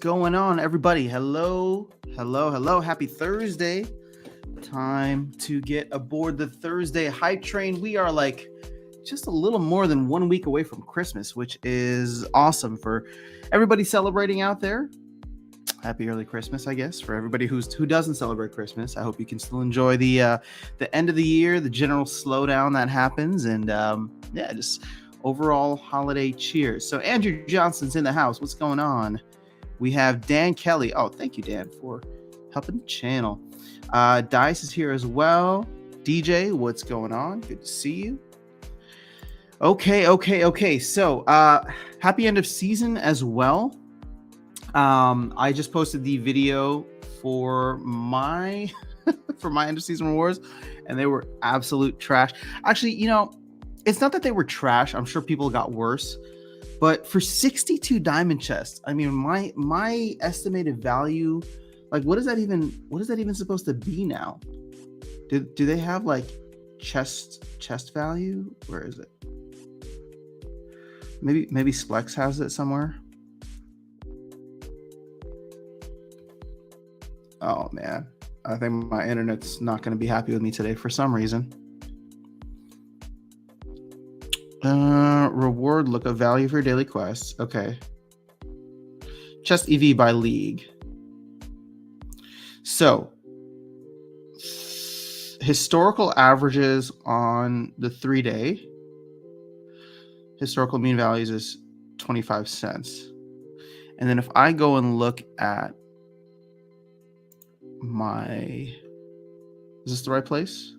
going on, everybody? Hello, hello, hello. Happy Thursday. Time to get aboard the Thursday hype train. We are like just a little more than 1 week away from Christmas, which is awesome for everybody celebrating out there. Happy early Christmas, I guess, for everybody who doesn't celebrate Christmas. I hope you can still enjoy the end of the year, the general slowdown that happens, and just overall holiday cheers. So Andrew Johnson's in the house. What's going on? We have Dan Kelly. Oh, thank you, Dan, for helping the channel. Dice is here as well. DJ, what's going on? Good to see you. Okay. So happy end of season as well. I just posted the video for my end of season rewards, and they were absolute trash. Actually, it's not that they were trash. I'm sure people got worse, but for 62 diamond chests, I mean, my estimated value, like, what is that even supposed to be now? Do they have like chest value? Where is it? Maybe Splex has it somewhere. Oh man, I think my internet's not going to be happy with me today for some reason. Reward look of value for daily quests. Okay. Chest EV by league. So, historical averages on the 3-day. Historical mean values is 25 cents. And then if I go and look at is this the right place?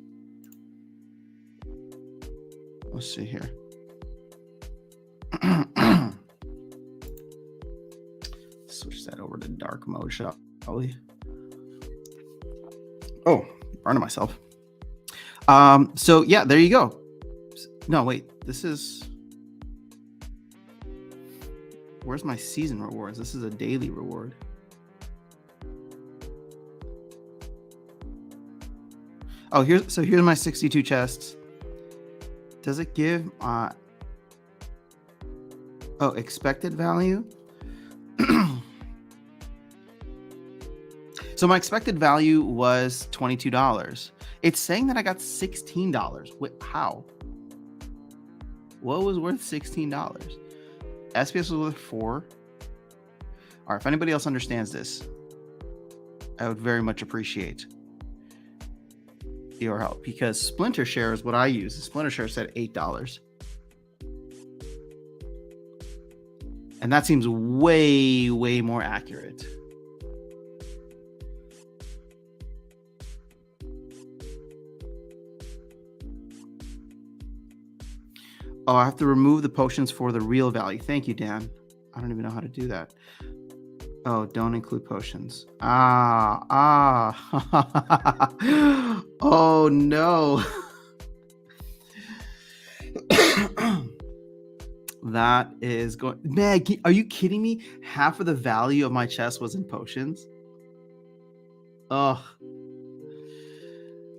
Let's see here. Switch that over to dark mode, shall we? Oh, burning myself. So yeah, there you go. No, wait, this is, where's my season rewards? This is a daily reward. Oh, here's my 62 chests. Does it give expected value? So my expected value was $22. It's saying that I got $16. Wait, how? What was worth $16? SPS was worth 4. All right, if anybody else understands this, I would very much appreciate your help, because Splinter Share is what I use. Splinter Share said $8. And that seems way, way more accurate. Oh, I have to remove the potions for the real value. Thank you, Dan. I don't even know how to do that. Oh, don't include potions. Oh, no. That is going... Man, are you kidding me? Half of the value of my chest was in potions. Ugh.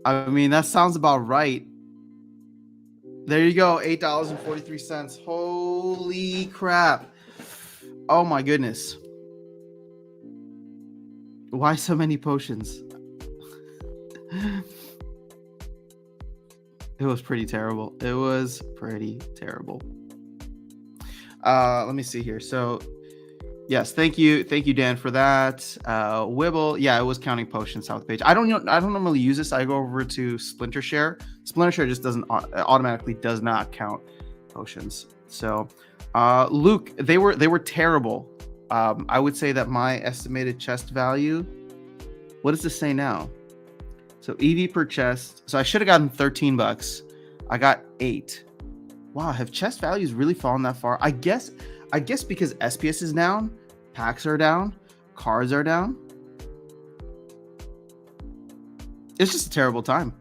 I mean, that sounds about right. There you go, $8.43. Holy crap. Oh my goodness. Why so many potions? It was pretty terrible. Let me see here. So yes, thank you, Dan, for that. Wibble, yeah, it was counting potions south page. I don't normally use this. I go over to Splinter Share. Splinter Share just automatically does not count potions. So Luke, they were terrible. I would say that my estimated chest value, what does this say now? So EV per chest. So I should have gotten $13. I got 8. Wow, have chest values really fallen that far? I guess because SPS is down, packs are down, cards are down. It's just a terrible time.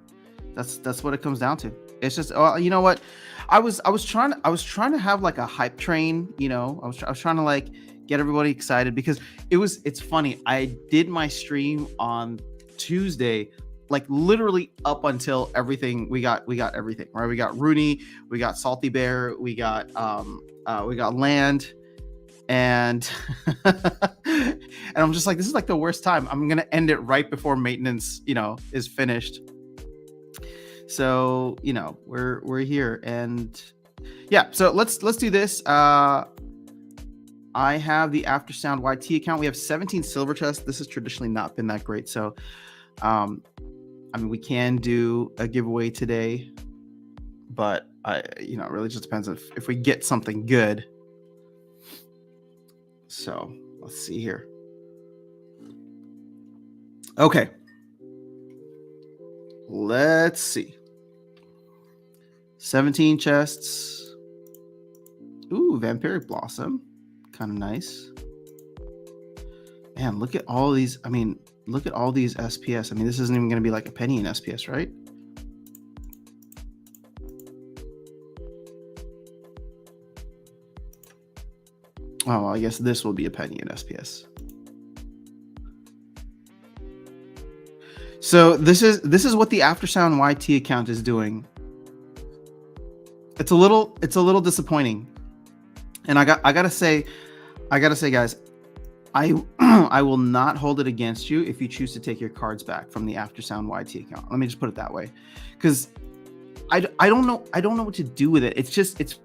That's what it comes down to. It's just, you know what? I was trying to have like a hype train, I was trying to like get everybody excited, because it's funny. I did my stream on Tuesday, like literally up until everything. We got everything, right? We got Rooney, we got Salty Bear, we got Land, And and I'm just like, this is like the worst time. I'm gonna end it right before maintenance, is finished. So we're here, and yeah. So let's do this. I have the Aftersound YT account. We have 17 silver chests. This has traditionally not been that great, so we can do a giveaway today, but it really just depends if we get something good. So let's see here. Okay. Let's see. 17 chests. Ooh, Vampiric Blossom. Kind of nice. Man, look at all these. Look at all these SPS. This isn't even going to be like a penny in SPS, right? Oh, I guess this will be a penny in SPS. So this is what the Aftersound YT account is doing. It's a little disappointing, and I gotta say, guys, I will not hold it against you if you choose to take your cards back from the Aftersound YT account. Let me just put it that way, because I don't know what to do with it. It's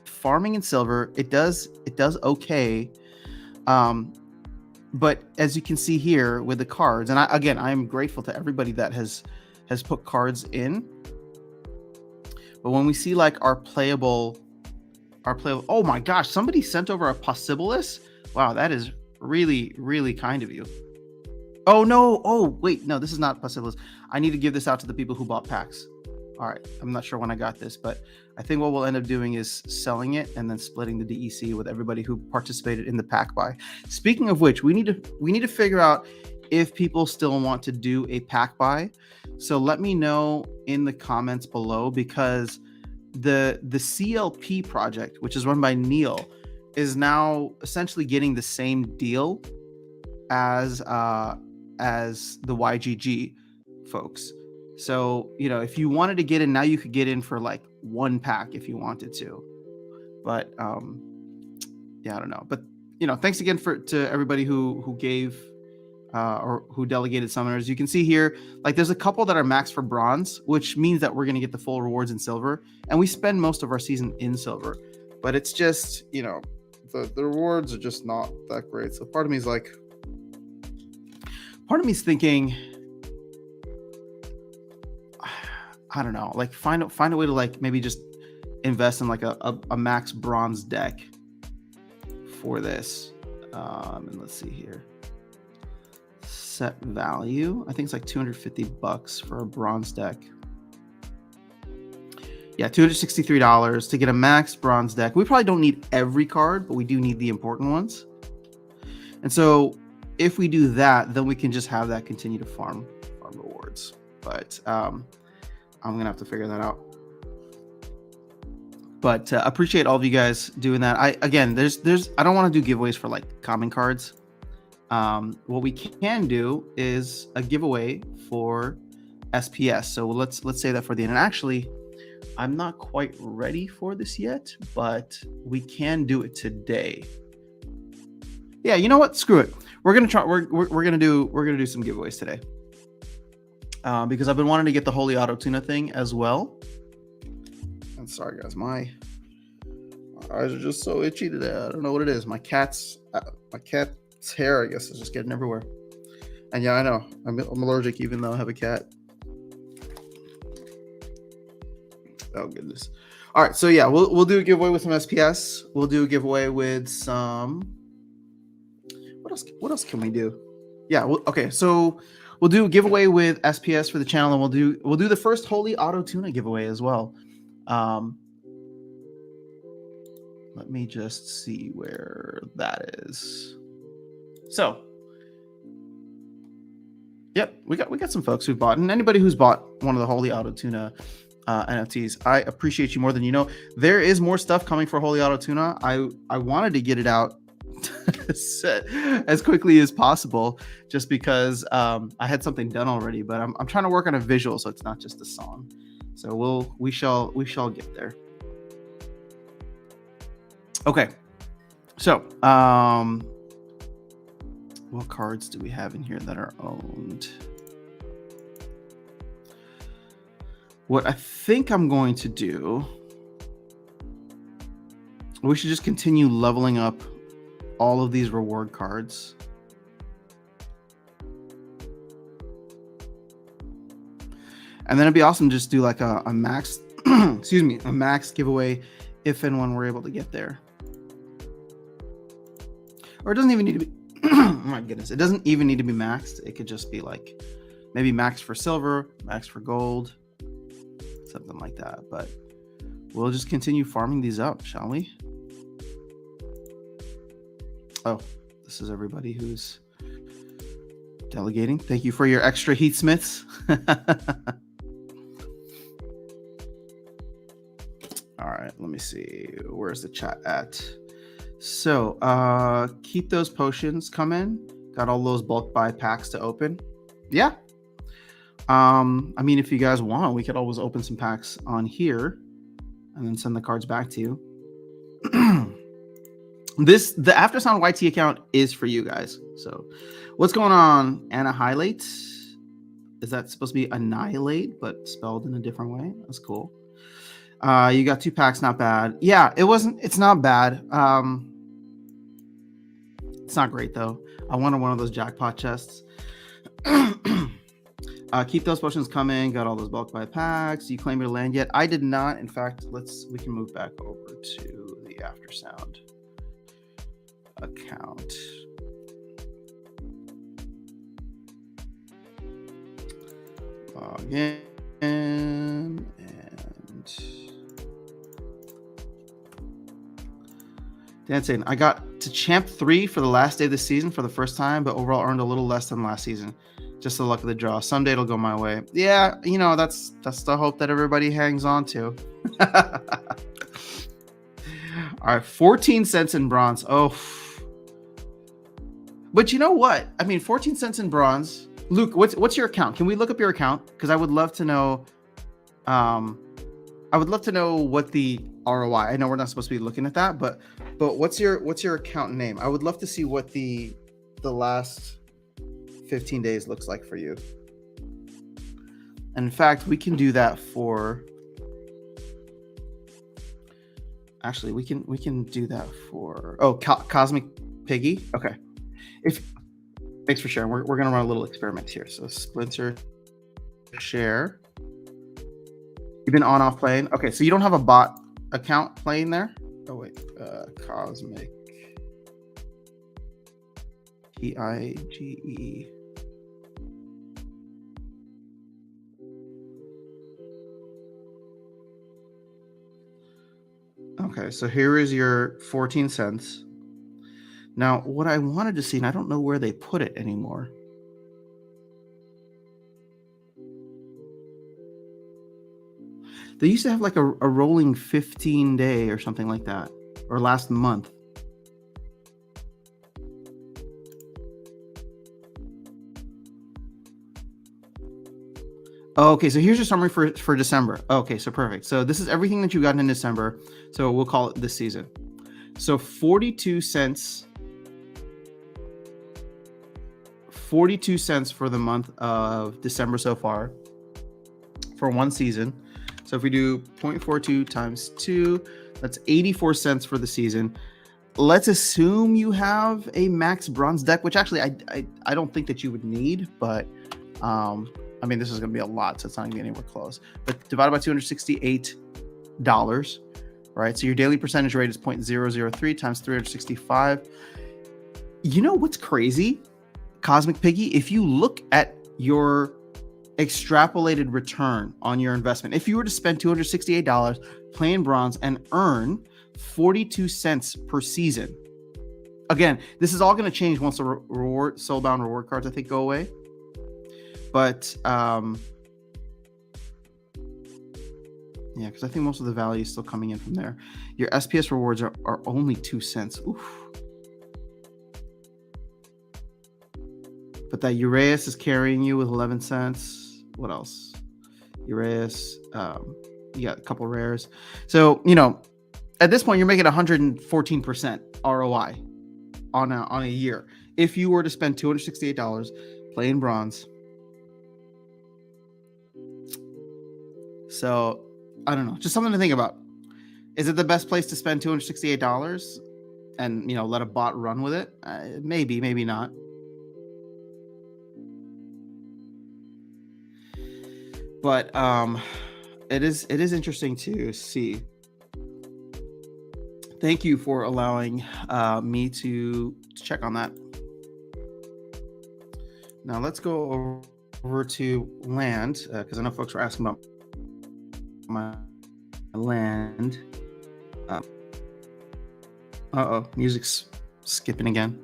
farming in silver. It does okay. But as you can see here with the cards, and I am grateful to everybody that has put cards in. But when we see like our playable, oh my gosh, somebody sent over a Possibilis. Wow, that is really, really kind of you. Oh no, wait, no, this is not Possibilis. I need to give this out to the people who bought packs. All right, I'm not sure when I got this, but I think what we'll end up doing is selling it and then splitting the DEC with everybody who participated in the pack buy. Speaking of which, we need to figure out if people still want to do a pack buy. So let me know in the comments below, because the CLP project, which is run by Neil, is now essentially getting the same deal as the YGG folks. So, if you wanted to get in now, you could get in for like one pack if you wanted to. But yeah, I don't know. But thanks again to everybody who gave or who delegated summoners. You can see here, like, there's a couple that are maxed for bronze, which means that we're going to get the full rewards in silver, and we spend most of our season in silver. But it's just, the rewards are just not that great. So part of me is thinking, I don't know, like find a way to like maybe just invest in like a max bronze deck for this. And let's see here. Set value. I think it's like $250 for a bronze deck. Yeah, $263 to get a max bronze deck. We probably don't need every card, but we do need the important ones. And so if we do that, then we can just have that continue to farm rewards. But I'm gonna have to figure that out. But appreciate all of you guys doing that. I don't want to do giveaways for like common cards. What we can do is a giveaway for SPS. So let's say that for the end. And actually, I'm not quite ready for this yet, but we can do it today. Yeah, you know what? Screw it. We're gonna try. We're gonna do some giveaways today. Because I've been wanting to get the Holy Auto Tuna thing as well. I'm sorry, guys. My eyes are just so itchy today. I don't know what it is. My cat's hair, I guess, is just getting everywhere. And yeah, I know. I'm allergic, even though I have a cat. Oh goodness. All right, so yeah, we'll do a giveaway with some SPS. We'll do a giveaway with some. What else can we do? Yeah. Okay. So we'll do a giveaway with SPS for the channel, and we'll do the first Holy Auto Tuna giveaway as well. Let me just see where that is. So, yep, we got some folks who've bought, and anybody who's bought one of the Holy Auto Tuna NFTs, I appreciate you more than you know. There is more stuff coming for Holy Auto Tuna. I wanted to get it out as quickly as possible, just because I had something done already, but I'm trying to work on a visual, so it's not just a song. So we shall get there. Okay, So, what cards do we have in here that are owned? What I think I'm going to do, we should just continue leveling up all of these reward cards. And then it'd be awesome to just do like a max, excuse me, a max giveaway if and when we're able to get there. Or it doesn't even need to be, oh my goodness, it doesn't even need to be maxed. It could just be like maybe max for silver, max for gold, something like that. But we'll just continue farming these up, shall we? Oh, this is everybody who's delegating. Thank you for your extra heat smiths. All right, let me see. Where's the chat at? So keep those potions coming. Got all those bulk buy packs to open. Yeah. I mean, if you guys want, we could always open some packs on here and then send the cards back to you. The Aftersound YT account is for you guys. So what's going on? Annihilate? Is that supposed to be annihilate, but spelled in a different way? That's cool. You got 2 packs, not bad. Yeah, it's not bad. It's not great though. I wanted one of those jackpot chests. Keep those potions coming. Got all those bulk buy packs. You claim your land yet? I did not. In fact, we can move back over to the Aftersound account. Log in and dancing. I got to champ 3 for the last day of the season for the first time, but overall earned a little less than last season. Just the luck of the draw. Someday it'll go my way. Yeah, you know, that's the hope that everybody hangs on to. All right, 14 cents in bronze. Oh, but you know what? I mean, 14 cents in bronze. Luke, what's your account? Can we look up your account? Because I would love to know. I would love to know what the ROI. I know we're not supposed to be looking at that, but what's your account name? I would love to see what the last 15 days looks like for you. And in fact, we can do that for. Actually, we can do that for. Oh, Cosmic Piggy. Okay. Thanks for sharing. We're gonna run a little experiment here. So Splinter, share. You've been on off playing. Okay, so you don't have a bot account playing there. Oh wait, Cosmic Pige. Okay, so here is your 14 cents. Now, what I wanted to see, and I don't know where they put it anymore. They used to have like a rolling 15 day or something like that, or last month. Okay, so here's your summary for December. Okay, so perfect. So this is everything that you got in December. So we'll call it this season. So 42 cents. 42 cents for the month of December so far for one season. So if we do 0.42 times 2, that's 84 cents for the season. Let's assume you have a max bronze deck, which actually I don't think that you would need, but I mean, this is going to be a lot, so it's not going to be anywhere close. But divided by $268, right? So your daily percentage rate is 0.003 times 365. You know what's crazy? Cosmic Piggy, if you look at your extrapolated return on your investment, if you were to spend $268 playing bronze and earn 42 cents per season, again, this is all going to change once the soulbound reward cards, I think, go away. But yeah, because I think most of the value is still coming in from there. Your SPS rewards are only 2 cents. Oof. But that Uraeus is carrying you with 11 cents. What else? Uraeus, you got a couple rares. So, you know, at this point, you're making 114% ROI on a year. If you were to spend $268 playing bronze. So I don't know, just something to think about. Is it the best place to spend $268 and, you know, let a bot run with it? Maybe, maybe not. But it is interesting to see. Thank you for allowing me to check on that. Now let's go over to land, because I know folks were asking about my land. Music's skipping again.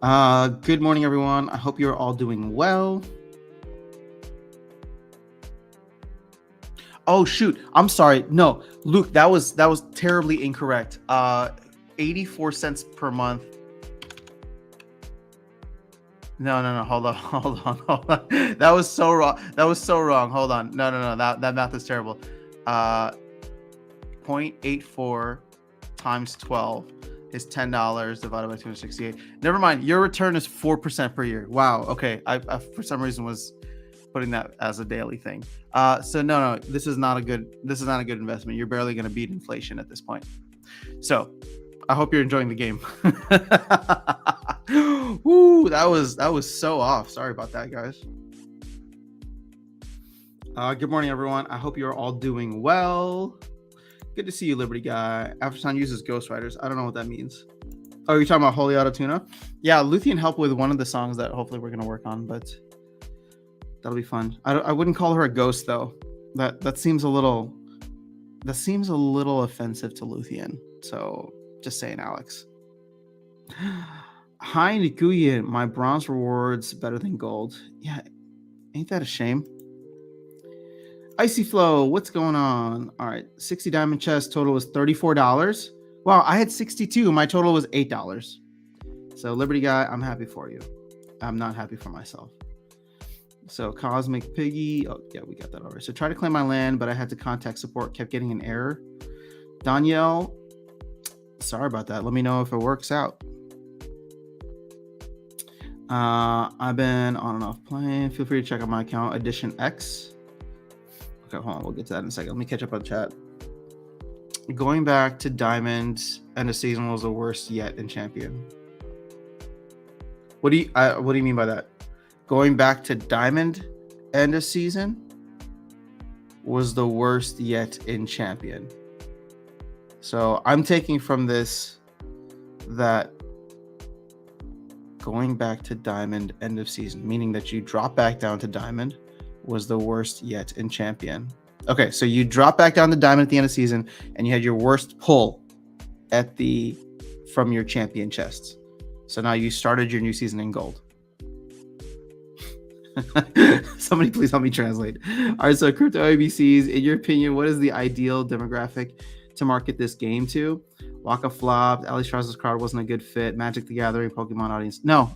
Good morning, everyone. I hope you're all doing well. Oh shoot, I'm sorry. No, Luke, that was terribly incorrect. 84 cents per month. No. Hold on. That was so wrong. Hold on. No. That math is terrible. 0.84 times 12 is $10 divided by 268. Never mind. Your return is 4% per year. Wow. Okay. I for some reason was putting that as a daily thing. So no. This is not a good investment. You're barely going to beat inflation at this point. So I hope you're enjoying the game. Woo, that was so off. Sorry about that, guys. Good morning, everyone. I hope you're all doing well. Good to see you, Liberty Guy. Aftertime uses ghostwriters. I don't know what that means. Oh, you're talking about Holy Auto Tuna? Yeah, Luthien helped with one of the songs that hopefully we're going to work on, but that'll be fun. I wouldn't call her a ghost, though. That seems a little offensive to Luthien. So just saying, Alex. Hi, Nikuya. My bronze rewards better than gold. Yeah, ain't that a shame? Icy Flow, what's going on? All right, 60 diamond chest total was $34. Wow, I had 62. My total was $8. So Liberty Guy, I'm happy for you. I'm not happy for myself. So Cosmic Piggy, oh yeah, we got that already. So try to claim my land, but I had to contact support, kept getting an error. Danielle, sorry about that. Let me know if it works out. I've been on and off playing. Feel free to check out my account, Edition X. Okay, hold on. We'll get to that in a second. Let me catch up on chat. Going back to Diamond, end of season was the worst yet in Champion. What do you mean by that? Going back to Diamond, end of season was the worst yet in Champion. So I'm taking from this that going back to Diamond, end of season, meaning that you drop back down to Diamond, was the worst yet in Champion. Okay, so you drop back down to Diamond at the end of season, and you had your worst pull from your Champion chests. So now you started your new season in gold. Somebody please help me translate. All right, so crypto ABCs, in your opinion, what is the ideal demographic to market this game to? Waka flopped. Ali Strauss's crowd wasn't a good fit. Magic the Gathering, Pokemon audience. No.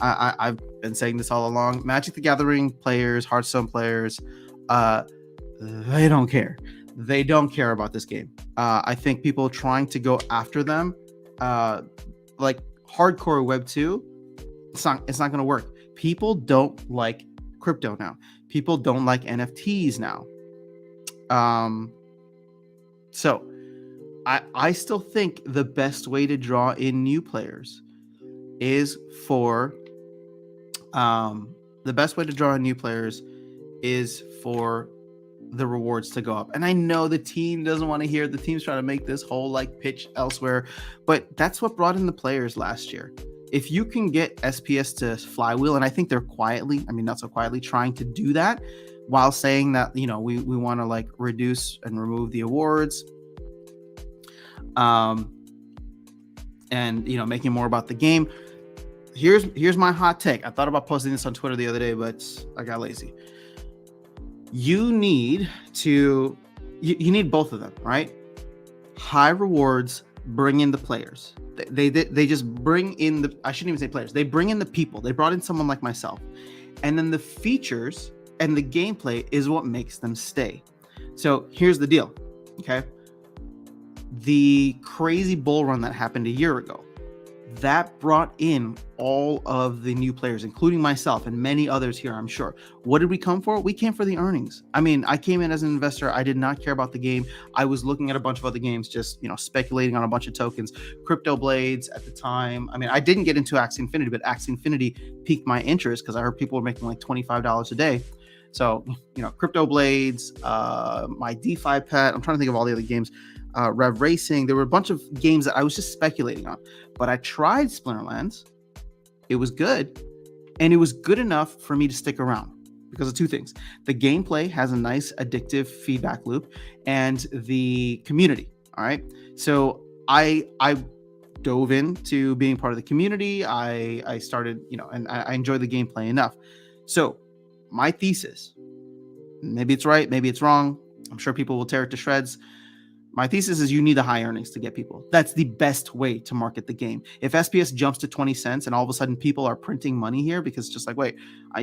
I've been saying this all along. Magic the Gathering players, Hearthstone players, they don't care. They don't care about this game. I think people trying to go after them, like hardcore Web 2, it's not going to work. People don't like crypto now. People don't like NFTs now. So I still think the best way to draw in new players is for the rewards to go up. And I know the team doesn't want to hear it. The team's trying to make this whole like pitch elsewhere, but that's what brought in the players last year. If you can get SPS to flywheel, and I think they're not so quietly trying to do that while saying that, we want to like reduce and remove the awards, and making more about the game. Here's my hot take. I thought about posting this on Twitter the other day, but I got lazy. You need both of them, right? High rewards bring in the players. They just bring in I shouldn't even say players. They bring in the people. They brought in someone like myself. And then the features and the gameplay is what makes them stay. So here's the deal, okay? The crazy bull run that happened a year ago, that brought in all of the new players, including myself and many others here, I'm sure. What did we come for? We came for the earnings. I mean, I came in as an investor. I did not care about the game. I was looking at a bunch of other games, just, speculating on a bunch of tokens. Crypto Blades at the time. I mean, I didn't get into Axie Infinity, but Axie Infinity piqued my interest because I heard people were making like $25 a day. So, Crypto Blades, my DeFi pet. I'm trying to think of all the other games. Rev Racing. There were a bunch of games that I was just speculating on, but I tried Splinterlands. It was good, and it was good enough for me to stick around because of two things. The gameplay has a nice addictive feedback loop, and the community. All right. So I dove into being part of the community. I started, and I enjoyed the gameplay enough. So my thesis, maybe it's right, maybe it's wrong. I'm sure people will tear it to shreds. My thesis is you need the high earnings to get people. That's the best way to market the game. If SPS jumps to 20 cents and all of a sudden people are printing money here because it's just like, wait, I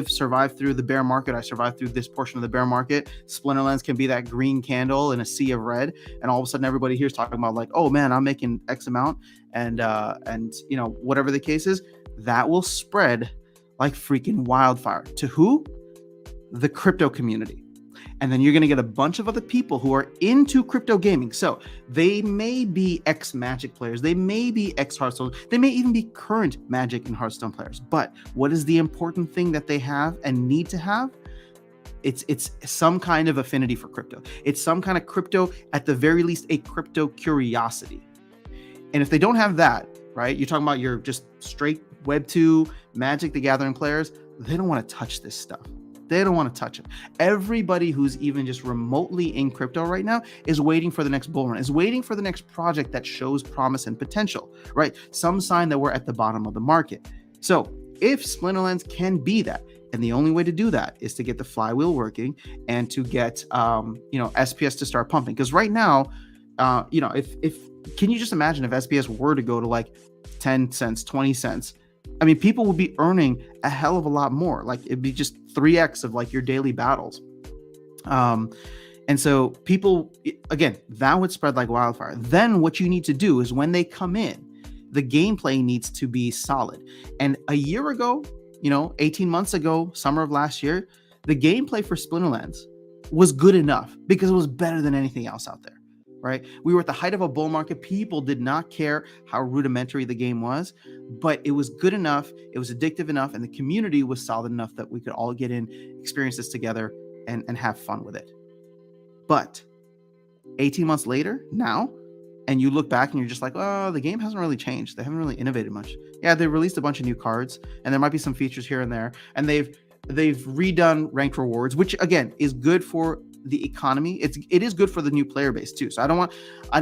survived through the bear market. I survived through this portion of the bear market. Splinterlands can be that green candle in a sea of red. And all of a sudden everybody here is talking about like, oh man, I'm making X amount. And whatever the case is, that will spread like freaking wildfire. To who? The crypto community. And then you're going to get a bunch of other people who are into crypto gaming. So they may be ex-Magic players. They may be ex-Hearthstone. They may even be current Magic and Hearthstone players. But what is the important thing that they have and need to have? It's some kind of affinity for crypto. It's some kind of crypto, at the very least, a crypto curiosity. And if they don't have that, right, you're talking about your just straight Web 2 Magic the Gathering players, they don't want to touch this stuff. They don't want to touch it. Everybody who's even just remotely in crypto right now is waiting for the next bull run, is waiting for the next project that shows promise and potential, right? Some sign that we're at the bottom of the market. So if Splinterlands can be that, and the only way to do that is to get the flywheel working and to get, SPS to start pumping. Because right now, if can you just imagine if SPS were to go to like 10 cents, 20 cents, I mean, people would be earning a hell of a lot more. Like it'd be just 3x of like your daily battles. And so people, again, that would spread like wildfire. Then what you need to do is when they come in, the gameplay needs to be solid. And a year ago, 18 months ago, summer of last year, the gameplay for Splinterlands was good enough because it was better than anything else out there. Right? We were at the height of a bull market. People did not care how rudimentary the game was, but it was good enough. It was addictive enough, and the community was solid enough that we could all get in, experience this together, and have fun with it. But 18 months later, now, and you look back and you're just like, oh, the game hasn't really changed. They haven't really innovated much. Yeah, they released a bunch of new cards, and there might be some features here and there, and they've redone ranked rewards, which again is good for the economy. It is good for the new player base too. So I don't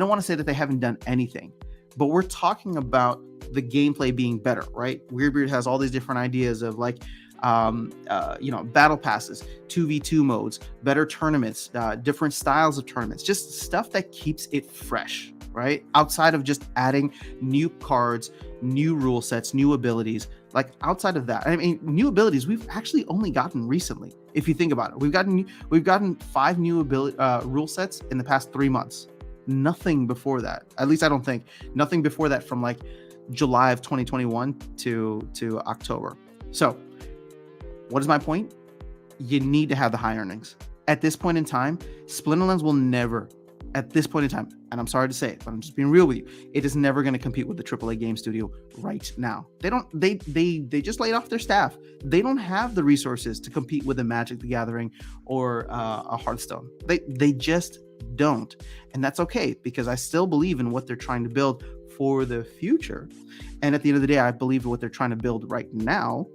want to say that they haven't done anything, but we're talking about the gameplay being better, right? Weirdbeard has all these different ideas of like battle passes, 2v2 modes, better tournaments, different styles of tournaments, just stuff that keeps it fresh, right? Outside of just adding new cards, new rule sets, new abilities. Like outside of that, I mean, new abilities we've actually only gotten recently. If you think about it, we've gotten 5 new rule sets in the past 3 months. Nothing before that. At least I don't think. Nothing before that from like July of 2021 to October. So, what is my point? You need to have the high earnings. At this point in time, Splinterlands will never, at this point in time, and I'm sorry to say it, but I'm just being real with you, it is never going to compete with the AAA game studio right now. They just laid off their staff. They don't have the resources to compete with a Magic the Gathering or a Hearthstone. They just don't. And that's okay, because I still believe in what they're trying to build for the future. And at the end of the day, I believe in what they're trying to build right now.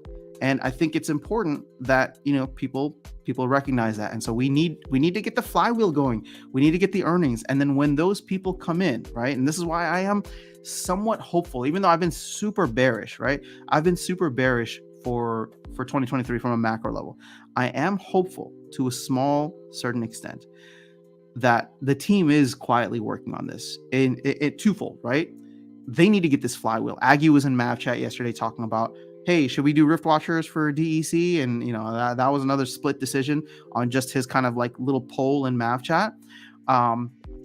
And I think it's important that, people recognize that. And so we need to get the flywheel going. We need to get the earnings. And then when those people come in, right? And this is why I am somewhat hopeful, even though I've been super bearish, right? I've been super bearish for 2023 from a macro level. I am hopeful to a small certain extent that the team is quietly working on this in twofold, right? They need to get this flywheel. Aggie was in Mav chat yesterday talking about, hey, should we do Rift Watchers for DEC? And, that was another split decision on just his kind of like little poll in Mav chat.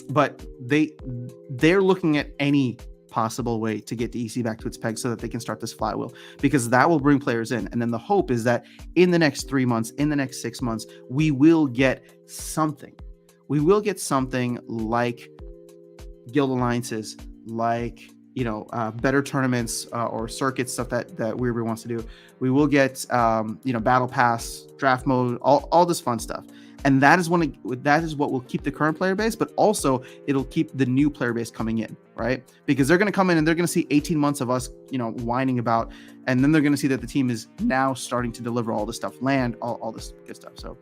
but they're looking at any possible way to get DEC back to its peg so that they can start this flywheel, because that will bring players in. And then the hope is that in the next 3 months, in the next 6 months, we will get something. We will get something like guild alliances, like, better tournaments or circuit stuff that Weeaboo wants to do. We will get, battle pass, draft mode, all this fun stuff. And that is what will keep the current player base, but also it'll keep the new player base coming in, right? Because they're going to come in and they're going to see 18 months of us, whining about, and then they're going to see that the team is now starting to deliver all this stuff, land, all this good stuff. So,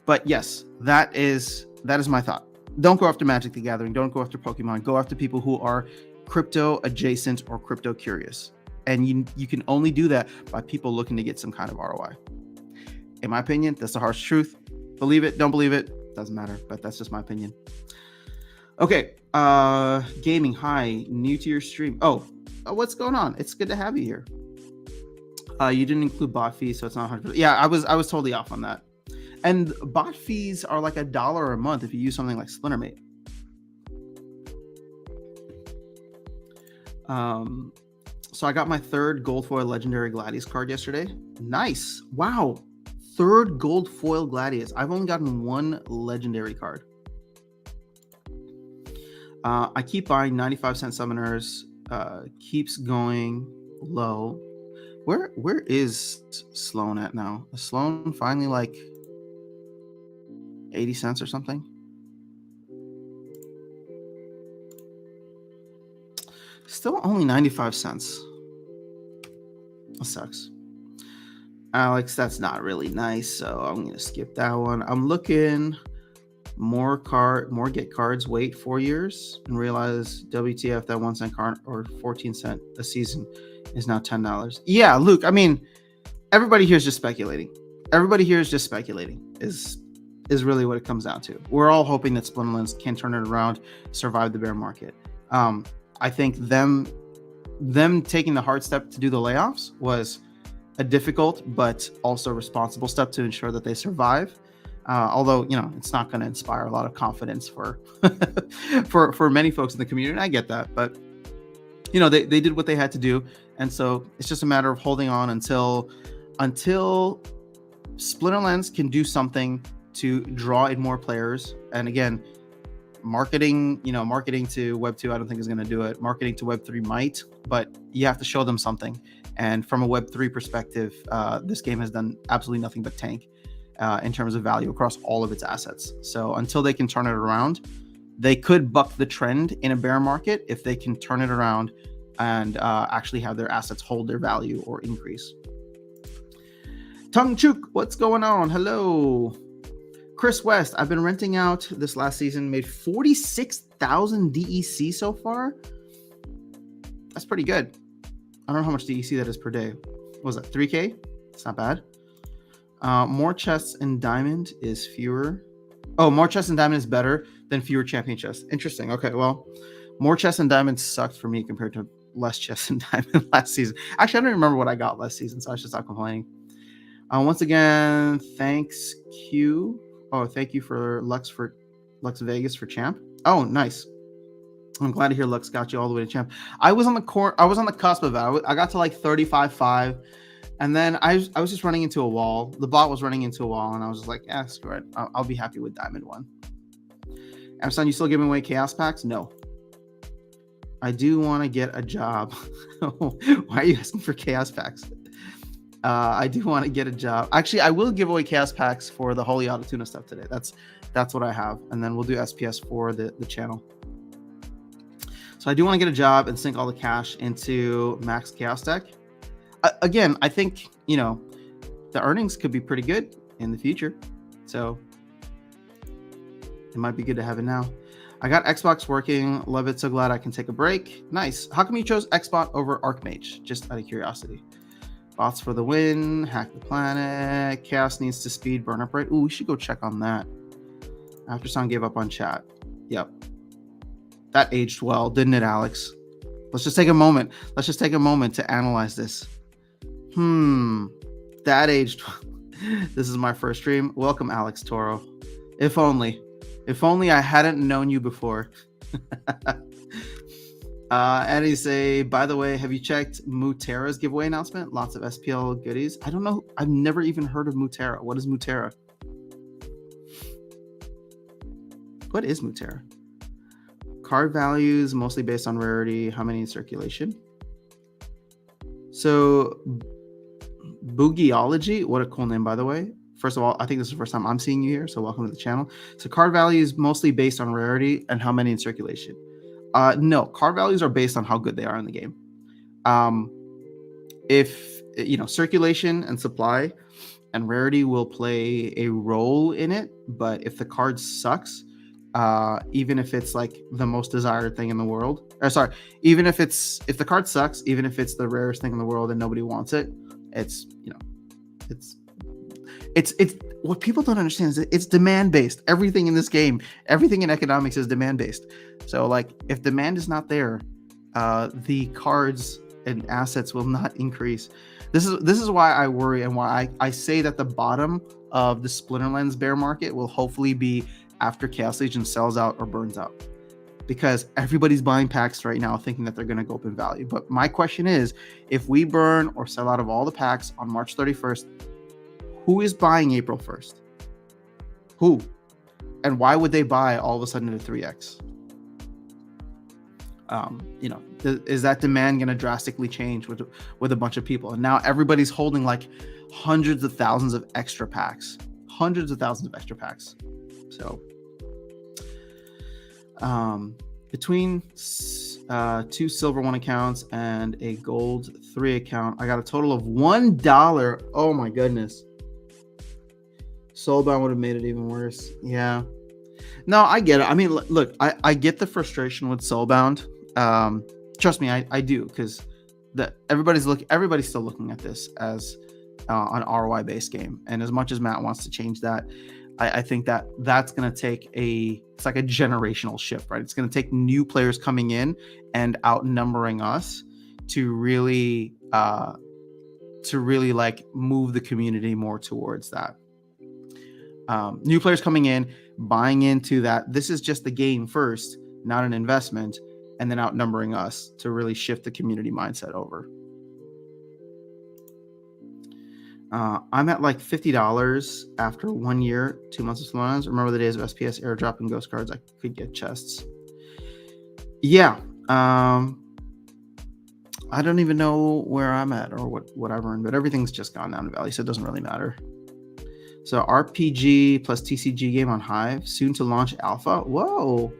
but yes, that is my thought. Don't go after Magic the Gathering. Don't go after Pokemon. Go after people who are crypto adjacent or crypto curious. And you can only do that by people looking to get some kind of ROI. In my opinion, that's the harsh truth. Believe it, don't believe it, doesn't matter, but that's just my opinion. Okay, gaming, hi, new to your stream. Oh, what's going on? It's good to have you here. You didn't include bot fees, so it's not 100%. Yeah, I was totally off on that. And bot fees are like $1 a month if you use something like Splintermate. So I got my 3rd gold foil legendary Gladius card yesterday. Nice. Wow. 3rd gold foil Gladius. I've only gotten 1 legendary card. I keep buying 95-cent summoners. Keeps going low. Where is Sloan at now? Is Sloan finally like 80 cents or something? Still only 95 cents. That sucks. Alex, that's not really nice, so I'm going to skip that one. I'm looking more get cards, wait 4 years, and realize WTF, that 1 cent card or 14 cent a season is now $10. Yeah, Luke, I mean, everybody here is just speculating. Is really what it comes down to. We're all hoping that Splinterlands can turn it around, survive the bear market. I think them taking the hard step to do the layoffs was a difficult but also responsible step to ensure that they survive. Although, it's not going to inspire a lot of confidence for for many folks in the community. And I get that, but they did what they had to do, and so it's just a matter of holding on until Splinterlands can do something to draw in more players. And again, marketing to Web 2, I don't think is going to do it. Marketing to Web 3 might, but you have to show them something. And from a Web 3 perspective, this game has done absolutely nothing but tank in terms of value across all of its assets. So until they can turn it around, they could buck the trend in a bear market if they can turn it around and actually have their assets hold their value or increase. Tung Chuk, what's going on? Hello. Chris West, I've been renting out this last season, made 46,000 DEC so far. That's pretty good. I don't know how much DEC that is per day. What was that, 3K? It's not bad. More chests in diamond is fewer. Oh, more chests in diamond is better than fewer champion chests. Interesting. Okay, well, more chests in diamond sucked for me compared to less chests in diamond last season. Actually, I don't even remember what I got last season, so I should stop complaining. Once again, thanks Q. Oh, thank you for Lux Vegas for champ. Oh, nice. I'm glad to hear Lux got you all the way to champ. I was on the cusp of that. I got to like 35.5, and then I was just running into a wall. The bot was running into a wall, and I was just like, yeah, screw it. I'll be happy with Diamond 1. Amazon, you still giving away chaos packs? No. I do want to get a job. Why are you asking for chaos packs? I do want to get a job. Actually, I will give away chaos packs for the Holy Auto Tuna stuff today. That's what I have, and then we'll do SPS for the channel. So I do want to get a job and sink all the cash into Max Chaos Deck. Again, I think the earnings could be pretty good in the future, so it might be good to have it now. I got Xbox working. Love it. So glad I can take a break. Nice. How come you chose Xbot over Archmage? Just out of curiosity. Bots for the win. Hack the planet. Chaos needs to speed burn up rate. Ooh, we should go check on that. After Sound gave up on chat. Yep. That aged well, didn't it, Alex? Let's just take a moment. To analyze this. That aged well. This is my first stream. Welcome, Alex Toro. If only If only I hadn't known you before. And he say, by the way, have you checked Mutera's giveaway announcement? Lots of SPL goodies. I don't know. I've never even heard of Mutera. What is Mutera? What is Mutera? Card values mostly based on rarity. How many in circulation? So, Boogieology. What a cool name, by the way. First of all, I think this is the first time I'm seeing you here, so welcome to the channel. So, card values mostly based on rarity and how many in circulation. No, card values are based on how good they are in the game. If circulation and supply and rarity will play a role in it, but if the card sucks, even if it's like the most desired thing in the world, or sorry, even if the card sucks, even if it's the rarest thing in the world and nobody wants it, it's what people don't understand is that it's demand based. Everything in this game, everything in economics is demand based. So like if demand is not there, the cards and assets will not increase. This is why I worry and why I say that the bottom of the Splinterlands bear market will hopefully be after Chaos Legion sells out or burns out, because everybody's buying packs right now thinking that they're going to go up in value. But my question is, if we burn or sell out of all the packs on March 31st, who is buying April 1st? Who? And why would they buy all of a sudden at 3x? Is that demand going to drastically change with a bunch of people? And now everybody's holding like hundreds of thousands of extra packs. So between 2 silver 1 accounts and a gold 3 account, I got a total of $1. Oh my goodness. Soulbound would have made it even worse. Yeah. No, I get it. I mean, look, I get the frustration with Soulbound. Trust me, I do, because everybody's still looking at this as an ROI based game. And as much as Matt wants to change that, I think that's going to take it's like a generational shift, right? It's going to take new players coming in and outnumbering us to really like move the community more towards that. New players coming in, buying into that. This is just the game first, not an investment, and then outnumbering us to really shift the community mindset over. I'm at like $50 after 1 year, 2 months of Splinterlands. Remember the days of SPS airdrop and ghost cards? I could get chests. Yeah. I don't even know where I'm at or what I've earned, but everything's just gone down in value, so it doesn't really matter. So RPG plus TCG game on Hive, soon to launch alpha. Whoa.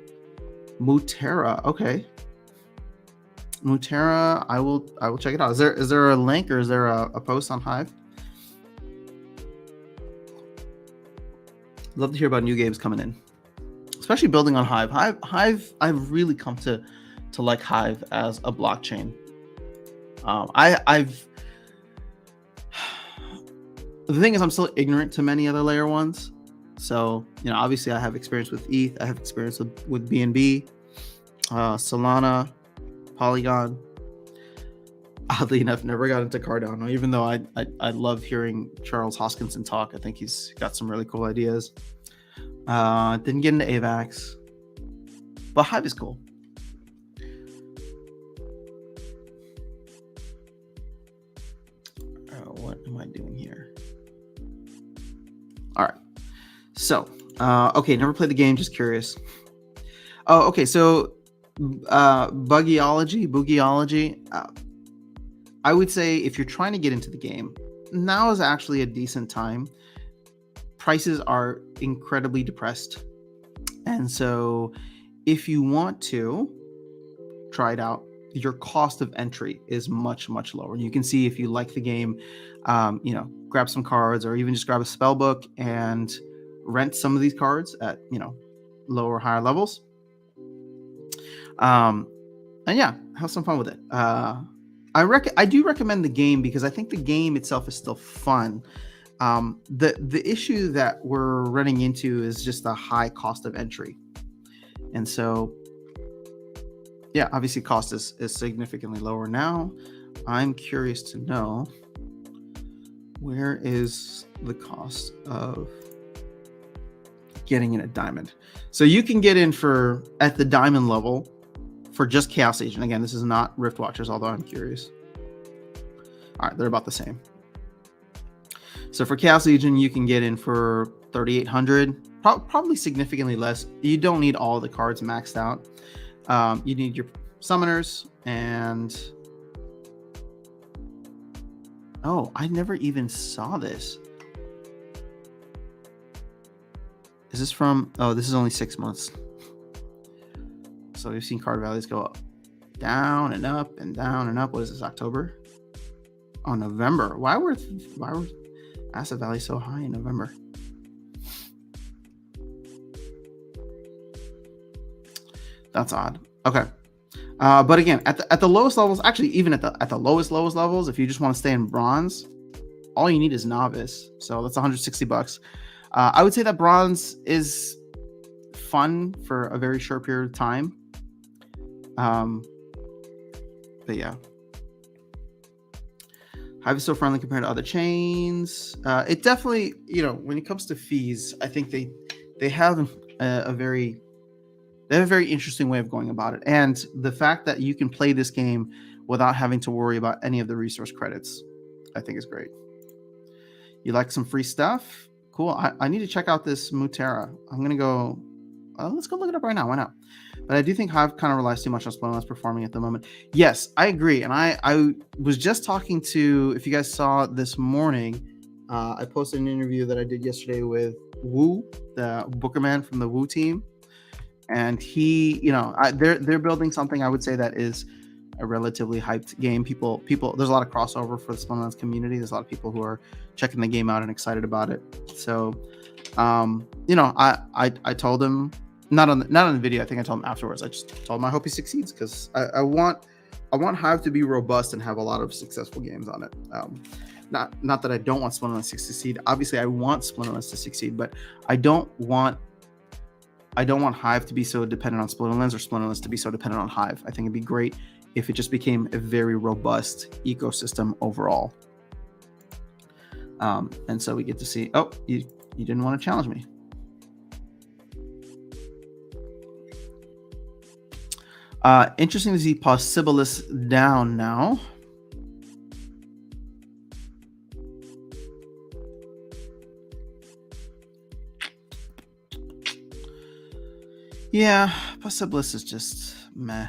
Mutera. Okay. Mutera, I will check it out. Is there a link or is there a post on Hive? Love to hear about new games coming in, especially building on Hive. Hive, I've really come to like Hive as a blockchain. The thing is, I'm still ignorant to many other layer ones. So, obviously I have experience with ETH. I have experience with BNB, Solana, Polygon. Oddly enough, never got into Cardano, even though I love hearing Charles Hoskinson talk. I think he's got some really cool ideas. Didn't get into AVAX, but Hive is cool. What am I doing here? All right. So, okay, never played the game, just curious. Oh, okay. So, Boogieology. I would say if you're trying to get into the game, now is actually a decent time. Prices are incredibly depressed. And so if you want to try it out, your cost of entry is much, much lower. You can see if you like the game, grab some cards or even just grab a spell book and rent some of these cards at, lower, higher levels. And yeah, have some fun with it. I do recommend the game because I think the game itself is still fun. The issue that we're running into is just the high cost of entry. And so, yeah, obviously cost is significantly lower now. I'm curious to know, where is the cost of getting in at diamond. So you can get in for at the diamond level for just Chaos Agent. Again, this is not Rift Watchers, although I'm curious. All right, they're about the same. So for Chaos Legion, you can get in for 3,800, probably significantly less. You don't need all the cards maxed out. You need your summoners and... Oh, I never even saw this. Is this from... Oh, this is only 6 months. So we've seen card values go up, down and up and down and up. What is this, October? Oh, November. Why were asset values so high in November? That's odd. Okay. But again, at the lowest levels, actually even at the lowest levels, if you just want to stay in bronze, all you need is novice. So that's $160. I would say that bronze is fun for a very short period of time. But yeah, Hive is so friendly compared to other chains. It definitely, when it comes to fees, I think they have a very interesting way of going about it. And the fact that you can play this game without having to worry about any of the resource credits, I think is great. You like some free stuff? Cool. I need to check out this Mutera. I'm going to go, let's go look it up right now. Why not? But I do think Hive kind of relies too much on Splinterlands performing at the moment. Yes, I agree. And I was just talking to, if you guys saw this morning, I posted an interview that I did yesterday with Wu, the Bookerman from the Wu team. And he, they're building something I would say that is a relatively hyped game. People, there's a lot of crossover for the Splinterlands community. There's a lot of people who are checking the game out and excited about it. So, I told him, not on the video, I think I told him afterwards. I just told him I hope he succeeds, because I want Hive to be robust and have a lot of successful games on it. Not that I don't want Splinterlands to succeed. Obviously, I want Splinterlands to succeed, but I don't want Hive to be so dependent on Splinterlands, or Splinterlands to be so dependent on Hive. I think it'd be great if it just became a very robust ecosystem overall. And so we get to see, oh, you didn't want to challenge me. Interesting to see Possibilis down now. Yeah, Possibilis is just meh.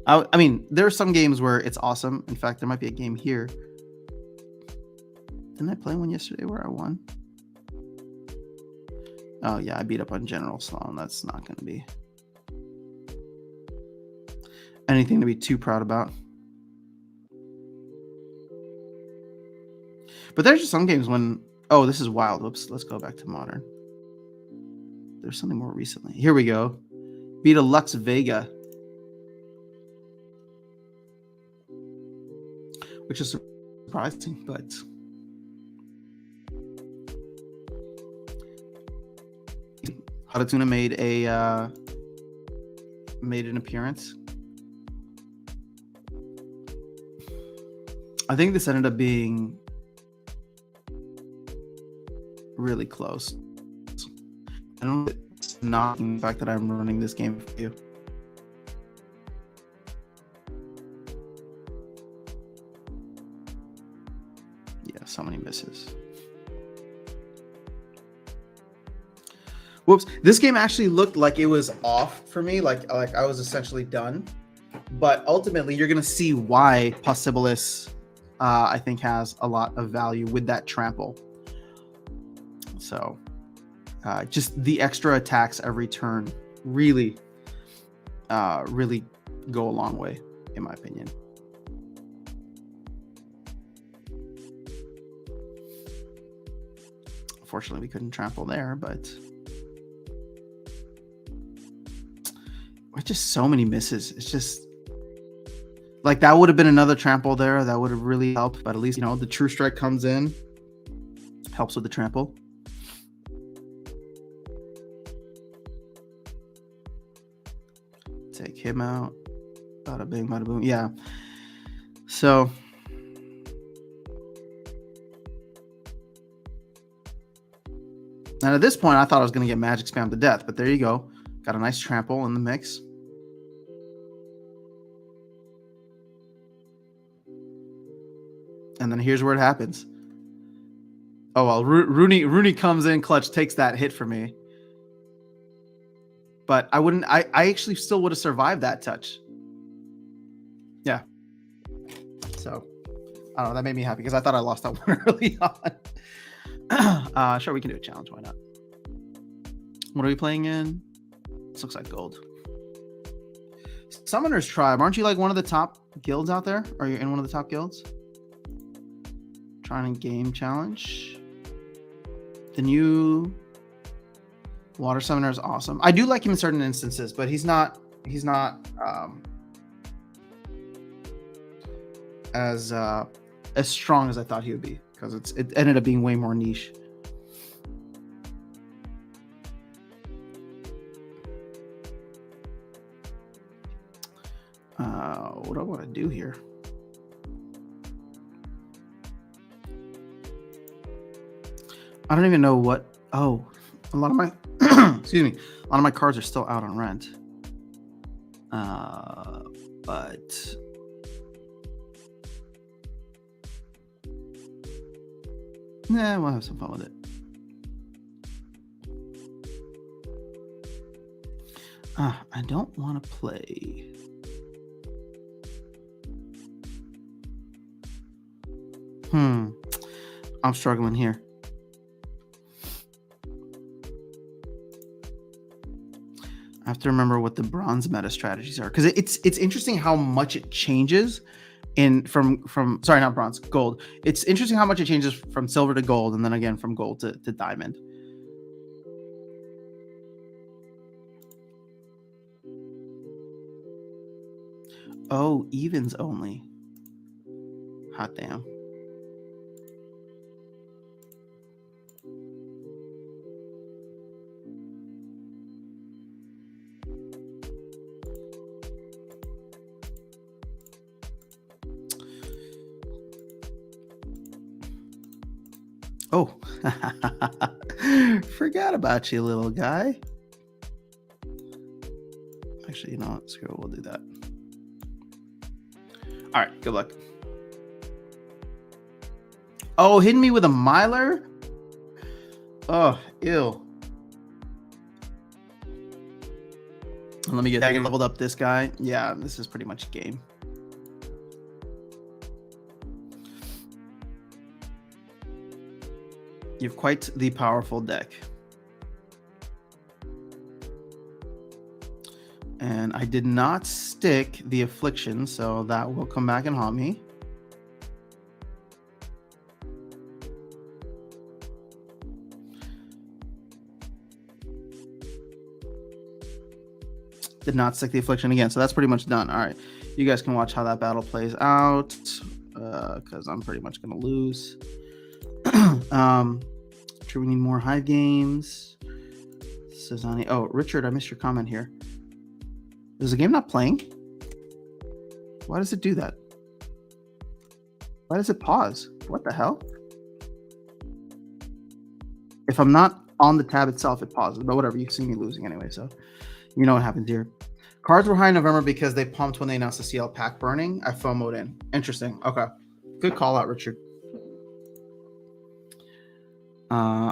I mean, there are some games where it's awesome. In fact, there might be a game here. Didn't I play one yesterday where I won? Oh, yeah, I beat up on General Sloan. That's not going to be anything to be too proud about. But there's just some games when... Oh, this is wild. Whoops, let's go back to Modern. There's something more recently. Here we go. Beat a Lux Vega. Which is surprising, but... Haratuna made an appearance. I think this ended up being really close. I don't know if it's not the fact that I'm running this game for you. Yeah, so many misses. Whoops. This game actually looked like it was off for me, like I was essentially done. But ultimately, you're going to see why Possibilis, I think, has a lot of value with that trample. So, just the extra attacks every turn really go a long way, in my opinion. Unfortunately, we couldn't trample there, but... just so many misses. It's just like that would have been another trample there that would have really helped, but at least the True Strike comes in, helps with the trample. Take him out. Bada bing, bada boom. Yeah. So And at this point, I thought I was going to get magic spam to death, but there you go. Got a nice trample in the mix. And then here's where it happens. Oh, well, Rooney comes in clutch, takes that hit for me. But I actually still would have survived that touch. Yeah. So, I don't know. That made me happy because I thought I lost that one early on. Sure, we can do a challenge. Why not? What are we playing in? This looks like gold. Summoner's Tribe. Aren't you like one of the top guilds out there? Are you in one of the top guilds? Trying a game challenge. The new Water Summoner is awesome. I do like him in certain instances, but he's not as strong as I thought he would be, because it ended up being way more niche. What do I want to do here? I don't even know what. Oh, a lot of my excuse me, a lot of my cards are still out on rent. But nah, we'll have some fun with it. I don't want to play. I'm struggling here. I have to remember what the bronze meta strategies are, because it's interesting how much it changes from sorry, not bronze, gold. It's interesting how much it changes from silver to gold, and then again from gold to diamond. Oh, evens only. Hot damn. Oh, forgot about you, little guy. Actually, you know what? Screw it, we'll do that. All right, good luck. Oh, hitting me with a miler? Oh, ew. Let me get leveled up this guy. Yeah, this is pretty much a game. You have quite the powerful deck. And I did not stick the affliction, so that will come back and haunt me. Did not stick the affliction again, so that's pretty much done. All right, you guys can watch how that battle plays out, because I'm pretty much going to lose. Sure, we need more Hive games. Sazani. Oh, Richard, I missed your comment here. Is the game not playing? Why does it do that? Why does it pause? What the hell? If I'm not on the tab itself, it pauses. But whatever, you see me losing anyway, so you know what happens here. Cards were high in November because they pumped when they announced the CL pack burning. I FOMO'd in. Interesting. Okay. Good call out, Richard.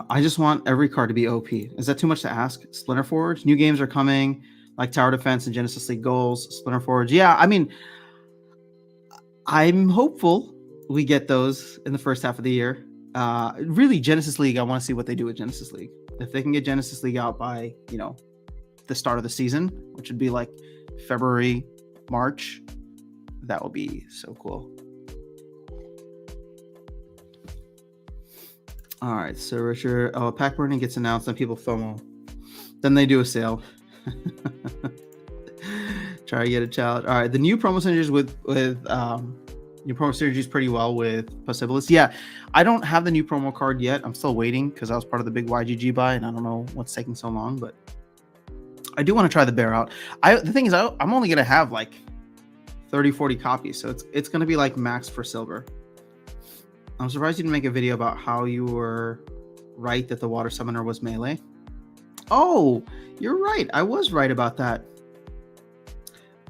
I just want every card to be OP. Is that too much to ask? Splinter Forge, new games are coming, like Tower Defense and Genesis League Goals. Splinter Forge, yeah. I mean, I'm hopeful we get those in the first half of the year. Really, Genesis League, I want to see what they do with Genesis League. If they can get Genesis League out by, you know, the start of the season, which would be like February, March, that would be so cool. All right, so Richard, pack burning gets announced, then people FOMO. Then they do a sale. Try to get a challenge. All right, the new promo synergies with new promo synergies pretty well with Possibilis. Yeah, I don't have the new promo card yet. I'm still waiting because I was part of the big YGG buy, and I don't know what's taking so long, but I do want to try the bear out. The thing is, I'm only gonna have like 30, 40 copies, so it's gonna be like max for silver. I'm surprised you didn't make a video about how you were right that the water summoner was melee? Oh, you're right. I was right about that.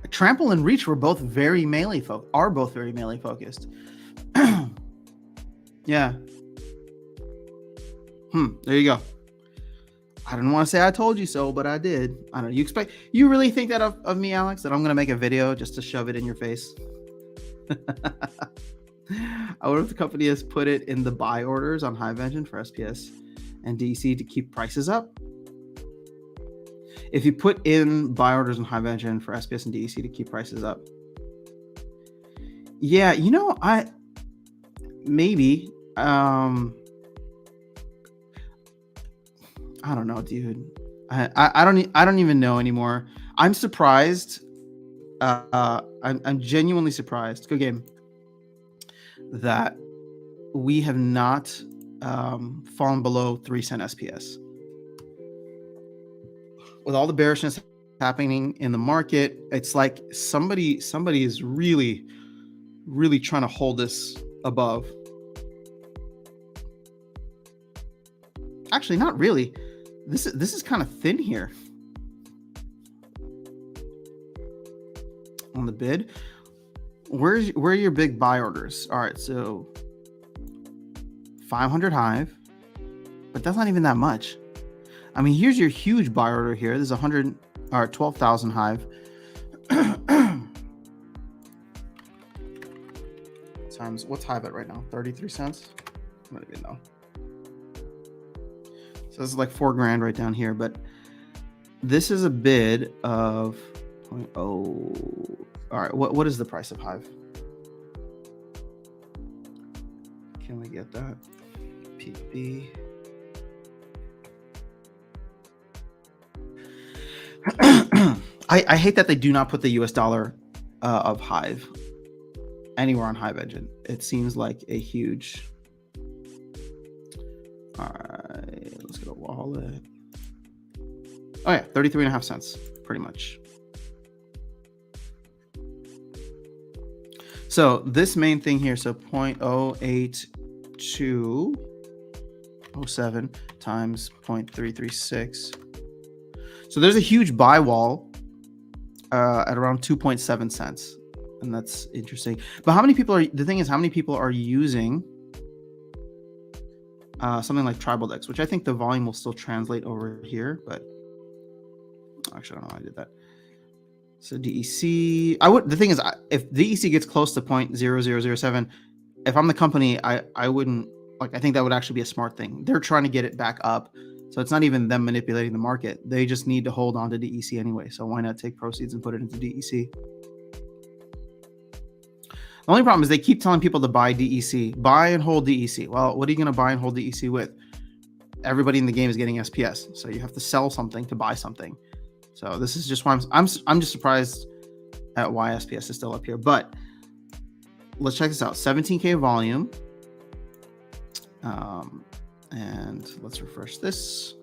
Trample and Reach were both very melee focused. Yeah. There you go. I don't want to say I told you so, but I did. I don't know. You really think that of me, Alex, that I'm going to make a video just to shove it in your face? I wonder if the company has put it in the buy orders on Hive Engine for SPS and DEC to keep prices up. If you put in buy orders on Hive Engine for SPS and DEC to keep prices up. Yeah, you know, maybe. I don't know, dude. I don't even know anymore. I'm surprised. I'm genuinely surprised. Good game. That we have not fallen below 3 cent SPS. With all the bearishness happening in the market, it's like somebody is really, really trying to hold this above. Actually, not really. This is kind of thin here on the bid. Where are your big buy orders? All right, so 500 Hive, but that's not even that much. I mean, here's your huge buy order here. There's 100 or 12,000 Hive. Times what's Hive at right now? 33 cents. I don't even know. So this is like $4,000 right down here, but this is a bid of 0.0. All right, what is the price of Hive? Can we get that? PB. I hate that they do not put the US dollar of Hive anywhere on Hive Engine. It seems like a huge. All right, let's go to wallet. Oh yeah, 33.5 cents, pretty much. So this main thing here, so 0.08207 times 0.336. So there's a huge buy wall at around 2.7 cents. And that's interesting. But how many people are using something like Tribal Decks, which I think the volume will still translate over here, but actually I don't know how I did that. So DEC, the thing is, if DEC gets close to 0.0007, if I'm the company, I wouldn't, like, I think that would actually be a smart thing. They're trying to get it back up. So it's not even them manipulating the market. They just need to hold on to DEC anyway. So why not take proceeds and put it into DEC? The only problem is they keep telling people to buy DEC, buy and hold DEC. Well, what are you going to buy and hold DEC with? Everybody in the game is getting SPS. So you have to sell something to buy something. So this is just why I'm just surprised at why SPS is still up here. But let's check this out. 17K volume. And let's refresh this.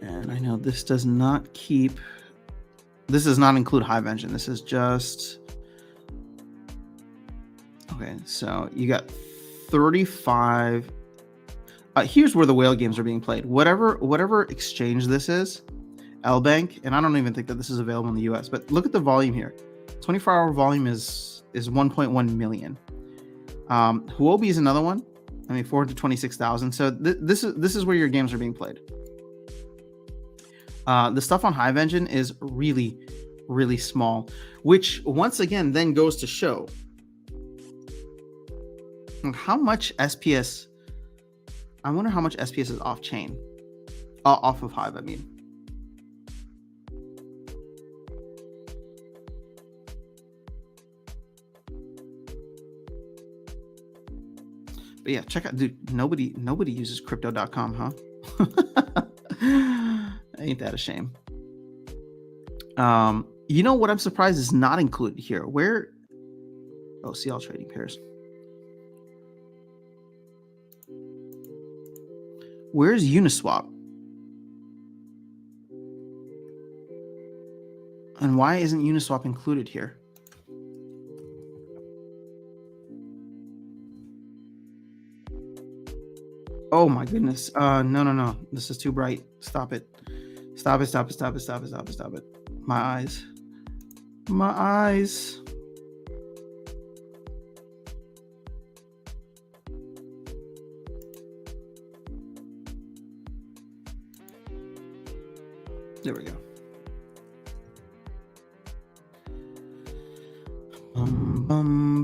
And I know this does not include Hive Engine. This is just, okay, so you got 35. Here's where the whale games are being played. Whatever exchange this is, L-Bank, and I don't even think that this is available in the US, but look at the volume here. 24-hour volume is 1.1 million. Huobi is another one. I mean, 426,000. So this is where your games are being played. The stuff on Hive Engine is really, really small, which once again then goes to show how much SPS. I wonder how much SPS is off chain, off of Hive. I mean, but yeah, check out, dude. Nobody uses crypto.com, huh? Ain't that a shame? You know what I'm surprised is not included here. Where? Oh, see all trading pairs. Where's Uniswap? And why isn't Uniswap included here? Oh my goodness. No. This is too bright. Stop it. Stop it. Stop it. Stop it. Stop it. Stop it. Stop it. My eyes. My eyes. There we go. Bum, bum,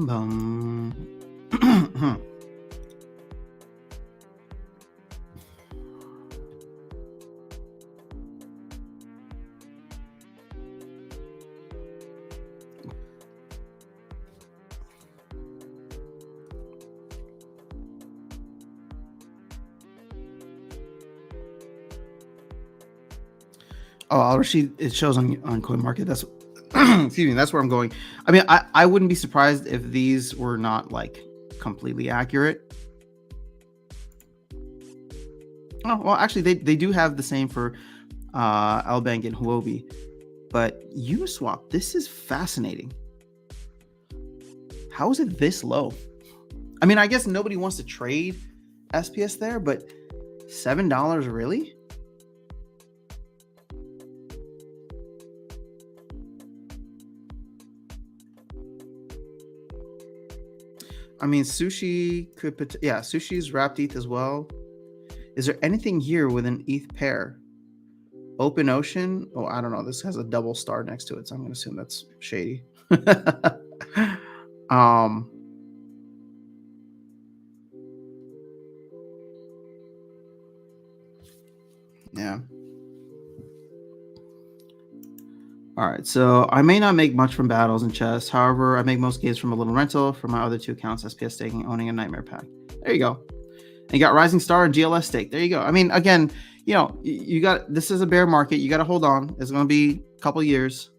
bum. Oh, it shows on Coin Market. That's excuse me. That's where I'm going. I mean, I wouldn't be surprised if these were not like completely accurate. Oh well, actually, they do have the same for Albank and Huobi, but Uniswap. This is fascinating. How is it this low? I mean, I guess nobody wants to trade SPS there, but $7 really? I mean, Sushi could, yeah, Sushi's wrapped ETH as well. Is there anything here with an ETH pair? Open Ocean? Oh, I don't know. This has a double star next to it, so I'm going to assume that's shady. Yeah. All right, so I may not make much from battles and chess. However, I make most gains from a little rental for my other two accounts, SPS staking, owning a nightmare pack. There you go. And you got Rising Star and GLS stake. There you go. I mean, again, you got, this is a bear market. You got to hold on. It's going to be a couple years,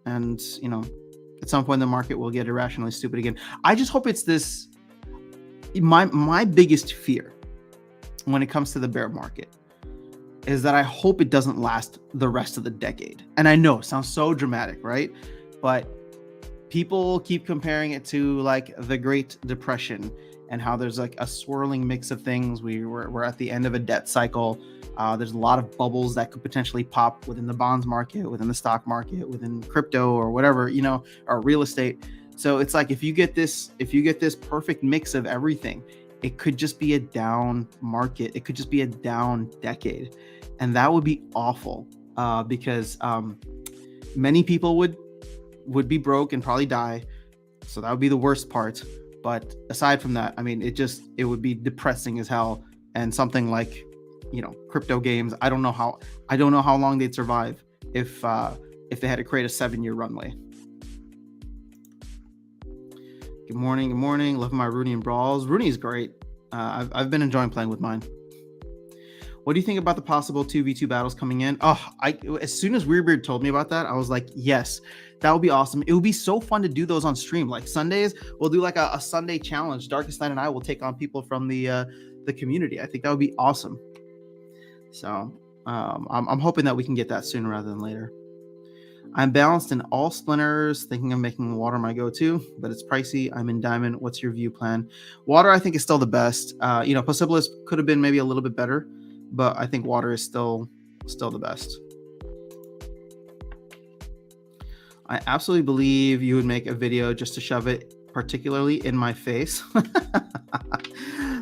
and at some point the market will get irrationally stupid again. I just hope it's this. My biggest fear when it comes to the bear market is that I hope it doesn't last the rest of the decade. And I know it sounds so dramatic, right? But people keep comparing it to like the Great Depression and how there's like a swirling mix of things. We're at the end of a debt cycle. There's a lot of bubbles that could potentially pop within the bonds market, within the stock market, within crypto or whatever, or real estate. So it's like if you get this perfect mix of everything, it could just be a down market. It could just be a down decade. And that would be awful because many people would be broke and probably die. So that would be the worst part. But aside from that, I mean, it would be depressing as hell. And something like, crypto games, I don't know how long they'd survive if they had to create a 7-year runway. Good morning. Love my Rooney and Brawls. Rooney's great. I've been enjoying playing with mine. What do you think about the possible 2v2 battles coming in? As soon as Weirdbeard told me about that, I was like, yes, that would be awesome. It would be so fun to do those on stream. Like Sundays, we'll do like a Sunday challenge. Darkest Night and I will take on people from the community. I think that would be awesome. So I'm hoping that we can get that sooner rather than later. I'm balanced in all splinters, thinking of making water my go-to, but it's pricey. I'm in diamond. What's your view plan? Water, I think, is still the best. Possibilis could have been maybe a little bit better, but I think water is still the best. I absolutely believe you would make a video just to shove it particularly in my face.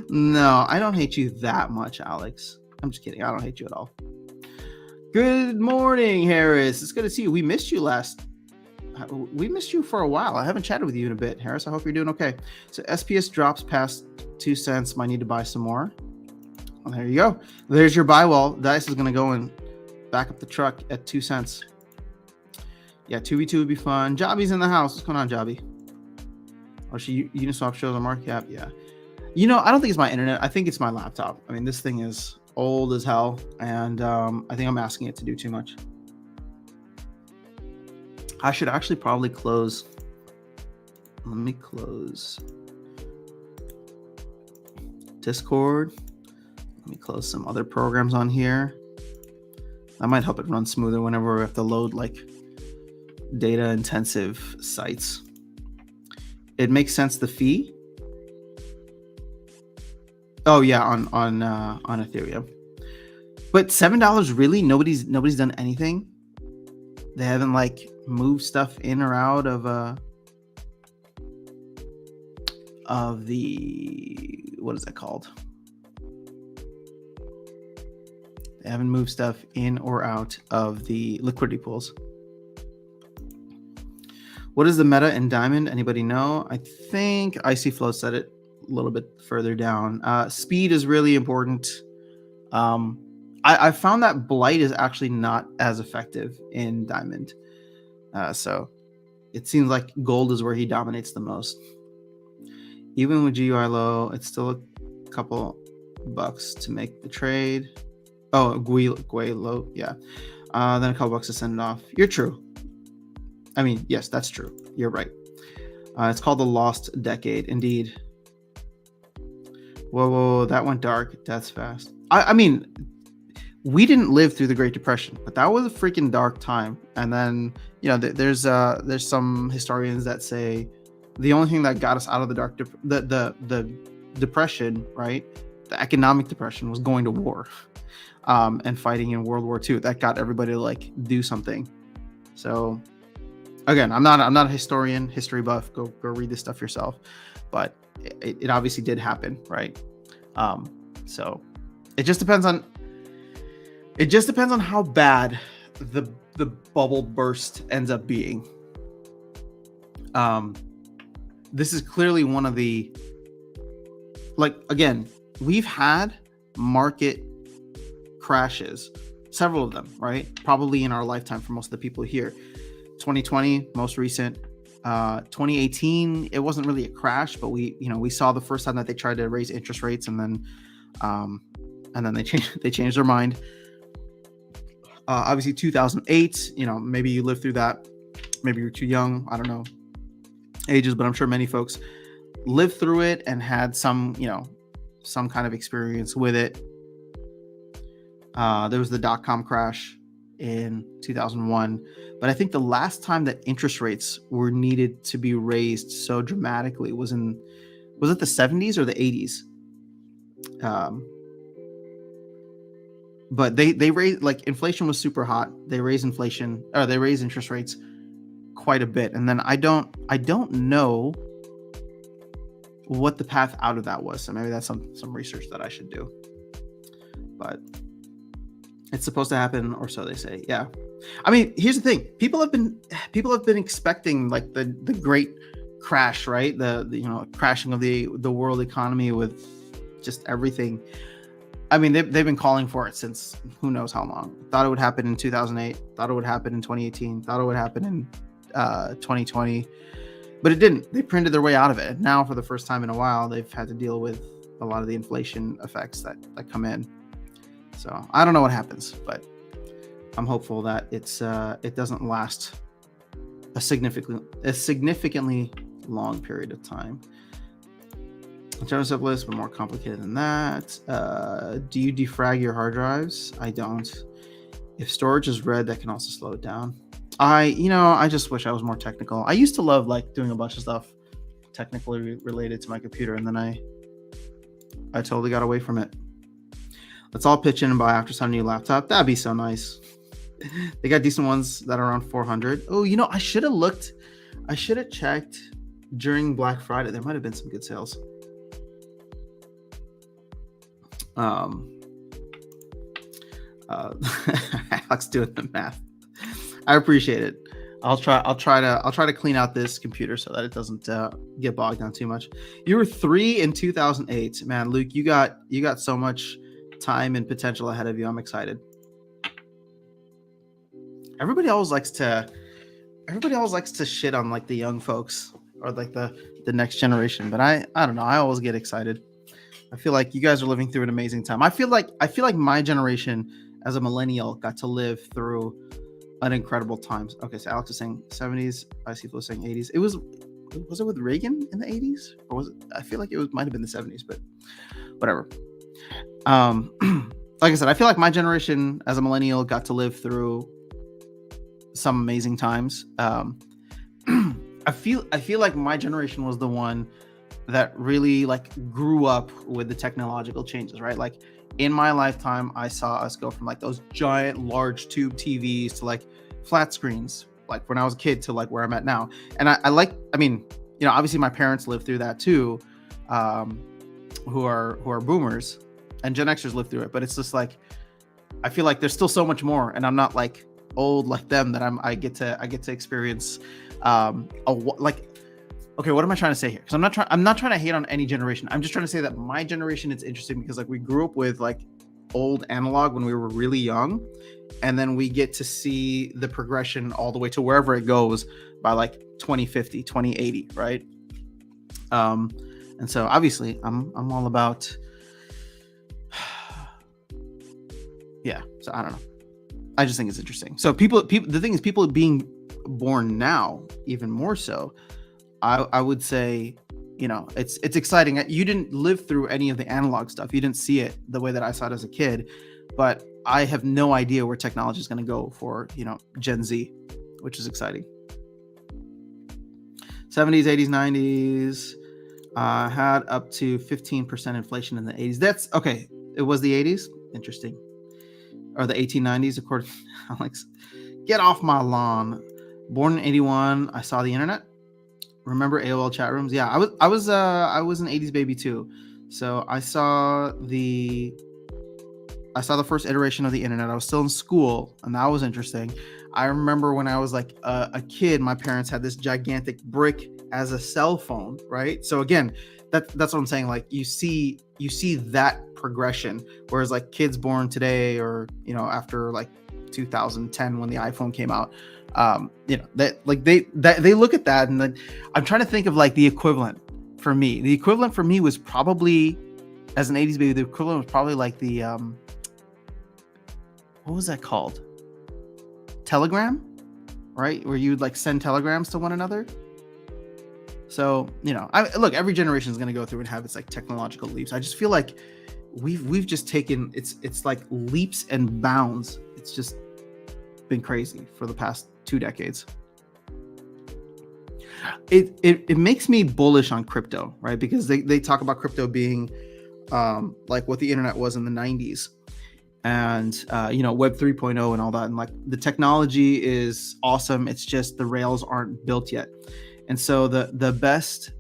No, I don't hate you that much, Alex. I'm just kidding. I don't hate you at all. Good morning, Harris. It's good to see you. We missed you for a while. I haven't chatted with you in a bit, Harris. I hope you're doing okay. So SPS drops past 2 cents. Might need to buy some more. Well, there you go. There's your buy wall. Dice is going to go and back up the truck at 2 cents. Yeah, 2v2 would be fun. Jobby's in the house. What's going on, Jobby? Oh, Uniswap shows a market cap. Yeah. I don't think it's my internet. I think it's my laptop. I mean, this thing is old as hell, and I think I'm asking it to do too much. I should actually probably close. Let me close Discord. Let me close some other programs on here. That might help it run smoother whenever we have to load like data intensive sites. It makes sense, the fee. Oh yeah, on Ethereum. But $7 really? Nobody's done anything. They haven't like moved stuff in or out of the, what is that called? They haven't moved stuff in or out of the liquidity pools. What is the meta in Diamond? Anybody know? I think Icy Flow said it a little bit further down. Speed is really important. I found that Blight is actually not as effective in Diamond. So it seems like Gold is where he dominates the most. Even with GUI low, it's still a couple bucks to make the trade. Oh, GUI low, yeah. Then a couple bucks to send it off. You're true. I mean, yes, that's true. You're right. It's called the Lost Decade, indeed. Whoa, that went dark. That's fast. I mean, we didn't live through the Great Depression, but that was a freaking dark time. And then, you know, there's some historians that say the only thing that got us out of the depression, right? The economic depression was going to war, and fighting in World War II. That got everybody to like do something. So again, I'm not a historian, history buff. Go read this stuff yourself. But it obviously did happen, right? So it just depends on how bad the bubble burst ends up being. This is clearly one of the, like, again, we've had market crashes, several of them, right? Probably in our lifetime for most of the people here. 2020, most recent. 2018, it wasn't really a crash, but we saw the first time that they tried to raise interest rates, and then they changed their mind. Obviously 2008, maybe you lived through that, maybe you're too young, I don't know ages, but I'm sure many folks lived through it and had some kind of experience with it. There was the dot-com crash in 2001, but I think the last time that interest rates were needed to be raised so dramatically was it the 70s or the 80s? But they raised, like, inflation was super hot. They raised interest rates quite a bit, and then I don't know what the path out of that was. So maybe that's some research that I should do. But it's supposed to happen, or so they say. Yeah, I mean, here's the thing: people have been expecting like the great crash, right? The crashing of the world economy with just everything. I mean, they've been calling for it since who knows how long. Thought it would happen in 2008. Thought it would happen in 2018. Thought it would happen in 2020, but it didn't. They printed their way out of it. Now, for the first time in a while, they've had to deal with a lot of the inflation effects that come in. So I don't know what happens, but I'm hopeful that it doesn't last a significantly long period of time. JavaScript list, but more complicated than that. Do you defrag your hard drives? I don't. If storage is red, that can also slow it down. I just wish I was more technical. I used to love like doing a bunch of stuff technically related to my computer, and then I totally got away from it. Let's all pitch in and buy after some new laptop. That'd be so nice. They got decent ones that are around 400. Oh, I should have checked during Black Friday. There might have been some good sales. Alex doing the math. I appreciate it. I'll try to clean out this computer so that it doesn't get bogged down too much. You were 3 in 2008, man. Luke, you got so much time and potential ahead of you. I'm excited. Everybody always likes to shit on like the young folks or like the next generation, but I don't know. I always get excited. I feel like you guys are living through an amazing time. I feel like my generation as a millennial got to live through an incredible times. Okay, so Alex is saying 70s. I see people saying 80s. Was it with Reagan in the 80s, or was it? I feel like might have been the 70s, but whatever. Like I said, I feel like my generation as a millennial got to live through some amazing times. I feel like my generation was the one that really like grew up with the technological changes, right? Like in my lifetime, I saw us go from like those giant large tube TVs to like flat screens, like when I was a kid, to like where I'm at now. And I mean, obviously my parents lived through that too, um, who are boomers, and Gen Xers lived through it. But it's just like I feel like there's still so much more, and I'm not like old like them that I get to experience like. Okay, what am I trying to say here? Because I'm not trying to hate on any generation. I'm just trying to say that my generation, it's interesting because like we grew up with like old analog when we were really young, and then we get to see the progression all the way to wherever it goes by like 2050, 2080, right? And so obviously I'm all about yeah, so I don't know. I just think it's interesting. So people the thing is, people being born now even more so, I would say, it's exciting. You didn't live through any of the analog stuff. You didn't see it the way that I saw it as a kid, but I have no idea where technology is going to go for, Gen Z, which is exciting. 70s, 80s, 90s had up to 15% inflation in the 80s. That's okay. It was the 80s. Interesting. Or the 1890s, according to Alex. Get off my lawn. Born in 81. I saw the internet. Remember AOL chat rooms? Yeah, I was an 80s baby too. So I saw the first iteration of the internet. I was still in school, and that was interesting. I remember when I was like a kid, my parents had this gigantic brick as a cell phone, right? So again, that's what I'm saying. Like you see that progression, whereas like kids born today or after like 2010 when the iPhone came out, they look at that, and then I'm trying to think of like the equivalent for me. The equivalent for me was probably, as an 80s baby, the equivalent was probably like the what was that called? Telegram, right? Where you would like send telegrams to one another. So, look, every generation is going to go through and have its like technological leaps. I just feel like we've just taken it's like leaps and bounds. It's just been crazy for the past 2 decades. It makes me bullish on crypto, right? Because they talk about crypto being like what the internet was in the 90s, and Web 3.0 and all that, and like the technology is awesome. It's just the rails aren't built yet. And so the best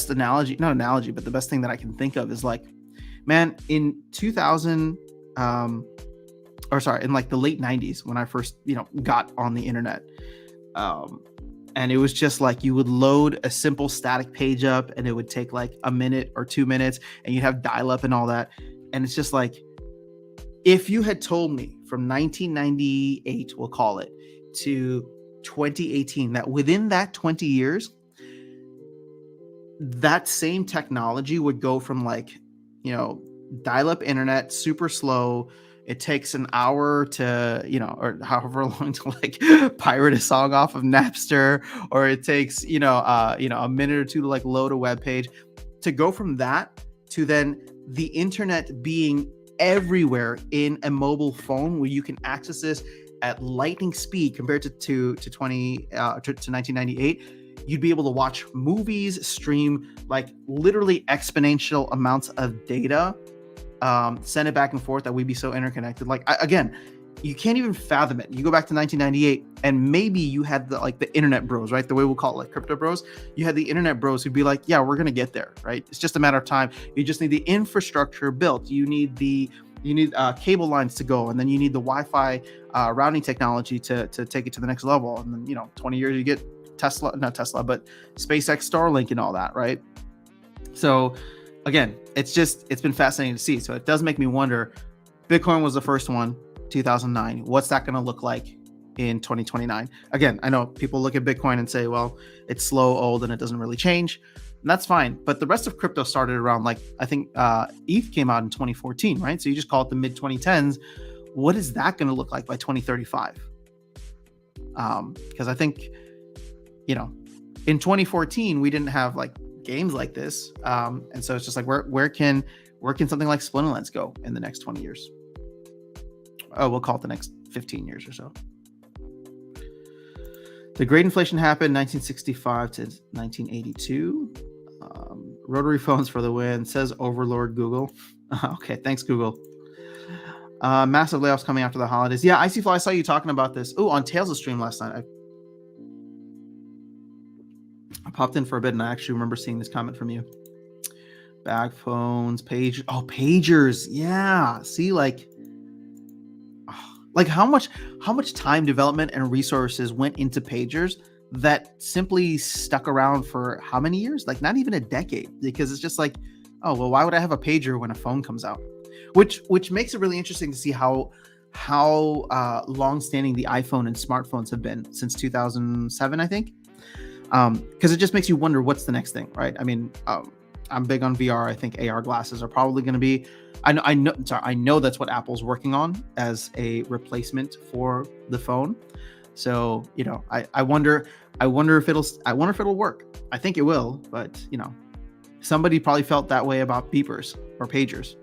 analogy, not analogy, but the best thing that I can think of is like, man, in 2000 in like the late 90s when I first got on the internet, and it was just like you would load a simple static page up and it would take like a minute or 2 minutes, and you'd have dial-up and all that. And it's just like, if you had told me from 1998, we'll call it, to 2018, that within that 20 years, that same technology would go from like, dial-up internet, super slow, it takes an hour to, or however long to like pirate a song off of Napster, or it takes, a minute or two to like load a web page, to go from that to then the internet being everywhere in a mobile phone where you can access this at lightning speed compared to 1998. You'd be able to watch movies, stream like literally exponential amounts of data, send it back and forth, that we'd be so interconnected. Like again, you can't even fathom it. You go back to 1998 and maybe you had the internet bros, right? The way we'll call it, like crypto bros. You had the internet bros who'd be like, yeah, we're going to get there, right? It's just a matter of time. You just need the infrastructure built. You need cable lines to go, and then you need the Wi-Fi routing technology to take it to the next level. And then, 20 years, you get not Tesla, but SpaceX, Starlink and all that, right? So again, it's been fascinating to see. So it does make me wonder, Bitcoin was the first one, 2009. What's that going to look like in 2029? Again, I know people look at Bitcoin and say, well, it's slow, old, and it doesn't really change. And that's fine. But the rest of crypto started around, like, I think ETH came out in 2014, right? So you just call it the mid 2010s. What is that going to look like by 2035? Because I think, in 2014, we didn't have like games like this. And so it's just like, where can something like Splinterlands go in the next 20 years? Oh, we'll call it the next 15 years or so. The Great Inflation happened 1965 to 1982. Rotary phones for the win, says Overlord Google. Okay, thanks, Google. Massive layoffs coming after the holidays. Yeah, Icy Fly, I saw you talking about this. Oh, on Tails' stream last night. I popped in for a bit and I actually remember seeing this comment from you. Bag phones, pagers. Oh, pagers. Yeah. See, like how much time, development, and resources went into pagers that simply stuck around for how many years? Like not even a decade, because it's just like, oh, well, why would I have a pager when a phone comes out? Which makes it really interesting to see how long-standing the iPhone and smartphones have been since 2007, I think. Because it just makes you wonder what's the next thing, right? I mean, I'm big on VR. I think AR glasses are probably going to be. I know that's what Apple's working on as a replacement for the phone. So I wonder if it'll work. I think it will, but somebody probably felt that way about beepers or pagers.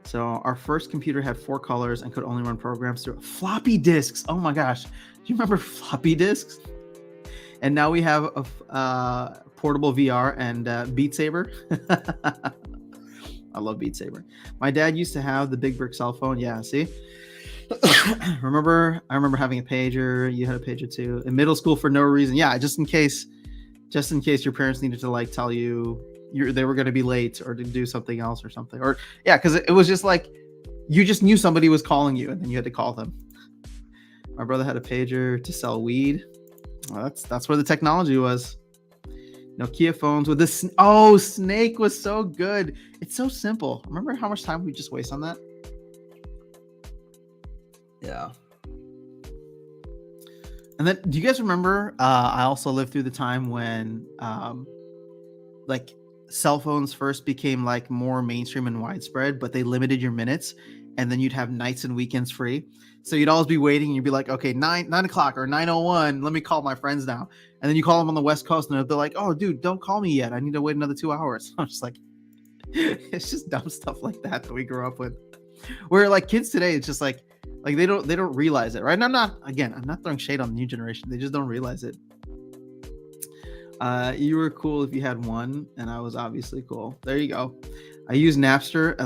So our first computer had 4 colors and could only run programs through floppy disks. Oh my gosh, do you remember floppy disks? And now we have a portable VR and Beat Saber. I love Beat Saber. My dad used to have the big brick cell phone. Yeah, see? I remember having a pager. You had a pager too. In middle school for no reason. Yeah, just in case your parents needed to like tell you they were going to be late or to do something else or something. Or yeah, because it was just like you just knew somebody was calling you and then you had to call them. My brother had a pager to sell weed. Well, that's where the technology was. Nokia phones with this. Oh, Snake was so good. It's so simple. Remember how much time we just waste on that? Yeah. And then, do you guys remember? I also lived through the time when, like, cell phones first became like more mainstream and widespread, but they limited your minutes, and then you'd have nights and weekends free. So you'd always be waiting, and you'd be like, okay, 9 o'clock or 9:01. Let me call my friends now. And then you call them on the West Coast, and they're like, oh, dude, don't call me yet. I need to wait another 2 hours. I'm just like, it's just dumb stuff like that we grew up with. Where like kids today, it's just like they don't realize it, right? And I'm not throwing shade on the new generation. They just don't realize it. You were cool if you had one, and I was obviously cool. There you go. I used Napster,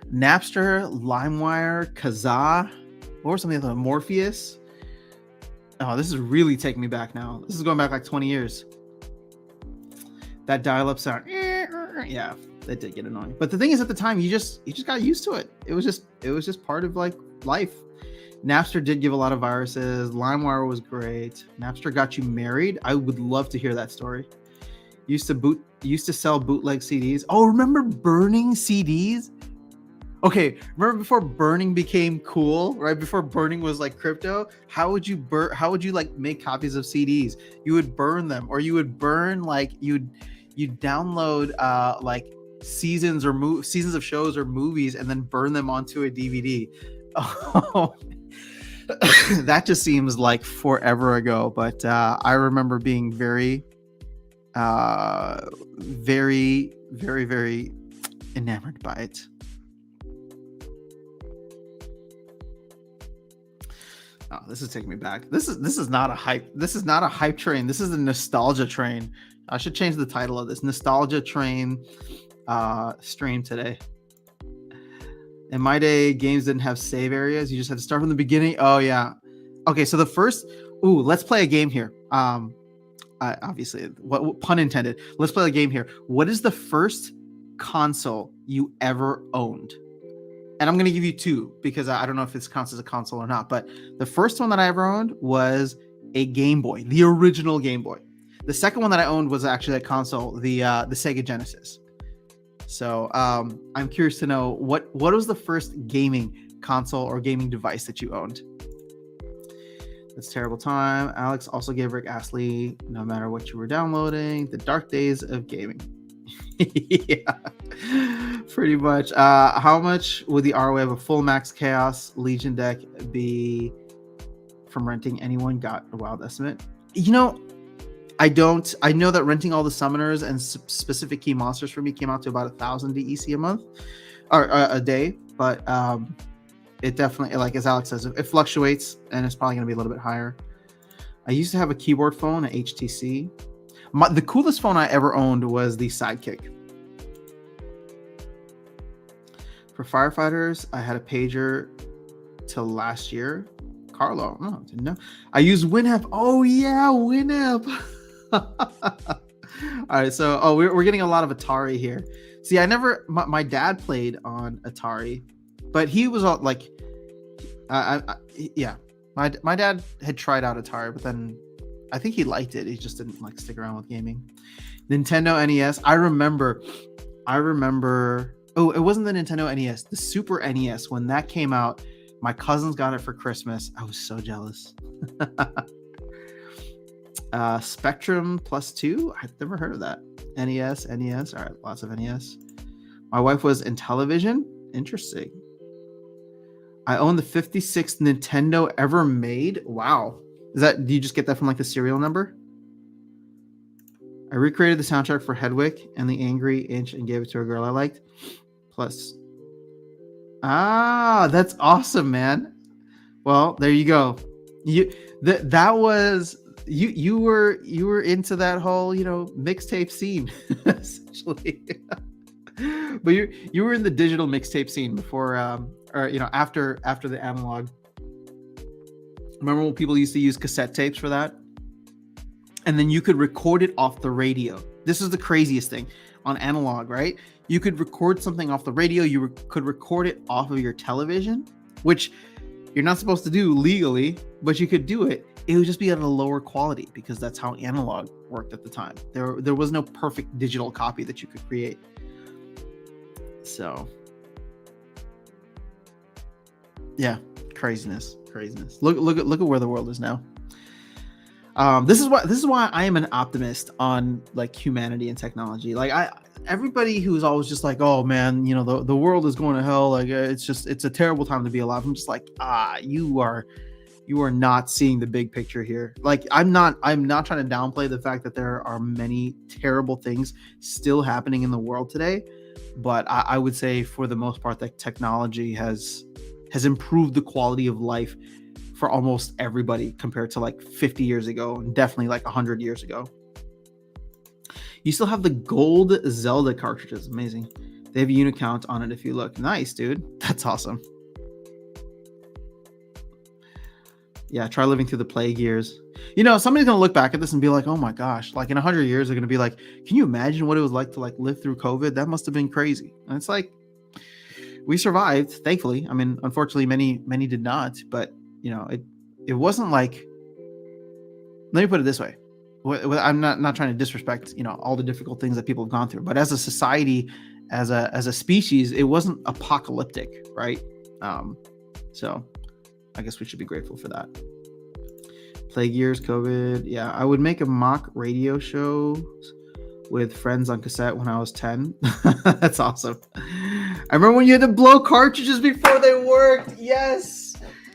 LimeWire, Kazaa, or something like Morpheus. Oh, this is really taking me back now. This is going back like 20 years. That dial-up sound, yeah, that did get annoying. But the thing is, at the time, you just got used to it. It was just part of like life. Napster did give a lot of viruses. LimeWire was great. Napster got you married. I would love to hear that story. Used to sell bootleg CDs. Oh, remember burning CDs? Okay, remember before burning became cool, right? Before burning was like crypto. How would you like make copies of CDs? You would burn them, or you would burn like you'd download like seasons of shows or movies and then burn them onto a DVD. Oh, that just seems like forever ago, but I remember being very, very, very, very enamored by it. Oh, this is taking me back. This is not a hype. This is not a hype train. This is a nostalgia train. I should change the title of this nostalgia train stream today. In my day, games didn't have save areas. You just had to start from the beginning. Oh yeah. Okay, so the first. Ooh, let's play a game here. Obviously, what pun intended. Let's play a game here. What is the first console you ever owned? And I'm going to give you 2 because I don't know if this counts as a console or not. But the first one that I ever owned was a Game Boy, the original Game Boy. The second one that I owned was actually a console, the Sega Genesis. So I'm curious to know what was the first gaming console or gaming device that you owned? That's terrible time. Alex also gave Rick Astley, no matter what you were downloading, the dark days of gaming. Yeah, pretty much. How much would the ROI of a full max chaos Legion deck be from renting? Anyone got a wild estimate? I don't. I know that renting all the summoners and specific key monsters for me came out to about 1,000 DEC a month or a day. But it definitely, like as Alex says, it fluctuates and it's probably going to be a little bit higher. I used to have a keyboard phone, an HTC. The coolest phone I ever owned was the Sidekick. For firefighters, I had a pager till last year. Carlo, oh, didn't know. I use Winamp. Oh yeah, Winamp. All right, so we're getting a lot of Atari here. See, my dad played on Atari, but he was all like, yeah, my dad had tried out Atari, but then I think he liked it. He just didn't like stick around with gaming. Nintendo NES. I remember. Oh, it wasn't the Nintendo NES, the Super NES. When that came out, my cousins got it for Christmas. I was so jealous. Spectrum Plus 2. I've never heard of that. NES. All right, lots of NES. My wife was in television. Interesting. I own the 56th Nintendo ever made. Wow. Do you just get that from like the serial number? I recreated the soundtrack for Hedwig and the Angry Inch and gave it to a girl I liked. Plus. That's awesome, man. Well, there you go. You were into that whole, mixtape scene, essentially. But you were in the digital mixtape scene before, or after the analog. Remember when people used to use cassette tapes for that? And then you could record it off the radio. This is the craziest thing on analog, right? You could record something off the radio. You could record it off of your television, which you're not supposed to do legally, but you could do it. It would just be at a lower quality because that's how analog worked at the time. There was no perfect digital copy that you could create. So, yeah, craziness. Look at where the world is now. This is why I am an optimist on like humanity and technology. Like everybody who's always just like, oh man, the world is going to hell. Like it's a terrible time to be alive. I'm just like, you are not seeing the big picture here. Like I'm not trying to downplay the fact that there are many terrible things still happening in the world today. But I would say for the most part that technology has improved the quality of life for almost everybody compared to like 50 years ago and definitely like 100 years ago. You still have the gold Zelda cartridges. Amazing. They have a unit count on it if you look. Nice, dude. That's awesome. Yeah, try living through the plague years. Somebody's going to look back at this and be like, oh my gosh, like in 100 years, they're going to be like, can you imagine what it was like to like live through COVID? That must have been crazy. And it's like, we survived, thankfully. I mean, unfortunately, many did not, but it wasn't like, let me put it this way. I'm not trying to disrespect, all the difficult things that people have gone through, but as a society, as a species, it wasn't apocalyptic, right? So I guess we should be grateful for that. Plague years, COVID. Yeah, I would make a mock radio show with friends on cassette when I was 10. That's awesome. I remember when you had to blow cartridges before they worked. Yes.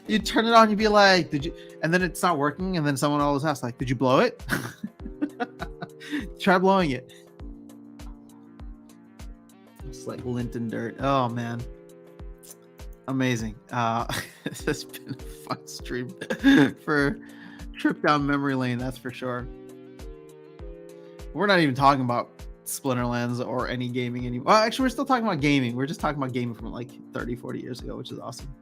You turn it on, you'd be like, did you? And then it's not working. And then someone always asks, like, did you blow it? Try blowing it. It's like lint and dirt. Oh, man. Amazing. This has been a fun stream for trip down memory lane. That's for sure. We're not even talking about Splinterlands or any gaming anymore. Well, actually, we're still talking about gaming. We're just talking about gaming from like 30, 40 years ago, which is awesome.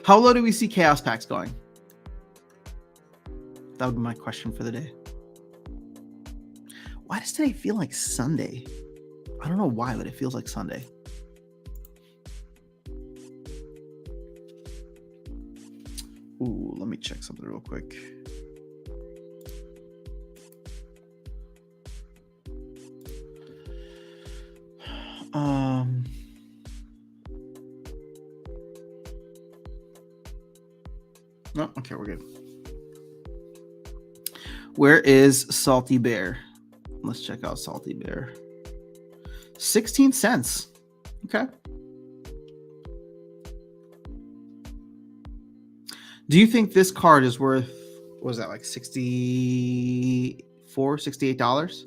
How low do we see chaos packs going? That would be my question for the day. Why does today feel like Sunday? I don't know why, but it feels like Sunday. Ooh, let me check something real quick. No, okay, we're good. Where is Salty Bear? Let's check out Salty Bear. 16 cents. Okay. Do you think this card is worth, what was that, like $68?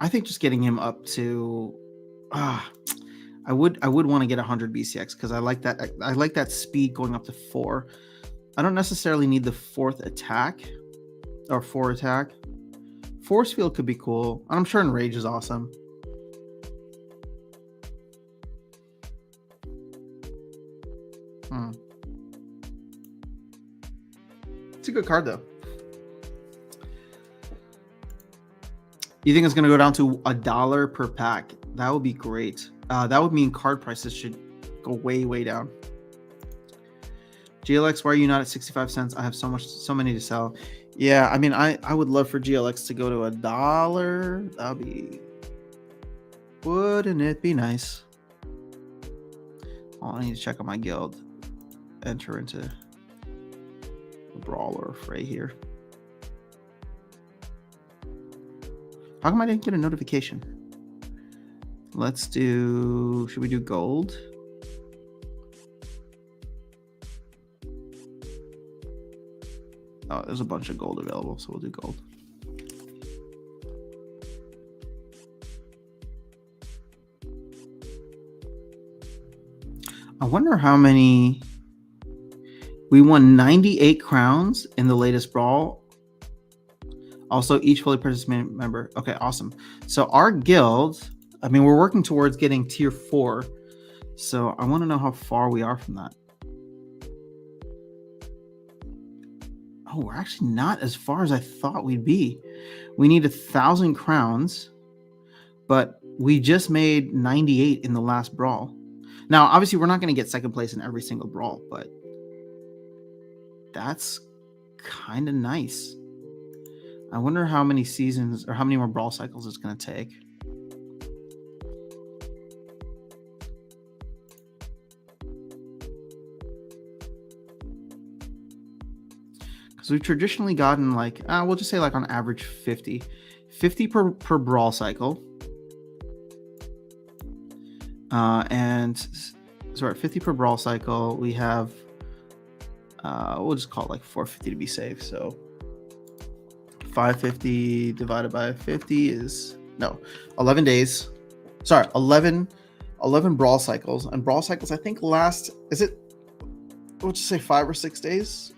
I think just getting him up to, I I would want to get 100 BCX because I like that. I like that speed going up to 4. I don't necessarily need the 4th attack or 4 attack. Force field could be cool. I'm sure Enrage is awesome. It's a good card though. You think it's going to go down to $1 per pack? That would be great. That would mean card prices should go way, way down. GLX, why are you not at 65 cents? I have so many to sell. Yeah, I mean, I would love for GLX to go to $1. That'd be, wouldn't it be nice? Oh, I need to check on my guild. Enter into a Brawl or a Fray here. How come I didn't get a notification? Let's do, should we do gold? Oh, there's a bunch of gold available, so we'll do gold. I wonder how many, we won 98 crowns in the latest Brawl. Also, each fully participating member. Okay, awesome. So our guild, I mean, we're working towards getting tier 4. So I want to know how far we are from that. Oh, we're actually not as far as I thought we'd be. We need 1,000 crowns, but we just made 98 in the last Brawl. Now, obviously, we're not going to get second place in every single Brawl, but that's kind of nice. I wonder how many seasons or how many more Brawl cycles it's going to take. Because we've traditionally gotten like, we'll just say like on average 50 per Brawl cycle. And so we're at 50 per Brawl cycle. We have, we'll just call it like 450 to be safe. So 550 divided by 50 is, no, 11 days. Sorry, 11 Brawl cycles. And Brawl cycles, I think, last, is it, we'll just say 5 or 6 days.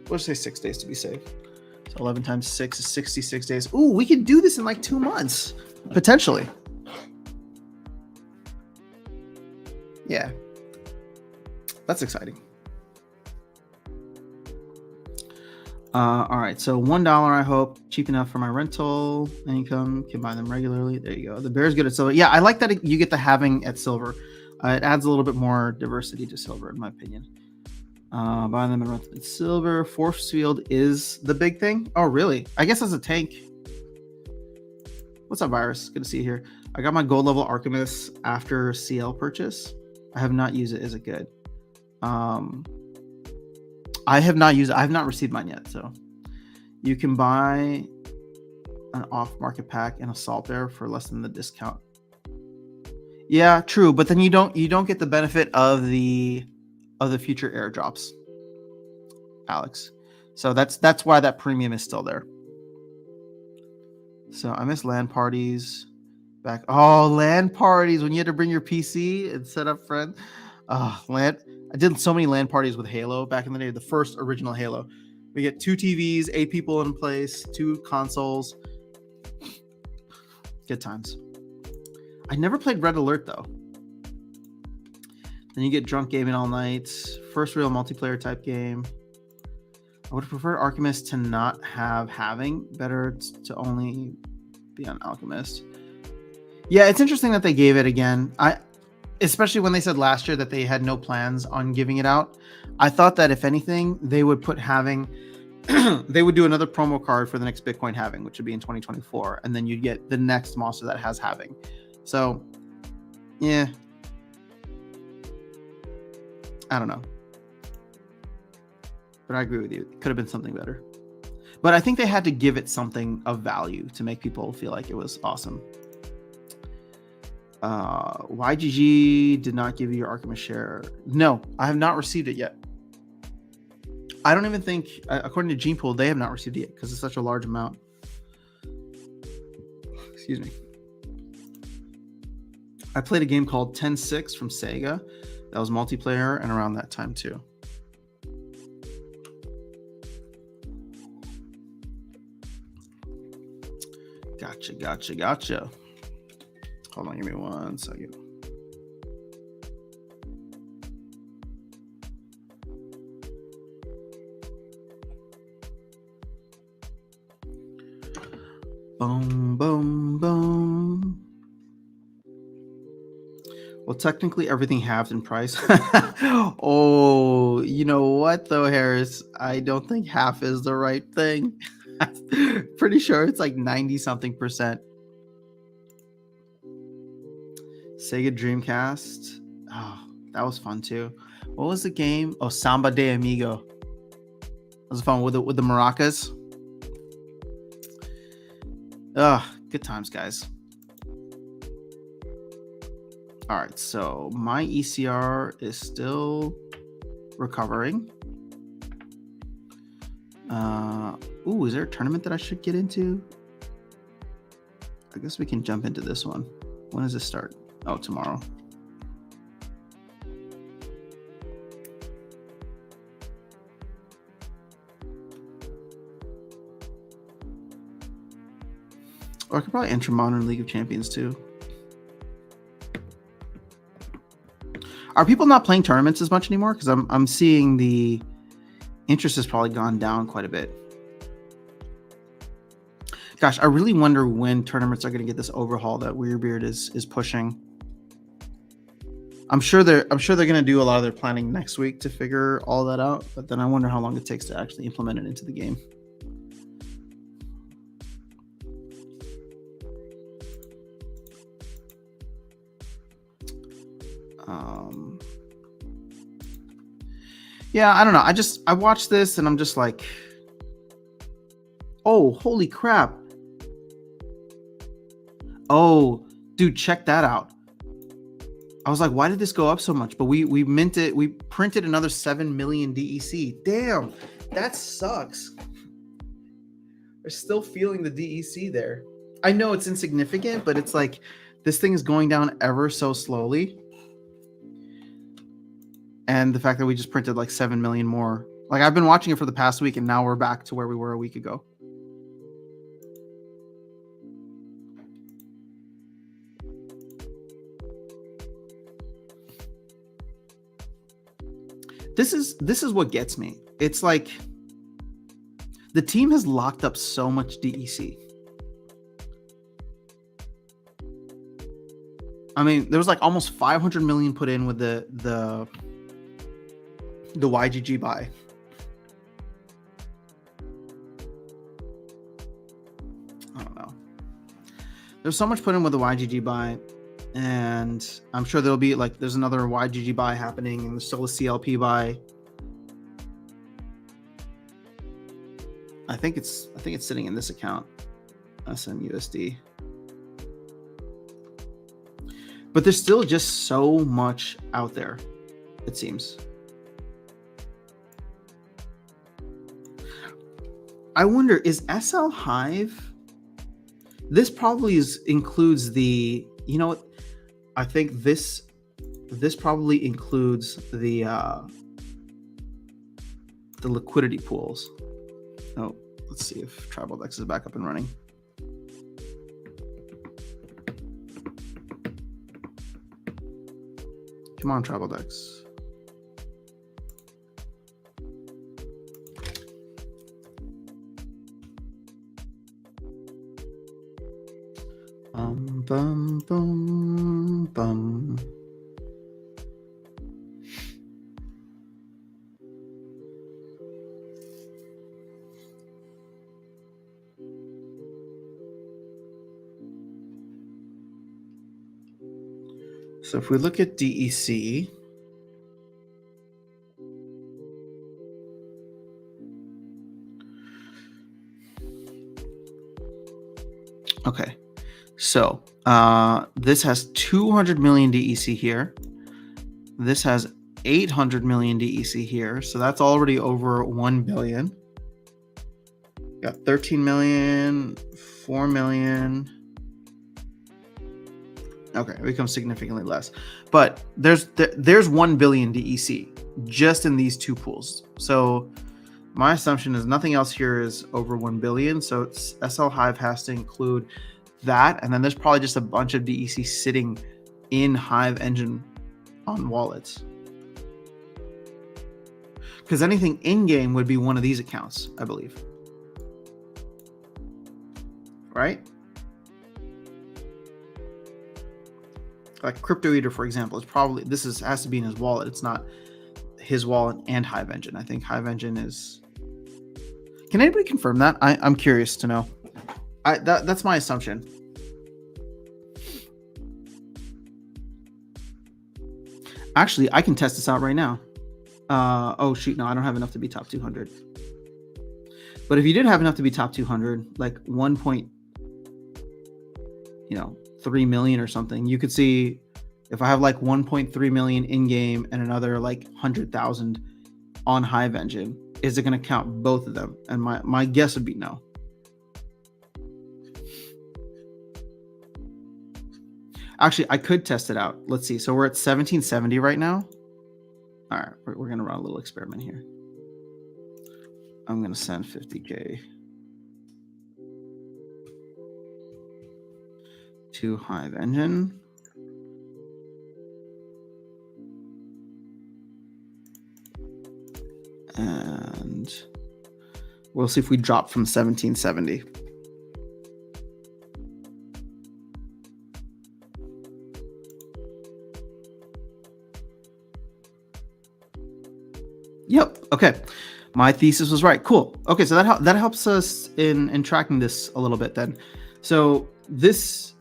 We'll just say 6 days to be safe. So 11 times 6 is 66 days. Ooh, we can do this in like 2 months, potentially. Yeah, that's exciting. All right, so $1, I hope, cheap enough for my rental income. Can buy them regularly. There you go. The bear's good at silver. Yeah, I like that you get the halving at silver. It adds a little bit more diversity to silver, in my opinion. Buy them in silver. Force field is the big thing. Oh, really? I guess as a tank. What's up, Virus? Good to see you here. I got my gold level Archimist after CL purchase. I have not used it. Is it good? I have not used it. I have not received mine yet. So you can buy an off-market pack and Assault Bear for less than the discount. Yeah, true. But then you don't get the benefit of the future airdrops, Alex. So that's why that premium is still there. So I miss LAN parties. Back. Oh, LAN parties when you had to bring your PC and set up friends. LAN. I did so many LAN parties with Halo back in the day, the first original Halo. We get 2 TVs, 8 people in place, 2 consoles. Good times. I never played Red Alert though. Then you get drunk gaming all night. First real multiplayer type game. I would have preferred Alchemist to not have having. Better to only be on Alchemist. Yeah, it's interesting that they gave it again. Especially when they said last year that they had no plans on giving it out. I thought that if anything, they would put having, they would do another promo card for the next Bitcoin halving, which would be in 2024. And then you'd get the next monster that has halving. So, yeah. I don't know. But I agree with you. It could have been something better. But I think they had to give it something of value to make people feel like it was awesome. YGG did not give you your Archimist share. No, I have not received it yet. I don't even think, according to Gene Pool, they have not received it yet because it's such a large amount. Excuse me. I played a game called 10-6 from Sega. That was multiplayer and around that time too. Gotcha. Hold on, give me 1 second. Boom. Well, technically everything halved in price. Oh, you know what though, Harris? I don't think half is the right thing. Pretty sure it's like 90 something percent. Sega Dreamcast. Oh, that was fun too. What was the game? Oh, Samba de Amigo. That was fun with the maracas. Good times, guys. All right, so my ECR is still recovering. Is there a tournament that I should get into? I guess we can jump into this one. When does this start? Oh, tomorrow. Or I could probably enter Modern League of Champions too. Are people not playing tournaments as much anymore? Because I'm seeing the interest has probably gone down quite a bit. Gosh, I really wonder when tournaments are going to get this overhaul that Weirbeard is pushing. I'm sure they're going to do a lot of their planning next week to figure all that out. But then I wonder how long it takes to actually implement it into the game. Yeah, I don't know. I watched this and I'm just like, oh, holy crap. Oh, dude, check that out. I was like, why did this go up so much? But we minted, we printed another 7 million DEC. Damn, that sucks. They're still feeling the DEC there. I know it's insignificant, but it's like this thing is going down ever so slowly. And the fact that we just printed like 7 million more. Like I've been watching it for the past week and now we're back to where we were a week ago. This is what gets me. It's like the team has locked up so much DEC. I mean, there was like almost 500 million put in with the YGG buy. I don't know. There's so much put in with the YGG buy, and I'm sure there'll be like there's another YGG buy happening, and there's still a CLP buy. I think it's sitting in this account, SMUSD. But there's still just so much out there, it seems. I wonder, is SL Hive? This probably includes the, you know what? I think this probably includes the liquidity pools. Oh, let's see if Tribal Dex is back up and running. Come on, Tribal Dex. Bum, bum, bum. So if we look at DEC, okay, so this has 200 million DEC here. This has 800 million DEC here. So that's already over 1 billion. Got 13 million, 4 million. Okay, it becomes significantly less. But there's 1 billion DEC just in these two pools. So my assumption is nothing else here is over 1 billion. So it's SL Hive has to include that. And then there's probably just a bunch of DEC sitting in Hive Engine on wallets. Because anything in-game would be one of these accounts, I believe. Right? Like Crypto Eater, for example, is probably has to be in his wallet. It's not his wallet and Hive Engine. I think Hive Engine is. Can anybody confirm that? I'm curious to know. That's my assumption. Actually, I can test this out right now. Oh shoot, no, I don't have enough to be top 200. But if you did have enough to be top 200, like 3 million or something, you could see if I have like 1.3 million in game and another like 100,000 on Hive Engine, is it going to count both of them? And my guess would be no. Actually, I could test it out. Let's see. So we're at 1770 right now. All right, we're going to run a little experiment here. I'm going to send 50K to Hive Engine. And we'll see if we drop from 1770. Yep. Okay. My thesis was right. Cool. Okay. So that helps us in tracking this a little bit then. So this,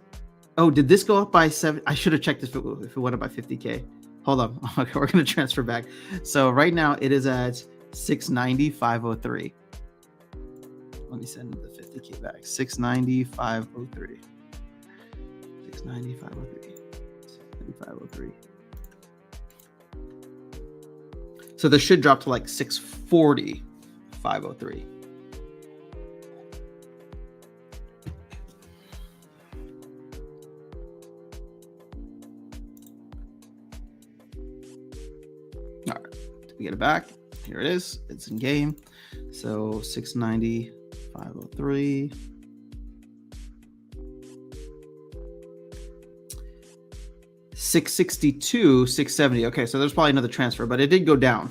did this go up by 7? I should have checked if it went up by 50K. Hold on. Okay. We're going to transfer back. So right now it is at 690,503. Let me send the 50K back. 690,503. 690,503. 690,503. So this should drop to like 640,503. All right, to get it back, here it is. It's in game. So 690,503. $662, $670. Okay, so there's probably another transfer, but it did go down.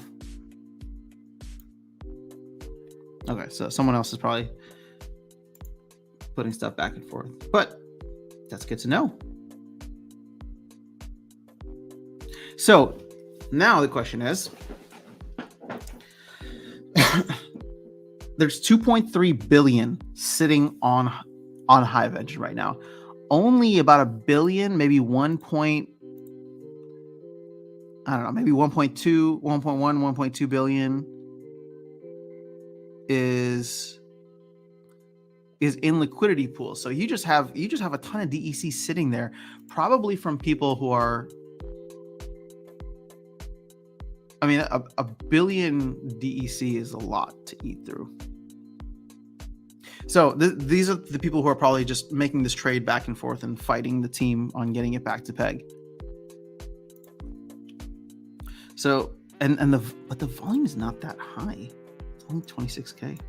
Okay, so someone else is probably putting stuff back and forth, but that's good to know. So now the question is, there's 2.3 billion sitting on Hive Engine right now. Only about $1 billion, maybe maybe 1.2, 1.1, 1.2 billion is in liquidity pools. So you just have a ton of DEC sitting there, probably from people who are, I mean, a billion DEC is a lot to eat through. So these are the people who are probably just making this trade back and forth and fighting the team on getting it back to peg. So but the volume is not that high. It's only 26K.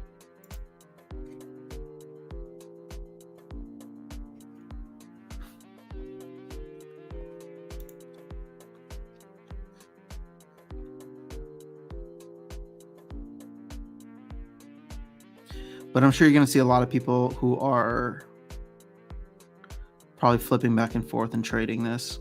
But I'm sure you're going to see a lot of people who are probably flipping back and forth and trading this.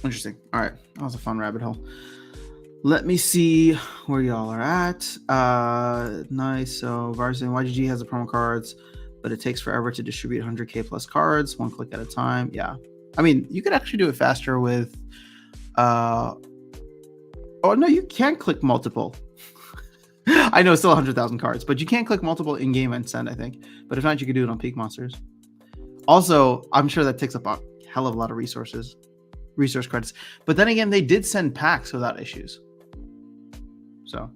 Interesting. All right. That was a fun rabbit hole. Let me see where y'all are at. Nice. So Varsity YGG has the promo cards, but it takes forever to distribute 100K plus cards, one click at a time. Yeah. I mean, you could actually do it faster with, oh no, you can click multiple. I know it's still 100,000 cards, but you can click multiple in game and send, I think. But if not, you could do it on Peak Monsters. Also, I'm sure that takes up hell of a lot of resource credits. But then again, they did send packs without issues. So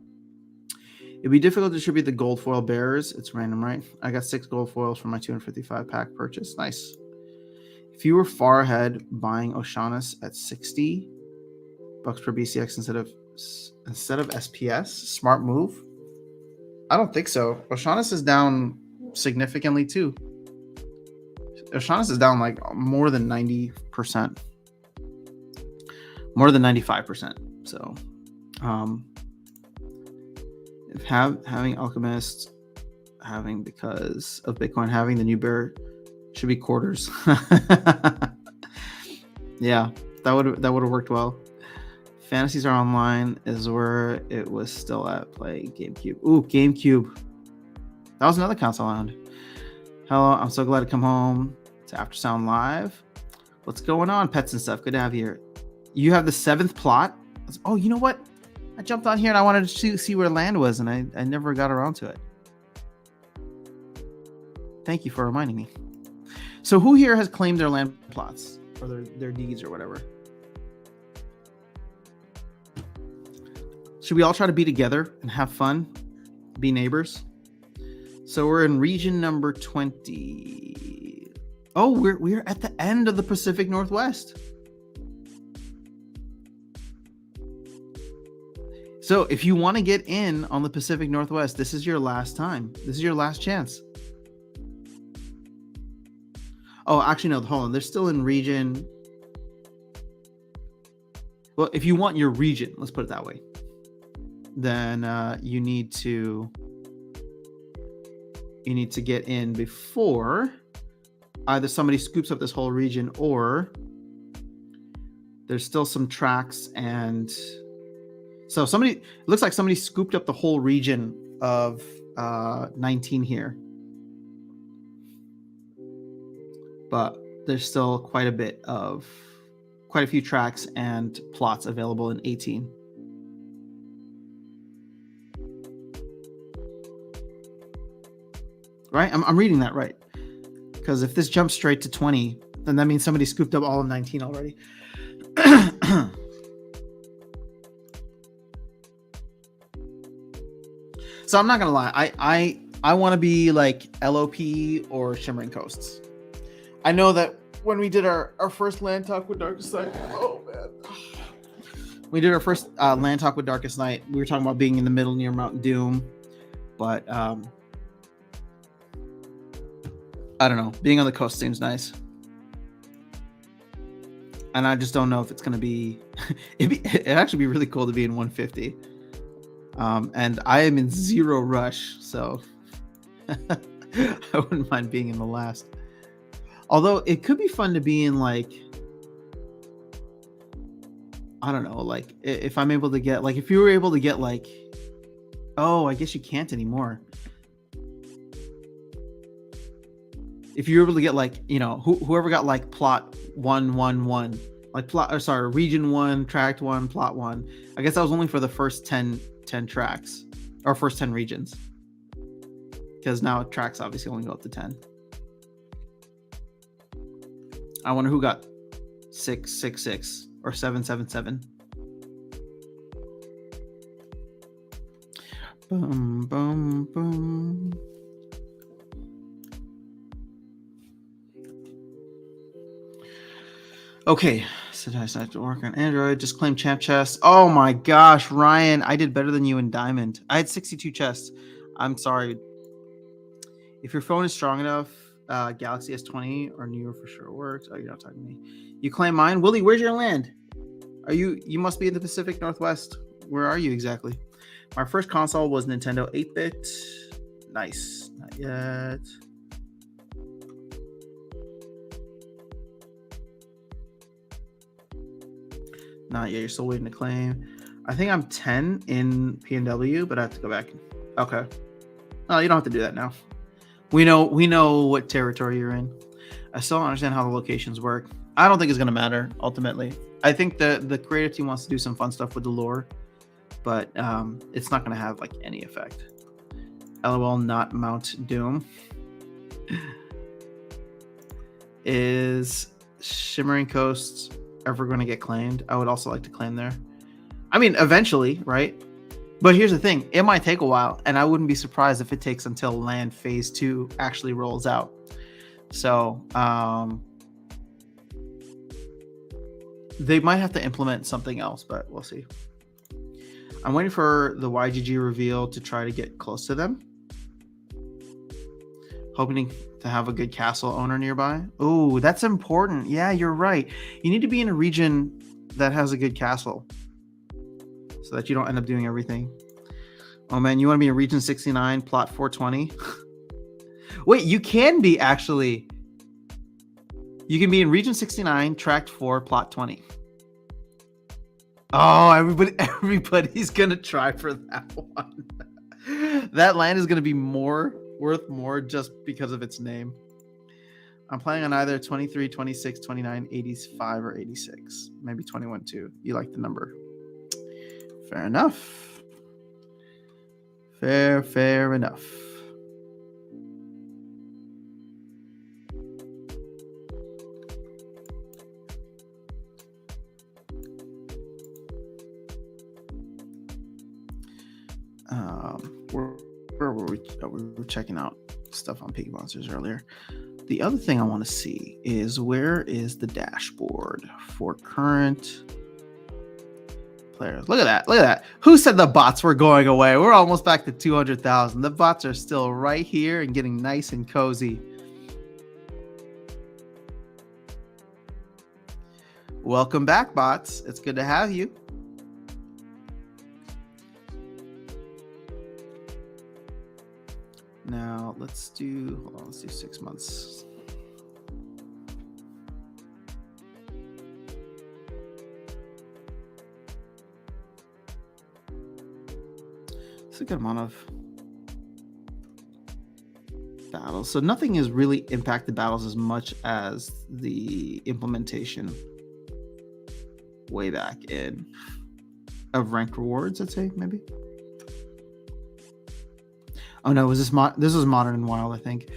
it'd be difficult to distribute the gold foil bearers. It's random, right? I got 6 gold foils for my 255 pack purchase. Nice. If you were far ahead buying Oceanus at $60 per BCX instead of SPS, smart move. I don't think so. Oceanus is down significantly too. Oceanus is down like more than 90%, more than 95%. So, if having Alchemist, having because of Bitcoin, having the new bear should be quarters. Yeah, that would have worked well. Fantasies Are Online is where it was still at play. GameCube. Ooh, GameCube. That was another console owned. Hello, I'm so glad to come home to After Sound Live. What's going on, pets and stuff? Good to have you here. You have the 7th plot. Oh, you know what? I jumped on here and I wanted to see where land was, and I never got around to it. Thank you for reminding me. So who here has claimed their land plots or their deeds or whatever? Should we all try to be together and have fun? Be neighbors? So we're in region number 20. Oh, we're at the end of the Pacific Northwest. So if you want to get in on the Pacific Northwest, this is your last time. This is your last chance. Oh, actually, no, hold on. They're still in region. Well, if you want your region, let's put it that way, then you need to get in before either somebody scoops up this whole region or there's still some tracks. And so it looks like somebody scooped up the whole region of 19 here. But there's still quite a few tracks and plots available in 18. Right? I'm reading that right. Because if this jumps straight to 20, then that means somebody scooped up all of 19 already. So I'm not going to lie. I want to be like LOP or Shimmering Coasts. I know that when we did our first land talk with Darkest Night, oh man. We did our first land talk with Darkest Night. We were talking about being in the middle near Mount Doom. But I don't know. Being on the coast seems nice. And I just don't know if it's going to be... It'd actually be really cool to be in 150. And I am in zero rush, so I wouldn't mind being in the last. Although it could be fun to be in, like, I don't know, like if I'm able to get, like, if you were able to get, like, oh, I guess you can't anymore. If you were able to get, like, you know, whoever got like plot 111, like region 1, tract 1, plot 1. I guess that was only for the first 10 tracks or first 10 regions. Because now tracks obviously only go up to 10. I wonder who got 666 or 777. Boom, boom, boom. Okay, so I decided to work on Android. Just claim champ chest. Oh my gosh, Ryan, I did better than you in Diamond. I had 62 chests. I'm sorry. If your phone is strong enough, Galaxy S20 or newer for sure works. Oh, you're not talking to me. You claim mine? Willie, where's your land? You must be in the Pacific Northwest. Where are you exactly? My first console was Nintendo 8-bit. Nice. Not yet. Not yet. You're still waiting to claim. I think I'm 10 in PNW, but I have to go back. Okay. Oh, you don't have to do that now. We know what territory you're in. I still don't understand how the locations work. I don't think it's gonna matter ultimately. I think the creative team wants to do some fun stuff with the lore, but it's not gonna have like any effect. LOL, not Mount Doom. Is Shimmering Coast's ever going to get claimed. I would also like to claim there. I mean, eventually, right? But here's the thing. It might take a while, and I wouldn't be surprised if it takes until Land Phase 2 actually rolls out. So, they might have to implement something else, but we'll see. I'm waiting for the YGG reveal to try to get close to them. Hoping to have a good castle owner nearby. Oh, that's important. Yeah, you're right. You need to be in a region that has a good castle so that you don't end up doing everything. Oh, man, you want to be in Region 69, plot 420? Wait, you can be actually. You can be in Region 69, tract 4, plot 20. Oh, everybody's going to try for that one. That land is going to be worth more just because of its name. I'm planning on either 23, 26, 29, 85, or 86. Maybe 21 too. You like the number. Fair enough. Fair enough. Where were we? Oh, we were checking out stuff on Piggy Monsters earlier. The other thing I want to see is where is the dashboard for current players? Look at that. Look at that. Who said the bots were going away? We're almost back to 200,000. The bots are still right here and getting nice and cozy. Welcome back, bots. It's good to have you. Now let's do 6 months. It's a good amount of battles. So nothing has really impacted battles as much as the implementation way back in of ranked rewards, I'd say, maybe. Oh no, was this this was Modern and Wild, I think.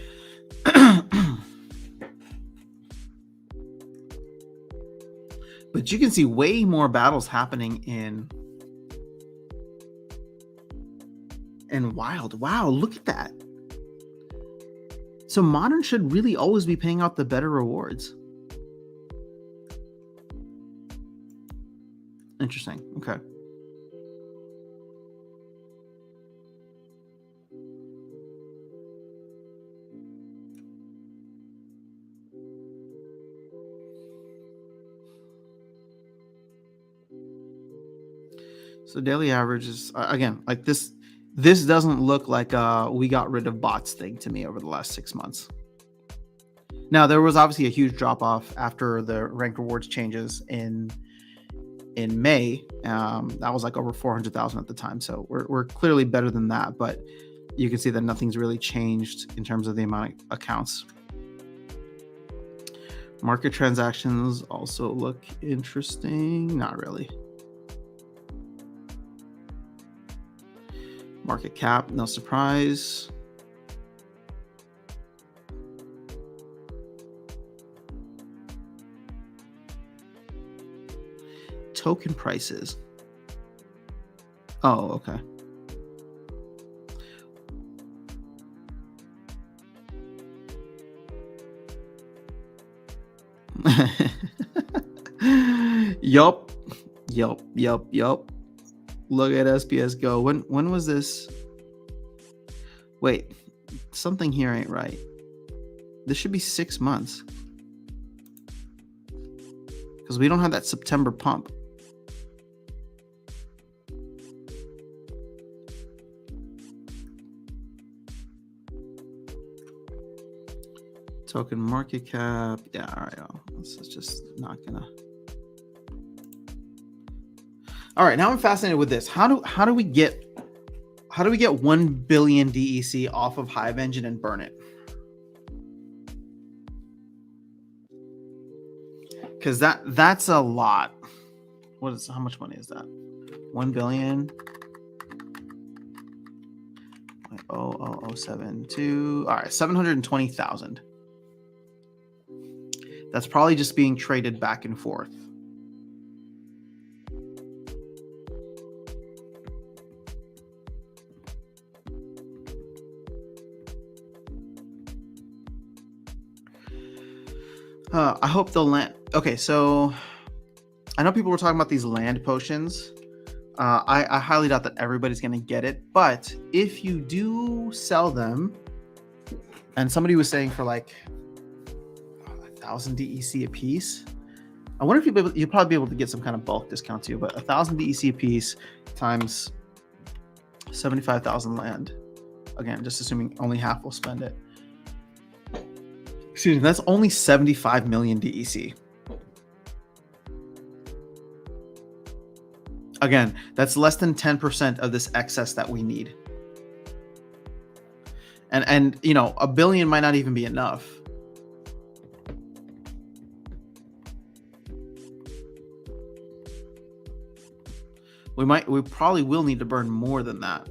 But you can see way more battles happening in Wild. Wow, look at that. So Modern should really always be paying out the better rewards. Interesting. Okay. So daily average is, again, like this doesn't look like we got rid of bots thing to me over the last 6 months. Now, there was obviously a huge drop off after the ranked rewards changes in May. That was like over 400,000 at the time. So we're clearly better than that, but you can see that nothing's really changed in terms of the amount of accounts. Market transactions also look interesting. Not really. Market cap, no surprise. Token prices. Oh, okay. Yup. Look at SPS go. When was this? Wait, something here ain't right. This should be 6 months. Because we don't have that September pump. Token market cap. Yeah, all right. This is just not gonna. All right, now I'm fascinated with this. How do we get 1 billion DEC off of Hive Engine and burn it? Because that's a lot. How much money is that? 1 billion. 0.00072. All right, 720,000. That's probably just being traded back and forth. I hope they'll land. Okay, so I know people were talking about these land potions. I highly doubt that everybody's going to get it, but if you do sell them, and somebody was saying for like 1,000 DEC a piece, I wonder if you'll probably be able to get some kind of bulk discount too. But 1,000 DEC a piece times 75,000 land. Again, just assuming only half will spend it. Excuse me, that's only 75 million DEC. Again, that's less than 10% of this excess that we need. And you know, a billion might not even be enough. We probably will need to burn more than that.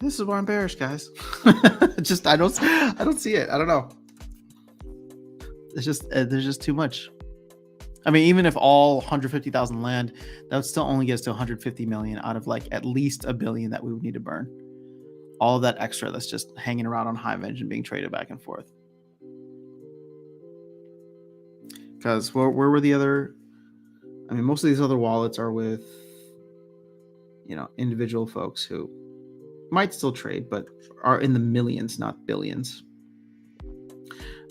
This is why I'm bearish, guys. Just I don't see it. I don't know. It's just there's just too much. I mean, even if all 150,000 land, that would still only get us to 150 million out of like at least a billion that we would need to burn. All of that extra that's just hanging around on Hive Engine being traded back and forth. Because where were the other? I mean, most of these other wallets are with, you know, individual folks who might still trade, but are in the millions, not billions.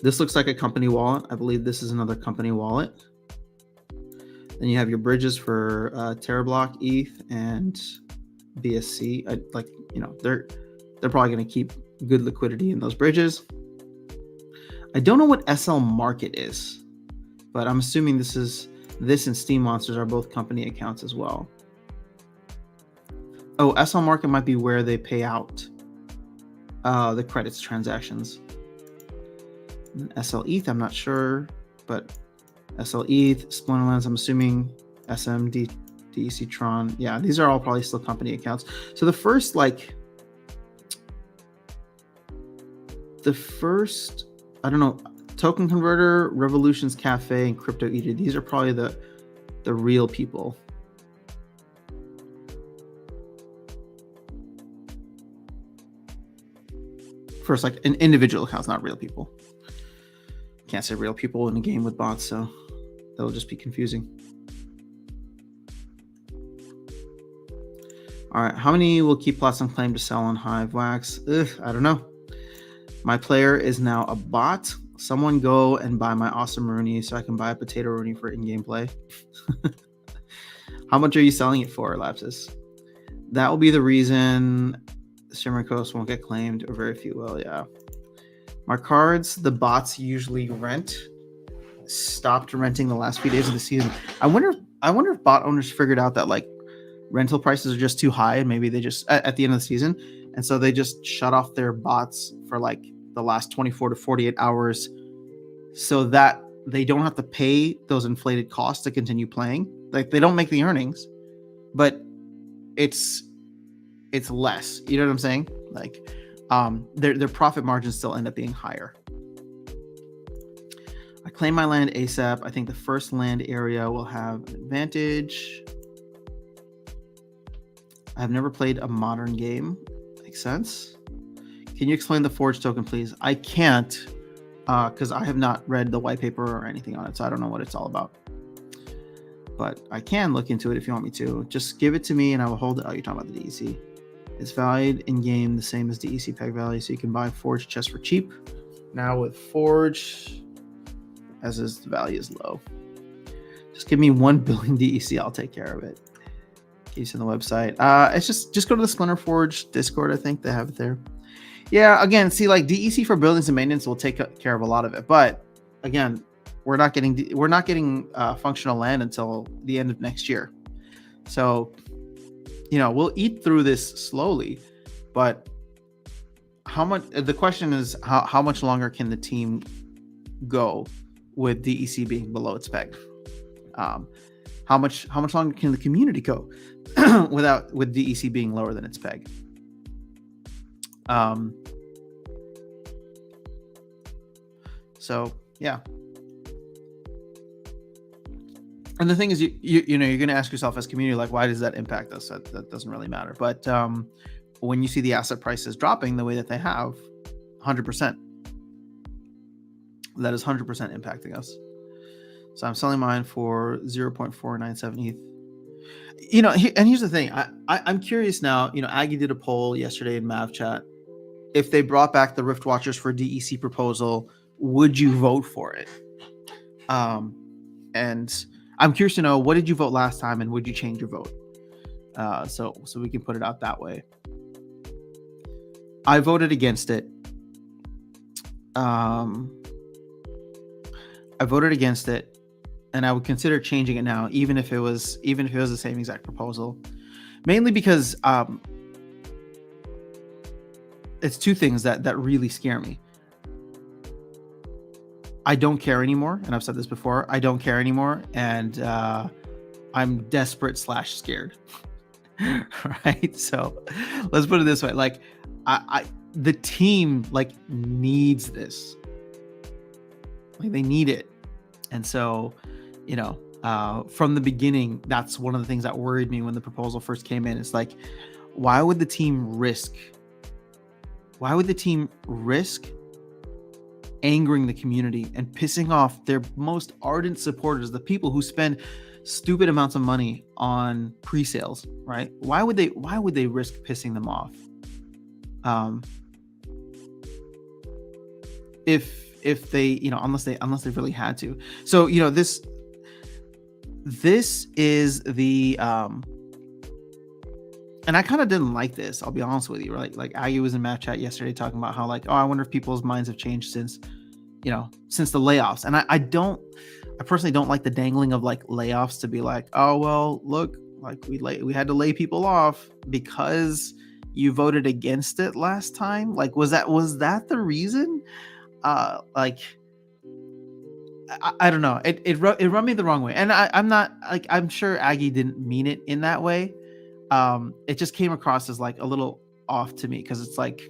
This looks like a company wallet. I believe this is another company wallet. Then you have your bridges for Terablock, ETH, and BSC. You know, they're probably going to keep good liquidity in those bridges. I don't know what SL Market is, but I'm assuming this and Steam Monsters are both company accounts as well. Oh, SL Market might be where they pay out the credits transactions. SL ETH, I'm not sure, but SL ETH, Splinterlands, I'm assuming SMD, DEC Tron. Yeah, these are all probably still company accounts. So the first, I don't know, Token Converter, Revolutions Cafe, and Crypto Eater. These are probably the real people. First, like an individual accounts, not real people. Can't say real people in a game with bots, so that'll just be confusing. All right, how many will keep Platinum Claim to sell on Hive Wax? I don't know. My player is now a bot. Someone go and buy my awesome Rooney so I can buy a potato Rooney for in-game play. How much are you selling it for, Lapsus? That will be the reason Shimmer Coast won't get claimed, or very few will, yeah. My cards, the bots usually stopped renting the last few days of the season. I wonder if bot owners figured out that like rental prices are just too high, and maybe they just at the end of the season, and so they just shut off their bots for like the last 24 to 48 hours so that they don't have to pay those inflated costs to continue playing. Like they don't make the earnings, but it's less. You know what I'm saying? Like their profit margins still end up being higher. I claim my land ASAP. I think the first land area will have an advantage. I've never played a modern game. Makes sense. Can you explain the Forge token, please? I can't, because I have not read the white paper or anything on it, so I don't know what it's all about. But I can look into it if you want me to. Just give it to me and I will hold it. Oh, you're talking about the DEC. It's valued in game the same as DEC peg value, so you can buy Forge chests for cheap. Now with Forge, as is the value is low. Just give me 1 billion DEC, I'll take care of it. Case on the website. It's just go to the Splinter Forge Discord. I think they have it there. Yeah, again, see, like DEC for buildings and maintenance will take care of a lot of it, but again, we're not getting functional land until the end of next year. So, you know, we'll eat through this slowly, but how much? The question is how much longer can the team go with DEC being below its peg? How much longer can the community go with DEC being lower than its peg? So yeah. And the thing is, you know, you're going to ask yourself as community, like, why does that impact us? That doesn't really matter. But when you see the asset prices dropping the way that they have, 100%, that is 100% impacting us. So I'm selling mine for 0.497 ETH. You know, and here's the thing. I'm curious now. You know, Aggie did a poll yesterday in Mav Chat. If they brought back the Rift Watchers for DEC proposal, would you vote for it? And I'm curious to know, what did you vote last time, and would you change your vote? So we can put it out that way. I voted against it. I voted against it, and I would consider changing it now, even if it was the same exact proposal. Mainly because it's two things that really scare me. I don't care anymore, and I've said this before. I don't care anymore, and I'm desperate / scared. Right? So let's put it this way: like, the team needs this. Like, they need it, and so, you know, from the beginning, that's one of the things that worried me when the proposal first came in. It's like, why would the team risk angering the community and pissing off their most ardent supporters, the people who spend stupid amounts of money on pre-sales, right? Why would they risk pissing them off? If they, you know, unless they really had to. So, you know, this is the and I kind of didn't like this, I'll be honest with you, right? Like, Aggie was in Matt Chat yesterday talking about how, like, oh, I wonder if people's minds have changed since the layoffs. And I personally don't like the dangling of like layoffs to be like, oh, well, look, like we had to lay people off because you voted against it last time. Like, was that the reason? Like, I don't know. It rubbed me the wrong way. And I'm not, like, I'm sure Aggie didn't mean it in that way. It just came across as like a little off to me, because it's like,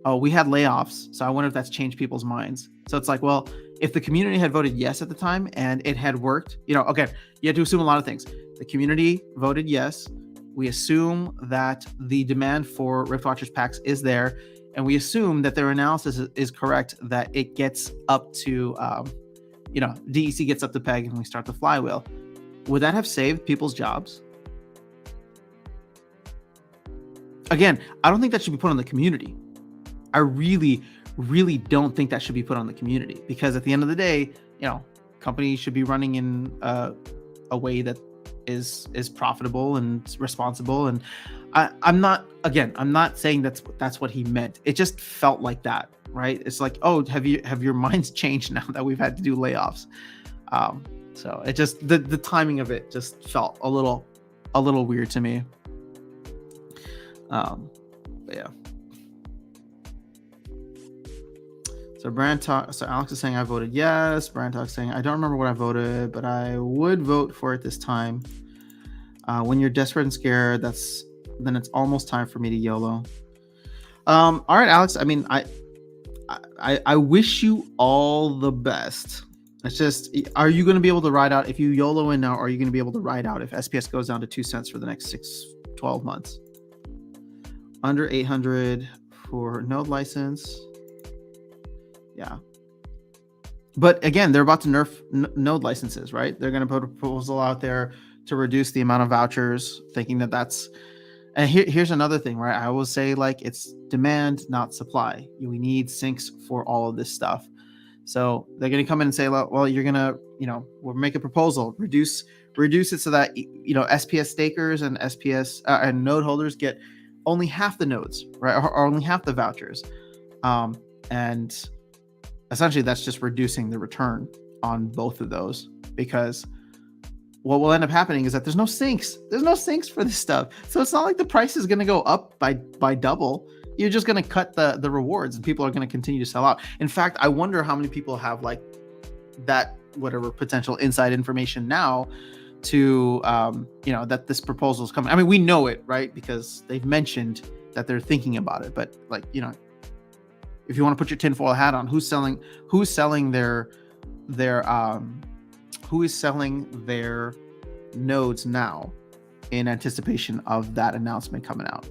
oh, we had layoffs, so I wonder if that's changed people's minds. So it's like, well, if the community had voted yes at the time and it had worked, you know, okay, you have to assume a lot of things. The community voted yes. We assume that the demand for Rift Watchers packs is there, and we assume that their analysis is correct, that it gets up to, DEC gets up to peg and we start the flywheel. Would that have saved people's jobs? Again, I don't think that should be put on the community. I really, really don't think that should be put on the community, because at the end of the day, you know, companies should be running in a way that is profitable and responsible. And I'm not saying that's what he meant. It just felt like that, right? It's like, oh, have your minds changed now that we've had to do layoffs? So it just, the timing of it just felt a little weird to me. But yeah. So so Alex is saying I voted yes. Brand Talk saying I don't remember what I voted, but I would vote for it this time. When you're desperate and scared, then it's almost time for me to YOLO. All right, Alex. I mean, I wish you all the best. It's just, are you going to be able to ride out if you YOLO in now? Are you going to be able to ride out if SPS goes down to 2 cents for the next 12 months? Under 800 for node license. Yeah. But again, they're about to nerf node licenses, right? They're going to put a proposal out there to reduce the amount of vouchers, thinking that's... And here's another thing, right? I will say, like, it's demand, not supply. We need sinks for all of this stuff. So they're going to come in and say, well, you're going to, we'll make a proposal, reduce it so that, SPS stakers and SPS and node holders get only half the nodes, right? Or only half the vouchers. And essentially that's just reducing the return on both of those, because what will end up happening is that there's no sinks for this stuff. So it's not like the price is going to go up by double. you're just going to cut the rewards and people are going to continue to sell out. In fact, I wonder how many people have like that, whatever potential inside information now to, that this proposal is coming. I mean, we know it, right? Because they've mentioned that they're thinking about it, but like, if you want to put your tinfoil hat on, who's selling their nodes now in anticipation of that announcement coming out?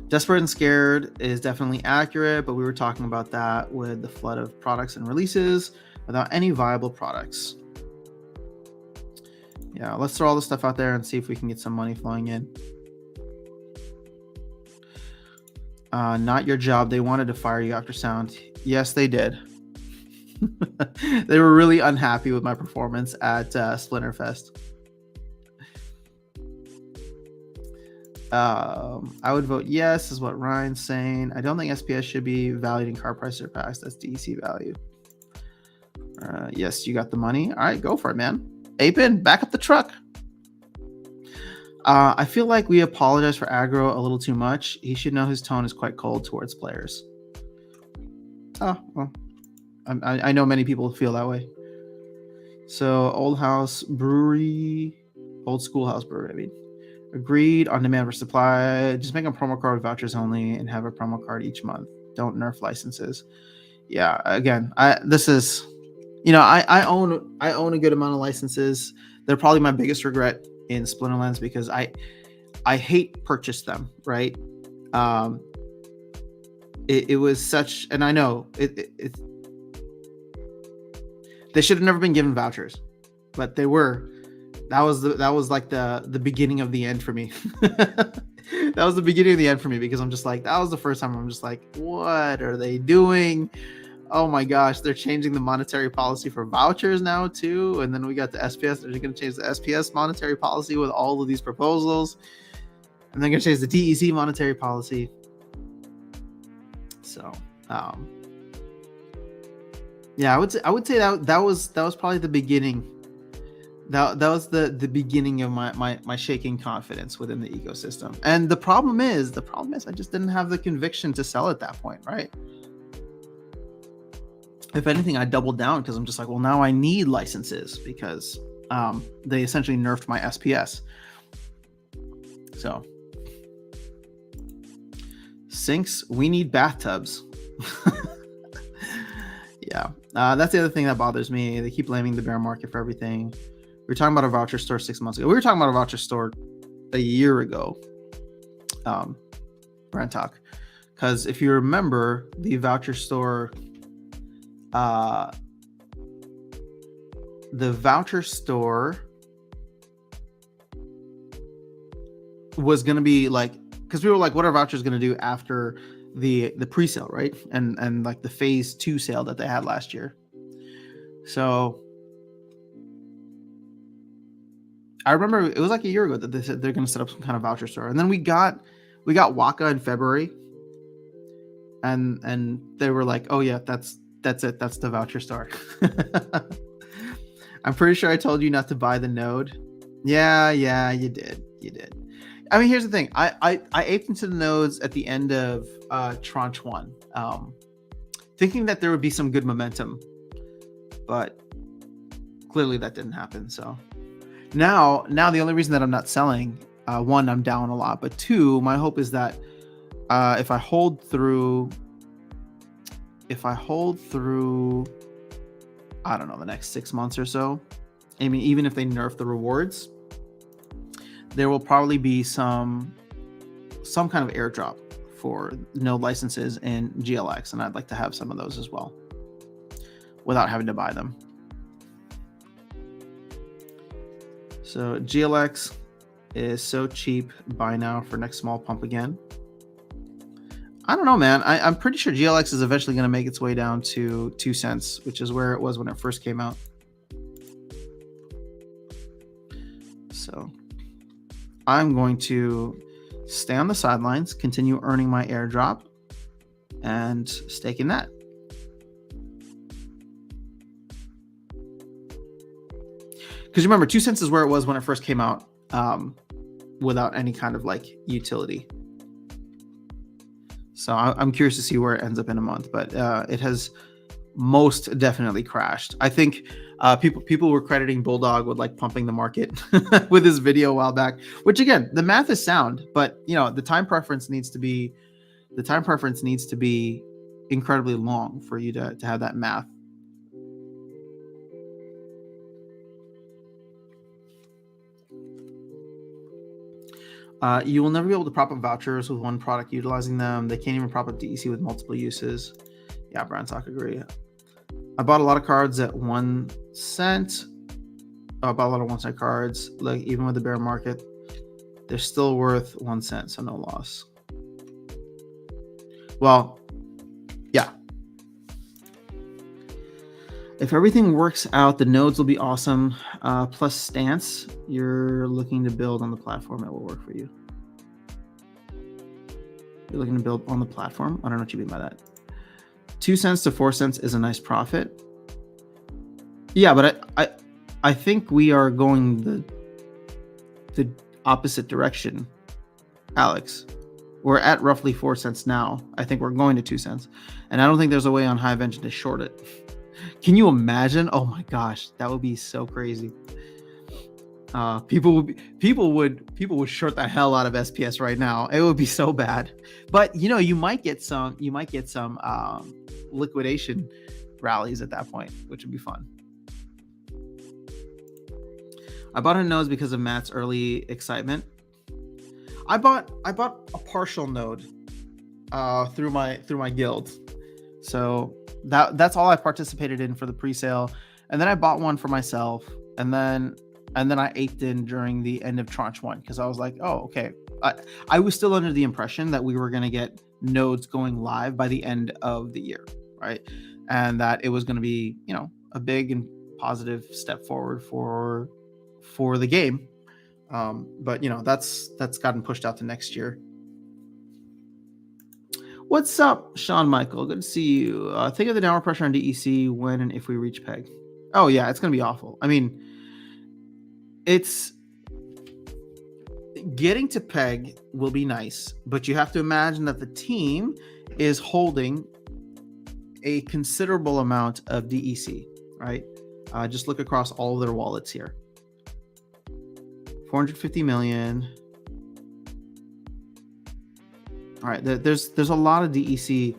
Desperate and scared is definitely accurate, but we were talking about that with the flood of products and releases without any viable products. Yeah, let's throw all this stuff out there and see if we can get some money flowing in. Not your job. They wanted to fire you after Sound. Yes, they did. They were really unhappy with my performance at Splinterfest. I would vote yes, is what Ryan's saying. I don't think SPS should be valued in car price surpassed. That's DEC value. Yes, you got the money. All right, go for it, man. Apin, back up the truck. I feel like we apologize for aggro a little too much. He should know his tone is quite cold towards players. Oh, well, I know many people feel that way. So, old schoolhouse brewery, I mean. Agreed on demand versus supply. Just make a promo card with vouchers only and have a promo card each month. Don't nerf licenses. Yeah, again, I own a good amount of licenses. They're probably my biggest regret in Splinterlands because I hate purchase them, right? It was such, and I know it they should have never been given vouchers, but they were. That was like the beginning of the end for me. That was the beginning of the end for me because I'm just like, that was the first time I'm just like, what are they doing? Oh my gosh, they're changing the monetary policy for vouchers now too. And then we got the SPS. They're going to change the SPS monetary policy with all of these proposals. And they're going to change the DEC monetary policy. So, yeah, I would say that was probably the beginning. That was the beginning of my shaking confidence within the ecosystem. And the problem is I just didn't have the conviction to sell at that point, right? If anything, I doubled down because I'm just like, well, now I need licenses because they essentially nerfed my SPS. So, sinks, we need bathtubs. Yeah, that's the other thing that bothers me. They keep blaming the bear market for everything. We were talking about a voucher store 6 months ago. We were talking about a voucher store a year ago. Brand talk. Because if you remember, the voucher store, was going to be like, because we were like, what are vouchers going to do after the pre-sale, right? And like the phase 2 sale that they had last year. So I remember it was like a year ago that they said they're going to set up some kind of voucher store. And then we got Waka in February. And they were like, oh yeah, that's it. That's the voucher store. I'm pretty sure I told you not to buy the node. Yeah, you did. I mean, here's the thing. I aped into the nodes at the end of tranche 1, thinking that there would be some good momentum, but clearly that didn't happen. So now the only reason that I'm not selling, one, I'm down a lot, but two, my hope is that if I hold through, I don't know, the next 6 months or so, I mean, even if they nerf the rewards, there will probably be some kind of airdrop for node licenses in GLX, and I'd like to have some of those as well without having to buy them. So GLX is so cheap. Buy now for next small pump again. I don't know, man. I'm pretty sure GLX is eventually going to make its way down to 2 cents, which is where it was when it first came out. So I'm going to stay on the sidelines, continue earning my airdrop, and stake in that. Because remember, 2 cents is where it was when it first came out, without any kind of like utility. So I'm curious to see where it ends up in a month, but it has most definitely crashed. I think people were crediting Bulldog with like pumping the market with his video a while back, which again, the math is sound, but the time preference needs to be incredibly long for you to have that math. You will never be able to prop up vouchers with one product utilizing them. They can't even prop up DEC with multiple uses. Yeah, Brian Sock, agree. I bought a lot of cards at 1 cent. I bought a lot of 1 cent cards. Like even with the bear market, they're still worth 1 cent, so no loss. Well, yeah. If everything works out, the nodes will be awesome. Plus stance, you're looking to build on the platform, it will work for you. You're looking to build on the platform? I don't know what you mean by that. 2 cents to 4 cents is a nice profit. Yeah, but I think we are going the opposite direction, Alex. We're at roughly 4 cents now. I think we're going to 2 cents. And I don't think there's a way on Hive Engine to short it. Can you imagine? Oh my gosh, that would be so crazy. People would short the hell out of SPS right now. It would be so bad. But you might get some liquidation rallies at that point, which would be fun. I bought a node because of Matt's early excitement. I bought a partial node through my guild. So that's all I participated in for the pre-sale. And then I bought one for myself, and then I aped in during the end of tranche 1 because I was like, oh, okay. I was still under the impression that we were going to get nodes going live by the end of the year, right? And that it was going to be, a big and positive step forward for the game. But that's gotten pushed out to next year. What's up, Sean Michael? Good to see you. Think of the downward pressure on DEC when and if we reach peg. Oh yeah, it's gonna be awful. I mean, it's getting to peg will be nice, but you have to imagine that the team is holding a considerable amount of DEC, right? Just look across all of their wallets here. 450 million. All right, there's a lot of DEC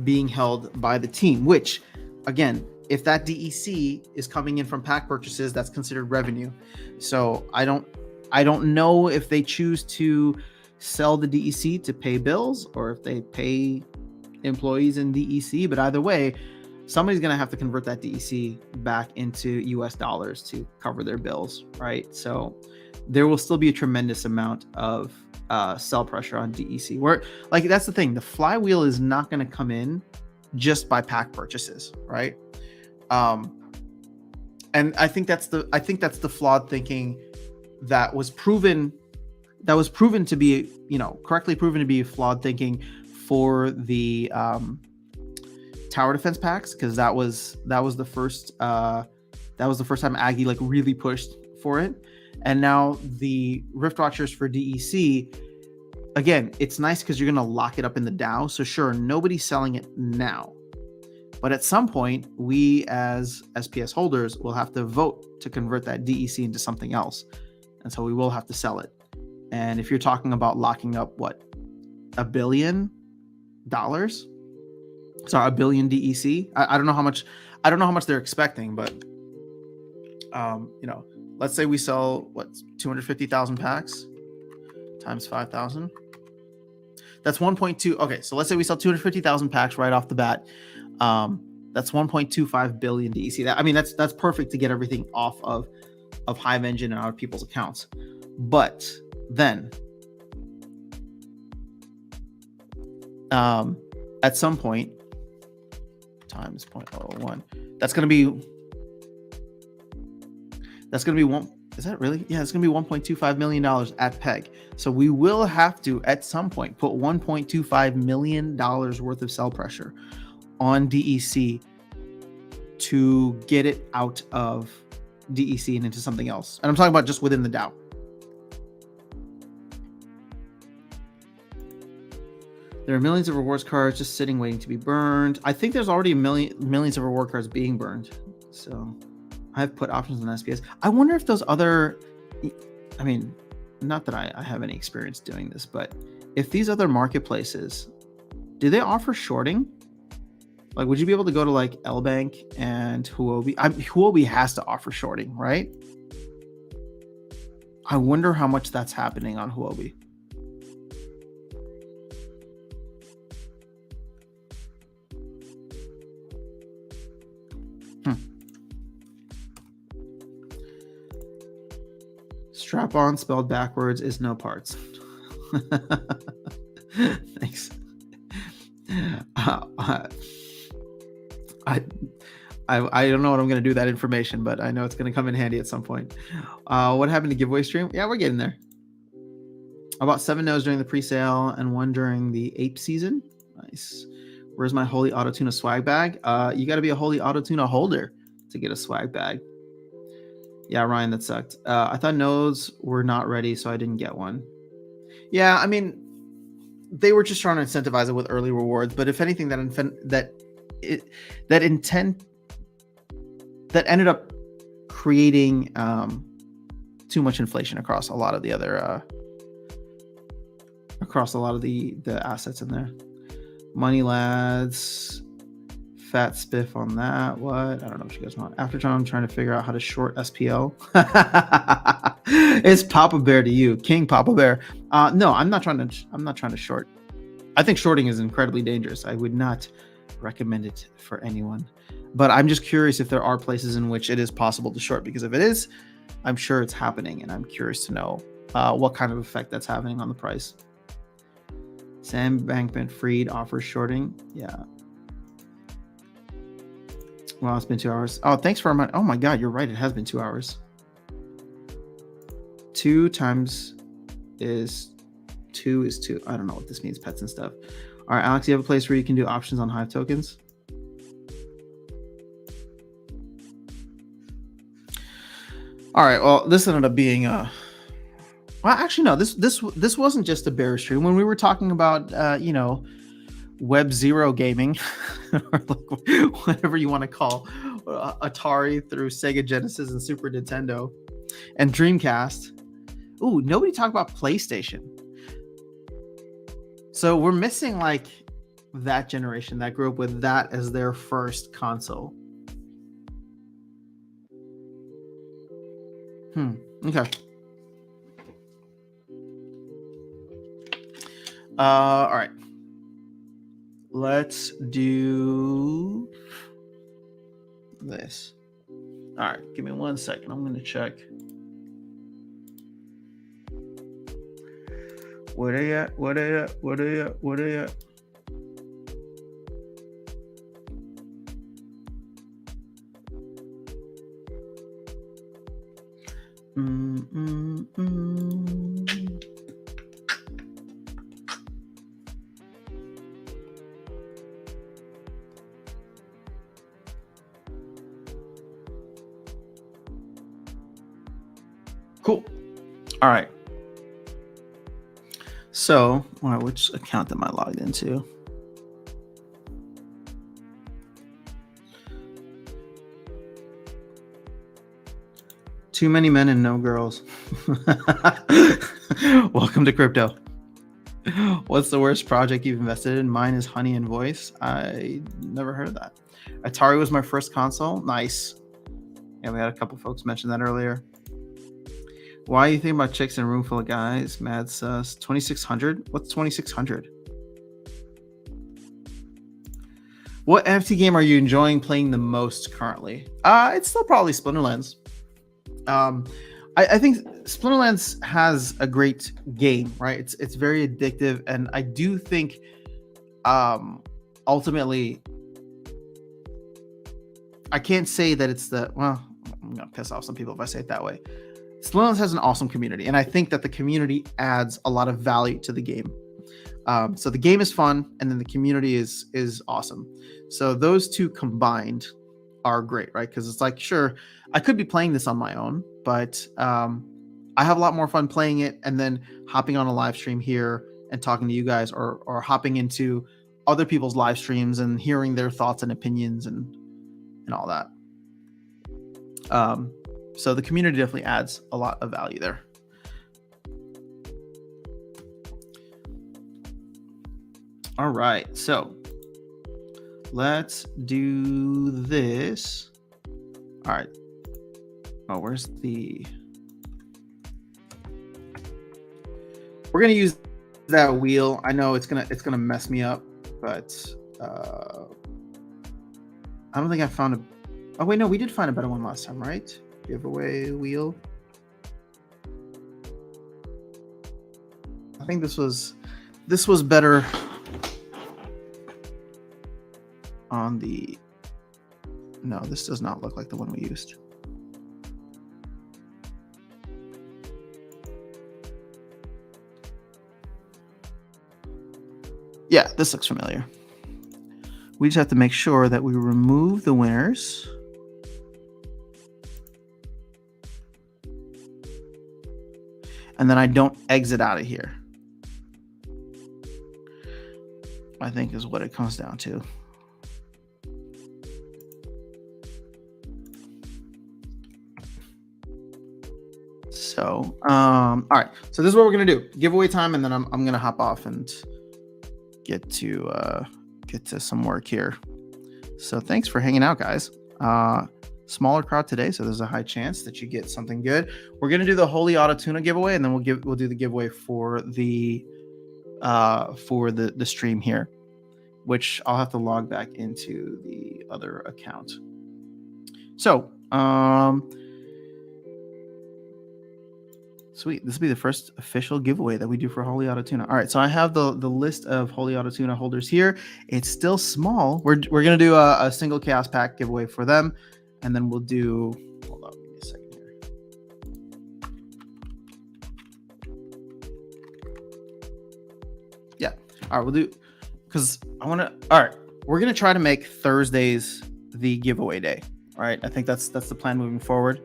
being held by the team, which, again, if that DEC is coming in from pack purchases, that's considered revenue. So I don't know if they choose to sell the DEC to pay bills or if they pay employees in DEC. But either way, somebody's going to have to convert that DEC back into US dollars to cover their bills, right? So there will still be a tremendous amount of sell pressure on DEC. Where, like, that's the thing, the flywheel is not going to come in just by pack purchases, right? And I think that's the flawed thinking that was proven to be, correctly proven to be flawed thinking for the tower defense packs, because that was the first time Aggie like really pushed for it. And now the Rift Watchers for DEC, again, it's nice because you're going to lock it up in the DAO. So sure, nobody's selling it now. But at some point, we as SPS holders will have to vote to convert that DEC into something else. And so we will have to sell it. And if you're talking about locking up, what, $1 billion? Sorry, $1 billion DEC? I don't know how much they're expecting, but let's say we sell 250,000 packs times 5,000. That's 1.2. Okay, so let's say we sell 250,000 packs right off the bat. That's 1.25 billion DEC. That's perfect to get everything off of Hive Engine and out of people's accounts. But then at some point times 0.01, that's going to be one. Is that really? Yeah, it's going to be $1.25 million at peg. So we will have to, at some point, put $1.25 million worth of sell pressure on DEC to get it out of DEC and into something else. And I'm talking about just within the DAO. There are millions of rewards cards just sitting waiting to be burned. I think there's already millions of reward cards being burned. So I've put options on SPS. I wonder if those other, I mean, not that I have any experience doing this, but if these other marketplaces, do they offer shorting? Like, would you be able to go to like L-Bank and Huobi? Huobi has to offer shorting, right? I wonder how much that's happening on Huobi. Strap-on spelled backwards is no parts. Thanks. I don't know what I'm going to do with that information, but I know it's going to come in handy at some point. What happened to giveaway stream? Yeah, we're getting there. I bought 7 nodes during the pre-sale and 1 during the ape season. Nice. Where's my Holy Autotuna swag bag? You got to be a Holy Autotuna holder to get a swag bag. Yeah, Ryan, that sucked. I thought nodes were not ready, so I didn't get one. Yeah, I mean, they were just trying to incentivize it with early rewards, but if anything, that ended up creating too much inflation across a lot of the other the assets in there. Money lads, fat spiff on that. What? I don't know what you guys want. After time, I'm trying to figure out how to short SPL. It's Papa Bear to you, King Papa Bear. No, I'm not trying to short. I think shorting is incredibly dangerous. I would not recommend it for anyone. But I'm just curious if there are places in which it is possible to short, because if it is, I'm sure it's happening, and I'm curious to know what kind of effect that's having on the price. Sam Bankman-Fried offers shorting. Yeah. Well, it's been 2 hours. Oh, thanks for oh my God, you're right. It has been 2 hours. 2 times is 2 is 2. I don't know what this means, pets and stuff. All right, Alex, you have a place where you can do options on Hive tokens? All right, well, this ended up being well, actually, no, this wasn't just a bear stream. When we were talking about, Web Zero gaming, or like whatever you want to call Atari through Sega Genesis and Super Nintendo and Dreamcast. Ooh, nobody talked about PlayStation. So we're missing like that generation that grew up with that as their first console. Okay. All right. Let's do this. All right, give me 1 second. I'm going to check. What are you at? What are you at? What are you at? What are you at? Cool. All right. So, which account am I logged into? Too many men and no girls. Welcome to crypto. What's the worst project you've invested in? Mine is Honey and Voice. I never heard of that. Atari was my first console. Nice. Yeah, we had a couple folks mention that earlier. Why are you thinking about chicks in a room full of guys? Mad sus. 2600? What's 2600? What NFT game are you enjoying playing the most currently? It's still probably Splinterlands. I think Splinterlands has a great game, right? It's very addictive, and I do think ultimately I can't say that it's I'm gonna piss off some people if I say it that way. Splinterlands has an awesome community, and I think that the community adds a lot of value to the game. So the game is fun, and then the community is awesome. So those two combined are great, right? Because it's like, sure, I could be playing this on my own, but I have a lot more fun playing it and then hopping on a live stream here and talking to you guys, or hopping into other people's live streams and hearing their thoughts and opinions and all that. So the community definitely adds a lot of value there. All right, so let's do this. All right. Oh, where's the... We're gonna use that wheel. I know it's gonna mess me up, but I don't think I found a... Oh wait, no, we did find a better one last time, right? Giveaway wheel. I think this was better on the... No, this does not look like the one we used. Yeah, this looks familiar. We just have to make sure that we remove the winners. And then I don't exit out of here, I think is what it comes down to. So, all right. So this is what we're gonna do: giveaway time, and then I'm gonna hop off and get to some work here. So thanks for hanging out, guys. Smaller crowd today, so there's a high chance that you get something good. We're gonna do the Holy Auto Tuna giveaway, and then we'll do the giveaway for the stream here, which I'll have to log back into the other account. So sweet, this will be the first official giveaway that we do for Holy Auto Tuna. All right, so I have the list of Holy Auto Tuna holders here. It's still small. We're gonna do a single chaos pack giveaway for them, and then we'll do... Hold on, give me a second here. Yeah. All right, we'll do, because I want to... All right, we're gonna try to make Thursdays the giveaway day. All right, I think that's the plan moving forward.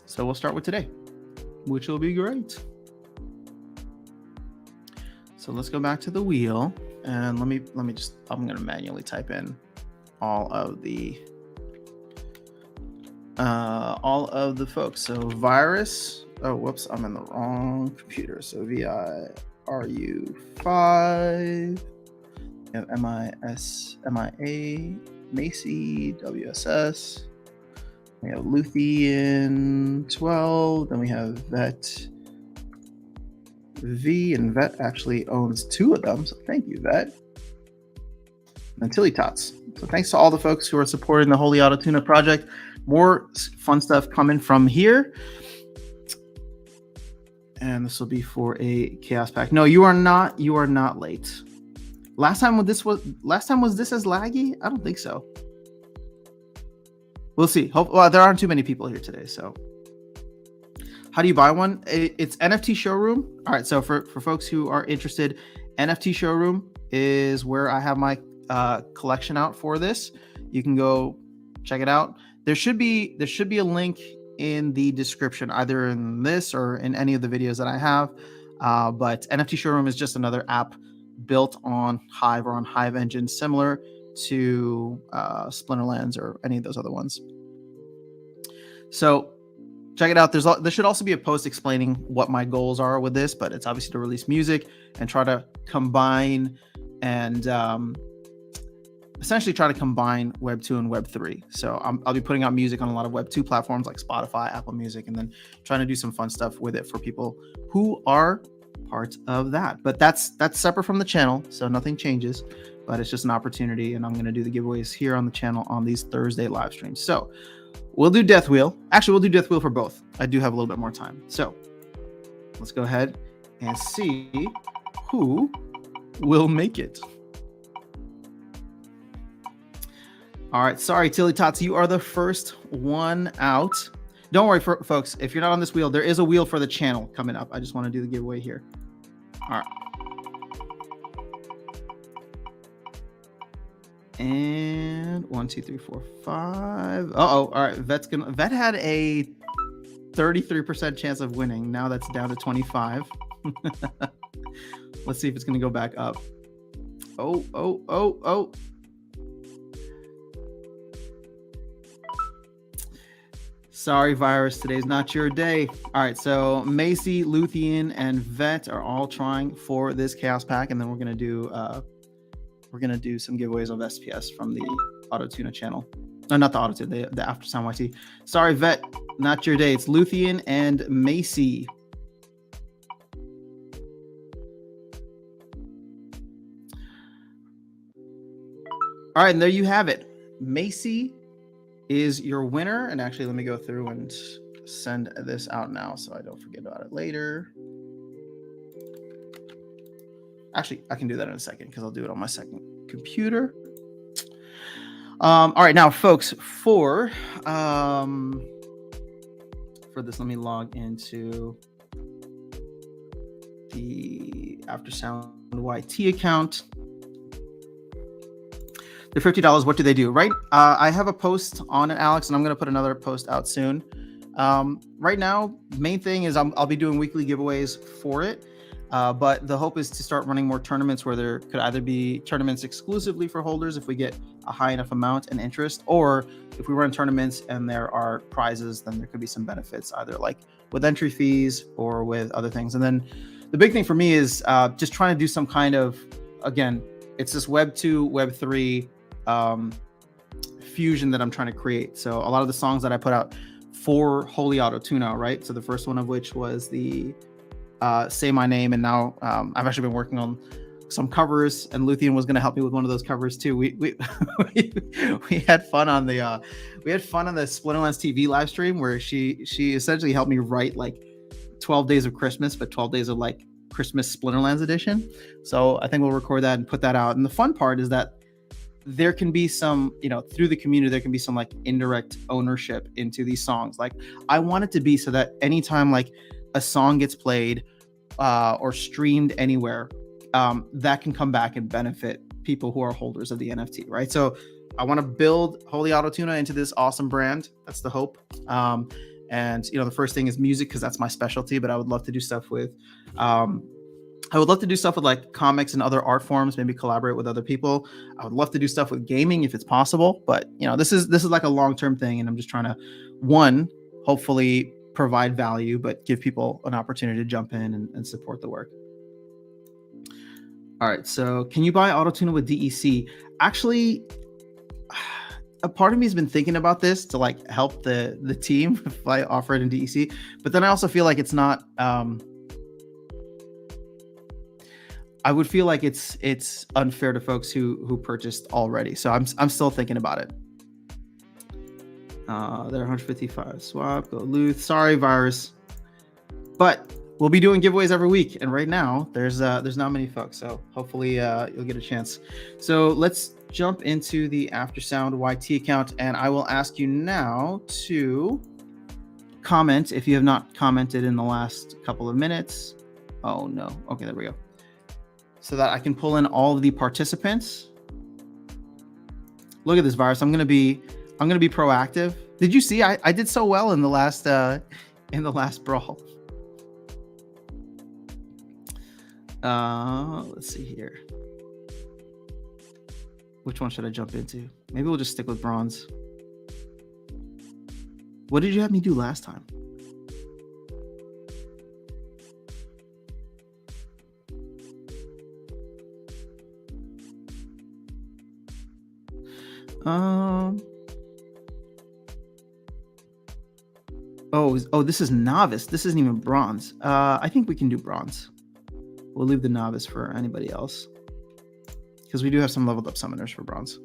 So we'll start with today, which will be great. So let's go back to the wheel, and let me just... I'm gonna manually type in all of the folks. So virus... Oh, whoops, I'm in the wrong computer. So VIRU5, we have MIA, Macy, WSS. We have Luthien 12. Then we have Vet V, and Vet actually owns 2 of them. So thank you, Vet. And Tilly Tots. So thanks to all the folks who are supporting the Holy Auto Tuna project. More fun stuff coming from here. And this will be for a chaos pack. No, you are not. You are not late. Last time was this as laggy? I don't think so. We'll see. Well, there aren't too many people here today, so. How do you buy one? It's NFT Showroom. All right, so for folks who are interested, NFT Showroom is where I have my collection out for this. You can go check it out. There should be a link in the description, either in this or in any of the videos that I have. But NFT Showroom is just another app built on Hive or on Hive Engine, similar to Splinterlands or any of those other ones. So check it out. There should also be a post explaining what my goals are with this, but it's obviously to release music and try to combine and essentially try to combine Web 2 and Web 3. So I'll be putting out music on a lot of Web 2 platforms like Spotify, Apple Music, and then trying to do some fun stuff with it for people who are part of that. But that's separate from the channel, so nothing changes. But it's just an opportunity, and I'm going to do the giveaways here on the channel on these Thursday live streams. So we'll do Death Wheel. Actually, we'll do Death Wheel for both. I do have a little bit more time. So let's go ahead and see who will make it. All right. Sorry, Tilly Tots. You are the first one out. Don't worry, folks. If you're not on this wheel, there is a wheel for the channel coming up. I just want to do the giveaway here. All right. And 1, 2, 3, 4, 5. All right. Vet had a 33% chance of winning. Now that's down to 25. Let's see if it's going to go back up. Oh. Sorry, Virus. Today's not your day. All right, so Macy, Luthien, and Vet are all trying for this Chaos Pack, and then we're gonna do some giveaways of SPS from the Autotuna channel. No, not the Autotuna, the After Sound YT. Sorry, Vet, not your day. It's Luthien and Macy. All right, and there you have it. Macy is your winner. And actually, let me go through and send this out now so I don't forget about it later. Actually, I can do that in a second because I'll do it on my second computer. All right, now, folks, for this, let me log into the After Sound YT account. They're $50. What do they do? Right. I have a post on it, Alex, and I'm going to put another post out soon. Right now, main thing is I'll be doing weekly giveaways for it. But the hope is to start running more tournaments where there could either be tournaments exclusively for holders if we get a high enough amount and interest, or if we run tournaments and there are prizes, then there could be some benefits either like with entry fees or with other things. And then the big thing for me is just trying to do some kind of, again, it's this Web 2, Web 3 fusion that I'm trying to create. So a lot of the songs that I put out for Holy Autotuna, right? So the first one of which was the Say My Name, and now I've actually been working on some covers, and Luthien was going to help me with one of those covers too. We had fun on the Splinterlands TV live stream where she essentially helped me write like 12 Days of Christmas, but 12 Days of like Christmas Splinterlands edition. So I think we'll record that and put that out. And the fun part is that there can be some, through the community, there can be some like indirect ownership into these songs. Like I want it to be so that anytime like a song gets played or streamed anywhere, that can come back and benefit people who are holders of the NFT, right? So I want to build Holy Autotuna into this awesome brand. That's the hope. And the first thing is music because that's my specialty, but I would love to do stuff with like comics and other art forms, maybe collaborate with other people. I would love to do stuff with gaming if it's possible, but this is like a long-term thing, and I'm just trying to, hopefully provide value, but give people an opportunity to jump in and support the work. All right, so can you buy Autotuna with DEC? Actually, a part of me has been thinking about this to like help the team if I offer it in DEC, but then I also feel like it's not. I would feel like it's unfair to folks who purchased already. So I'm still thinking about it. They're 155 swap. Go Luth. Sorry, Virus. But we'll be doing giveaways every week, and right now there's not many folks. So hopefully you'll get a chance. So let's jump into the Aftersound YT account, and I will ask you now to comment if you have not commented in the last couple of minutes. Oh no. Okay, there we go. So that I can pull in all of the participants. Look at this, Virus. I'm gonna be proactive. Did you see? I did so well in the last brawl. Let's see here. Which one should I jump into? Maybe we'll just stick with bronze. What did you have me do last time? Oh, this is novice. This isn't even bronze. I think we can do bronze. We'll leave the novice for anybody else because we do have some leveled up summoners for bronze.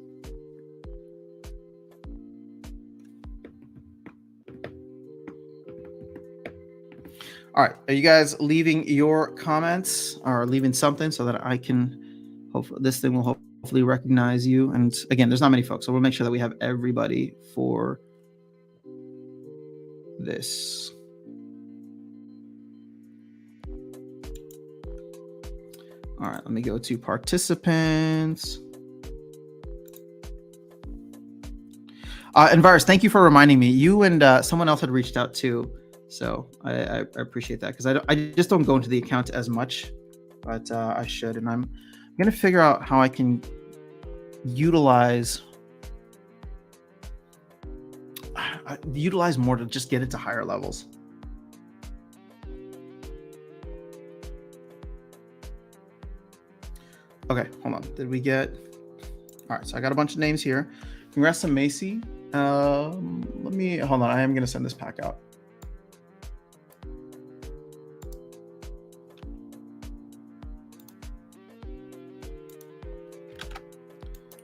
All right, are you guys leaving your comments or leaving something so that I can hopefully this thing will hopefully recognize you? And again, there's not many folks, so we'll make sure that we have everybody for this. All right, let me go to participants. And Virus, thank you for reminding me. You and someone else had reached out too. So I appreciate that because I just don't go into the account as much, but I should, and I'm gonna figure out how I can utilize more to just get it to higher levels. Okay, hold on. Did we get? All right, so I got a bunch of names here. Congrats to Macy. Let me hold on. I am gonna send this pack out.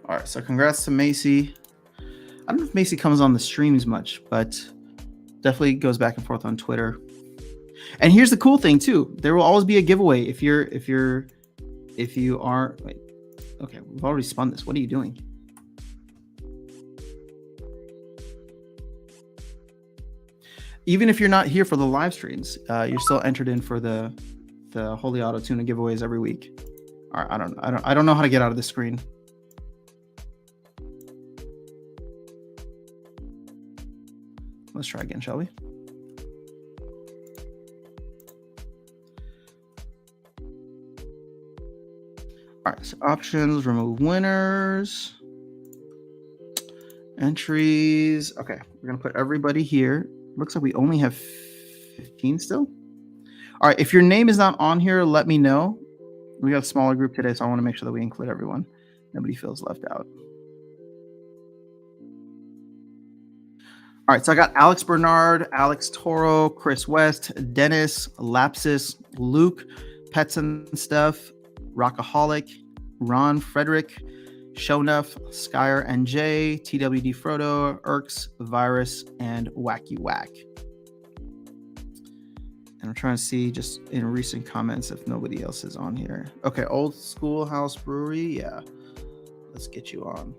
All right, so congrats to Macy. I don't know if Macy comes on the streams much, but definitely goes back and forth on Twitter. And here's the cool thing too: there will always be a giveaway if you are. Wait, okay, we've already spun this. What are you doing? Even if you're not here for the live streams, you're still entered in for the Holy Auto Tuna giveaways every week. All right, I don't know how to get out of the screen. Let's try again, shall we? All right, so options, remove winners, entries. Okay, we're gonna put everybody here. Looks like we only have 15 still. All right, if your name is not on here, let me know. We got a smaller group today, so I want to make sure that we include everyone. Nobody feels left out. All right, so I got Alex Bernard, Alex Toro, Chris West, Dennis, Lapsus, Luke, Pets and Stuff, Rockaholic, Ron Frederick, Shownuff, Skyer NJ, TWD Frodo, Irks, Virus, and Wacky Whack. And I'm trying to see just in recent comments if nobody else is on here. Okay, Old Schoolhouse Brewery, yeah. Let's get you on.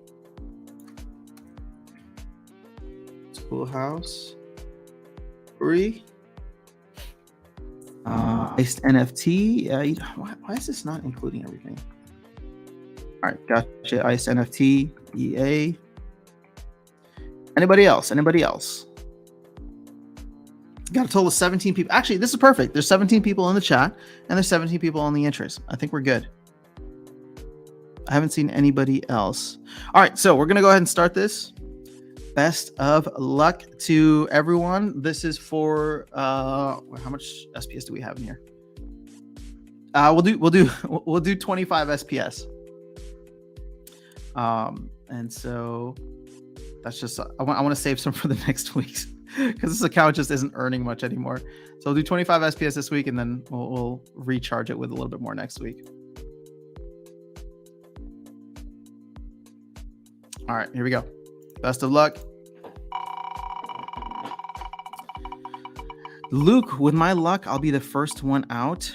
Schoolhouse Brewery. Iced NFT. Yeah, why is this not including everything? All right, gotcha. Iced NFT, EA. Anybody else? Got a total of 17 people. Actually, this is perfect. There's 17 people in the chat, and there's 17 people on the interest. I think we're good. I haven't seen anybody else. All right, so we're going to go ahead and start this. Best of luck to everyone. This is for how much SPS do we have in here? We'll do 25 SPS. And so that's just I want to save some for the next weeks because this account just isn't earning much anymore. So we'll do 25 SPS this week, and then we'll recharge it with a little bit more next week. All right, here we go. Best of luck. Luke, with my luck, I'll be the first one out.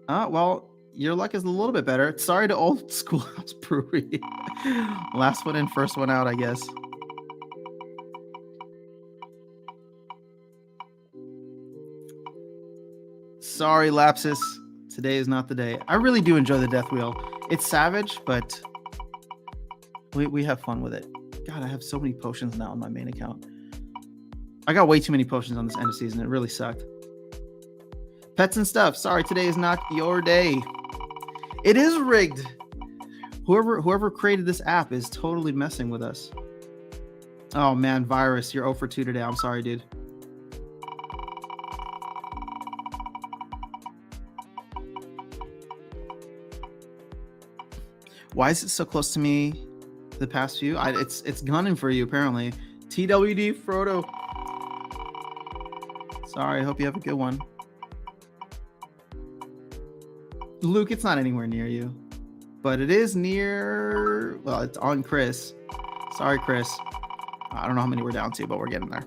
Well, your luck is a little bit better. Sorry to Old Schoolhouse Brewery. Last one in, first one out, I guess. Sorry, Lapsus. Today is not the day. I really do enjoy the Death Wheel. It's savage, but we have fun with it. God, I have so many potions now on my main account. I got way too many potions on this end of season. It really sucked. Pets and Stuff. Sorry, today is not your day. It is rigged. Whoever created this app is totally messing with us. Oh man, Virus, you're 0 for 2 today. I'm sorry, dude. Why is it so close to me the past few? It's gunning for you, apparently. TWD Frodo. Sorry, I hope you have a good one. Luke, it's not anywhere near you. But it is near... Well, it's on Chris. Sorry, Chris. I don't know how many we're down to, but we're getting there.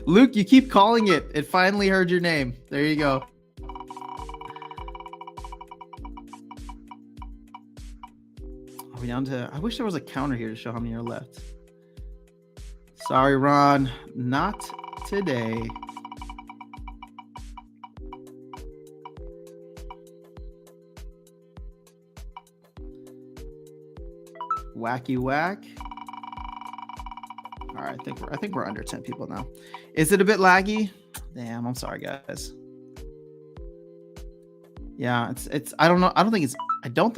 Luke, you keep calling it. It finally heard your name. There you go. Are we down to... I wish there was a counter here to show how many are left. Sorry, Ron. Not today. Wacky whack. All right, I think we're under 10 people now. Is it a bit laggy? Damn, I'm sorry, guys. Yeah, it's I don't know. I don't think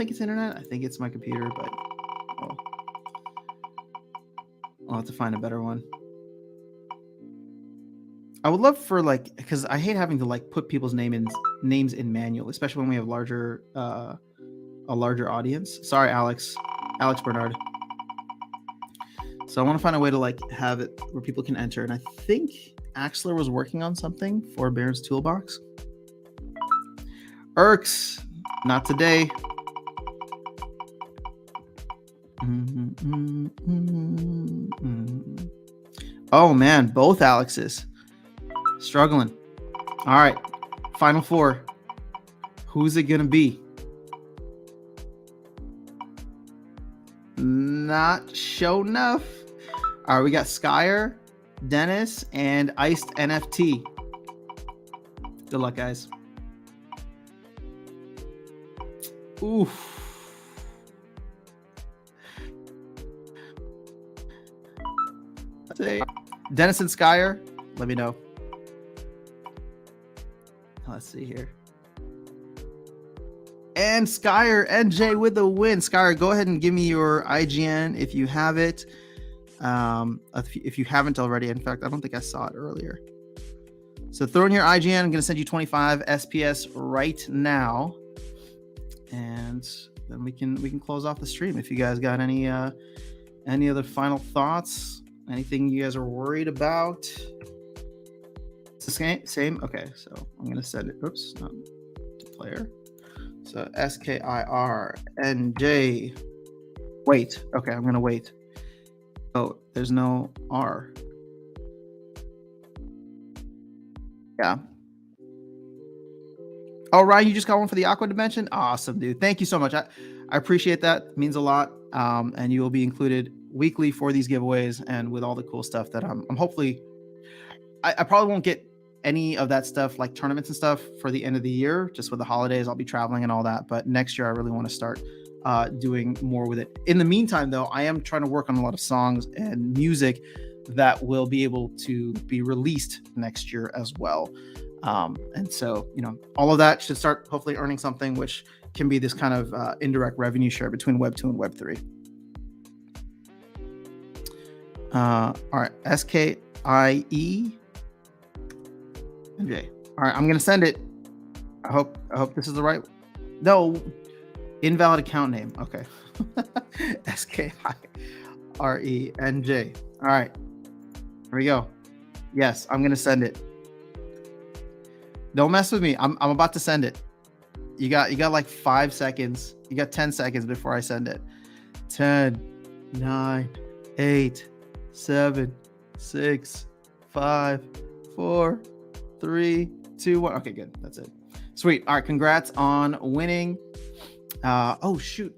it's internet. I think it's my computer, but I'll have to find a better one. I would love for because I hate having to put people's names in manual, especially when we have a larger audience. Sorry, Alex Bernard. So I want to find a way to have it where people can enter, and I think Axler was working on something for Baron's Toolbox. Erks, not today. Oh man, both Alexes struggling. All right, final four. Who's it gonna be? Not show enough. All right, we got Skyer, Dennis, and Iced NFT. Good luck, guys. Oof. Dennis and Skyer, let me know. Let's see here. And Skyer, NJ with the win. Skyer, go ahead and give me your IGN if you have it. If you haven't already. In fact, I don't think I saw it earlier. So throw in your IGN. I'm going to send you 25 SPS right now. And then we can close off the stream. If you guys got any other final thoughts, anything you guys are worried about. It's the same. Okay, so I'm going to send it. Oops, not to player. So SKIRNJ. Wait. Okay, I'm gonna wait. Oh, there's no R. Yeah. Oh, Ryan, you just got one for the Aqua Dimension? Awesome, dude. Thank you so much. I appreciate that. It means a lot. And you will be included weekly for these giveaways and with all the cool stuff that I'm hopefully. I probably won't get any of that stuff like tournaments and stuff for the end of the year. Just with the holidays, I'll be traveling and all that. But next year, I really want to start doing more with it. In the meantime, though, I am trying to work on a lot of songs and music that will be able to be released next year as well. And so, all of that should start hopefully earning something, which can be this kind of indirect revenue share between Web 2 and Web 3. All right, SKIE. MJ. All right, I'm gonna send it. I hope this is the right. No, invalid account name. Okay. SKIRENJ. All right, here we go. Yes, I'm gonna send it. Don't mess with me. I'm about to send it. You got like 5 seconds. You got 10 seconds before I send it. 10, 9, 8, 7, 6, 5, 4, 3, 2, 1. Okay, good. That's it. Sweet. All right. Congrats on winning. Oh shoot.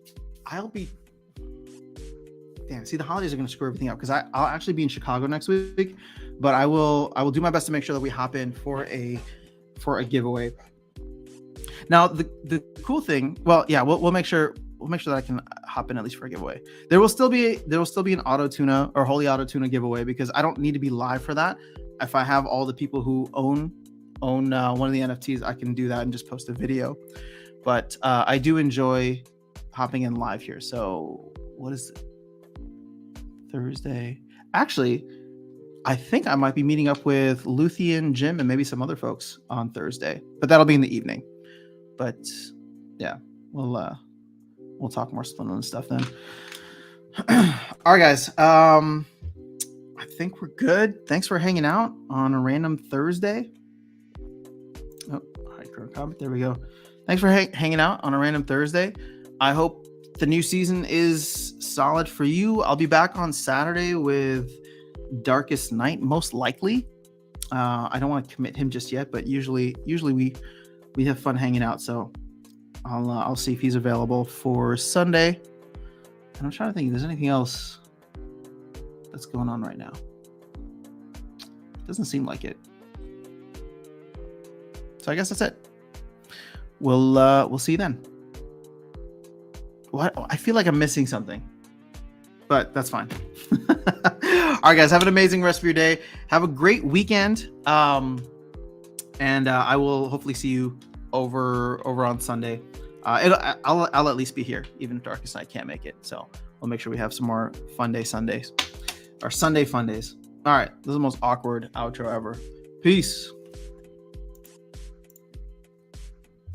Damn. See, the holidays are going to screw everything up because I'll actually be in Chicago next week, but I will do my best to make sure that we hop in for a giveaway. Now, the cool thing. Well, yeah, we'll make sure that I can hop in at least for a giveaway. There will still be an auto tuna or Holy Auto Tuna giveaway because I don't need to be live for that. If I have all the people who own one of the NFTs, I can do that and just post a video. But I do enjoy hopping in live here. So what is it? Thursday? Actually, I think I might be meeting up with Luthien, Jim, and maybe some other folks on Thursday. But that'll be in the evening. But yeah, we'll talk more Splendid stuff then. All right, guys. I think we're good. Thanks for hanging out on a random Thursday. Oh, comment. There we go. Thanks for hanging out on a random Thursday. I hope the new season is solid for you. I'll be back on Saturday with Darkest Night, most likely. I don't want to commit him just yet, but usually we have fun hanging out. So I'll see if he's available for Sunday. And I'm trying to think if there's anything else that's going on right now. Doesn't seem like it. So I guess that's it. We'll see you then. What? I feel like I'm missing something. but that's fine. All right, guys, have an amazing rest of your day. Have a great weekend. And I will hopefully see you over on Sunday. I'll at least be here, even if Darkest Night can't make it. So we'll make sure we have some more fun day Sundays or Sunday fun days. All right, this is the most awkward outro ever. Peace.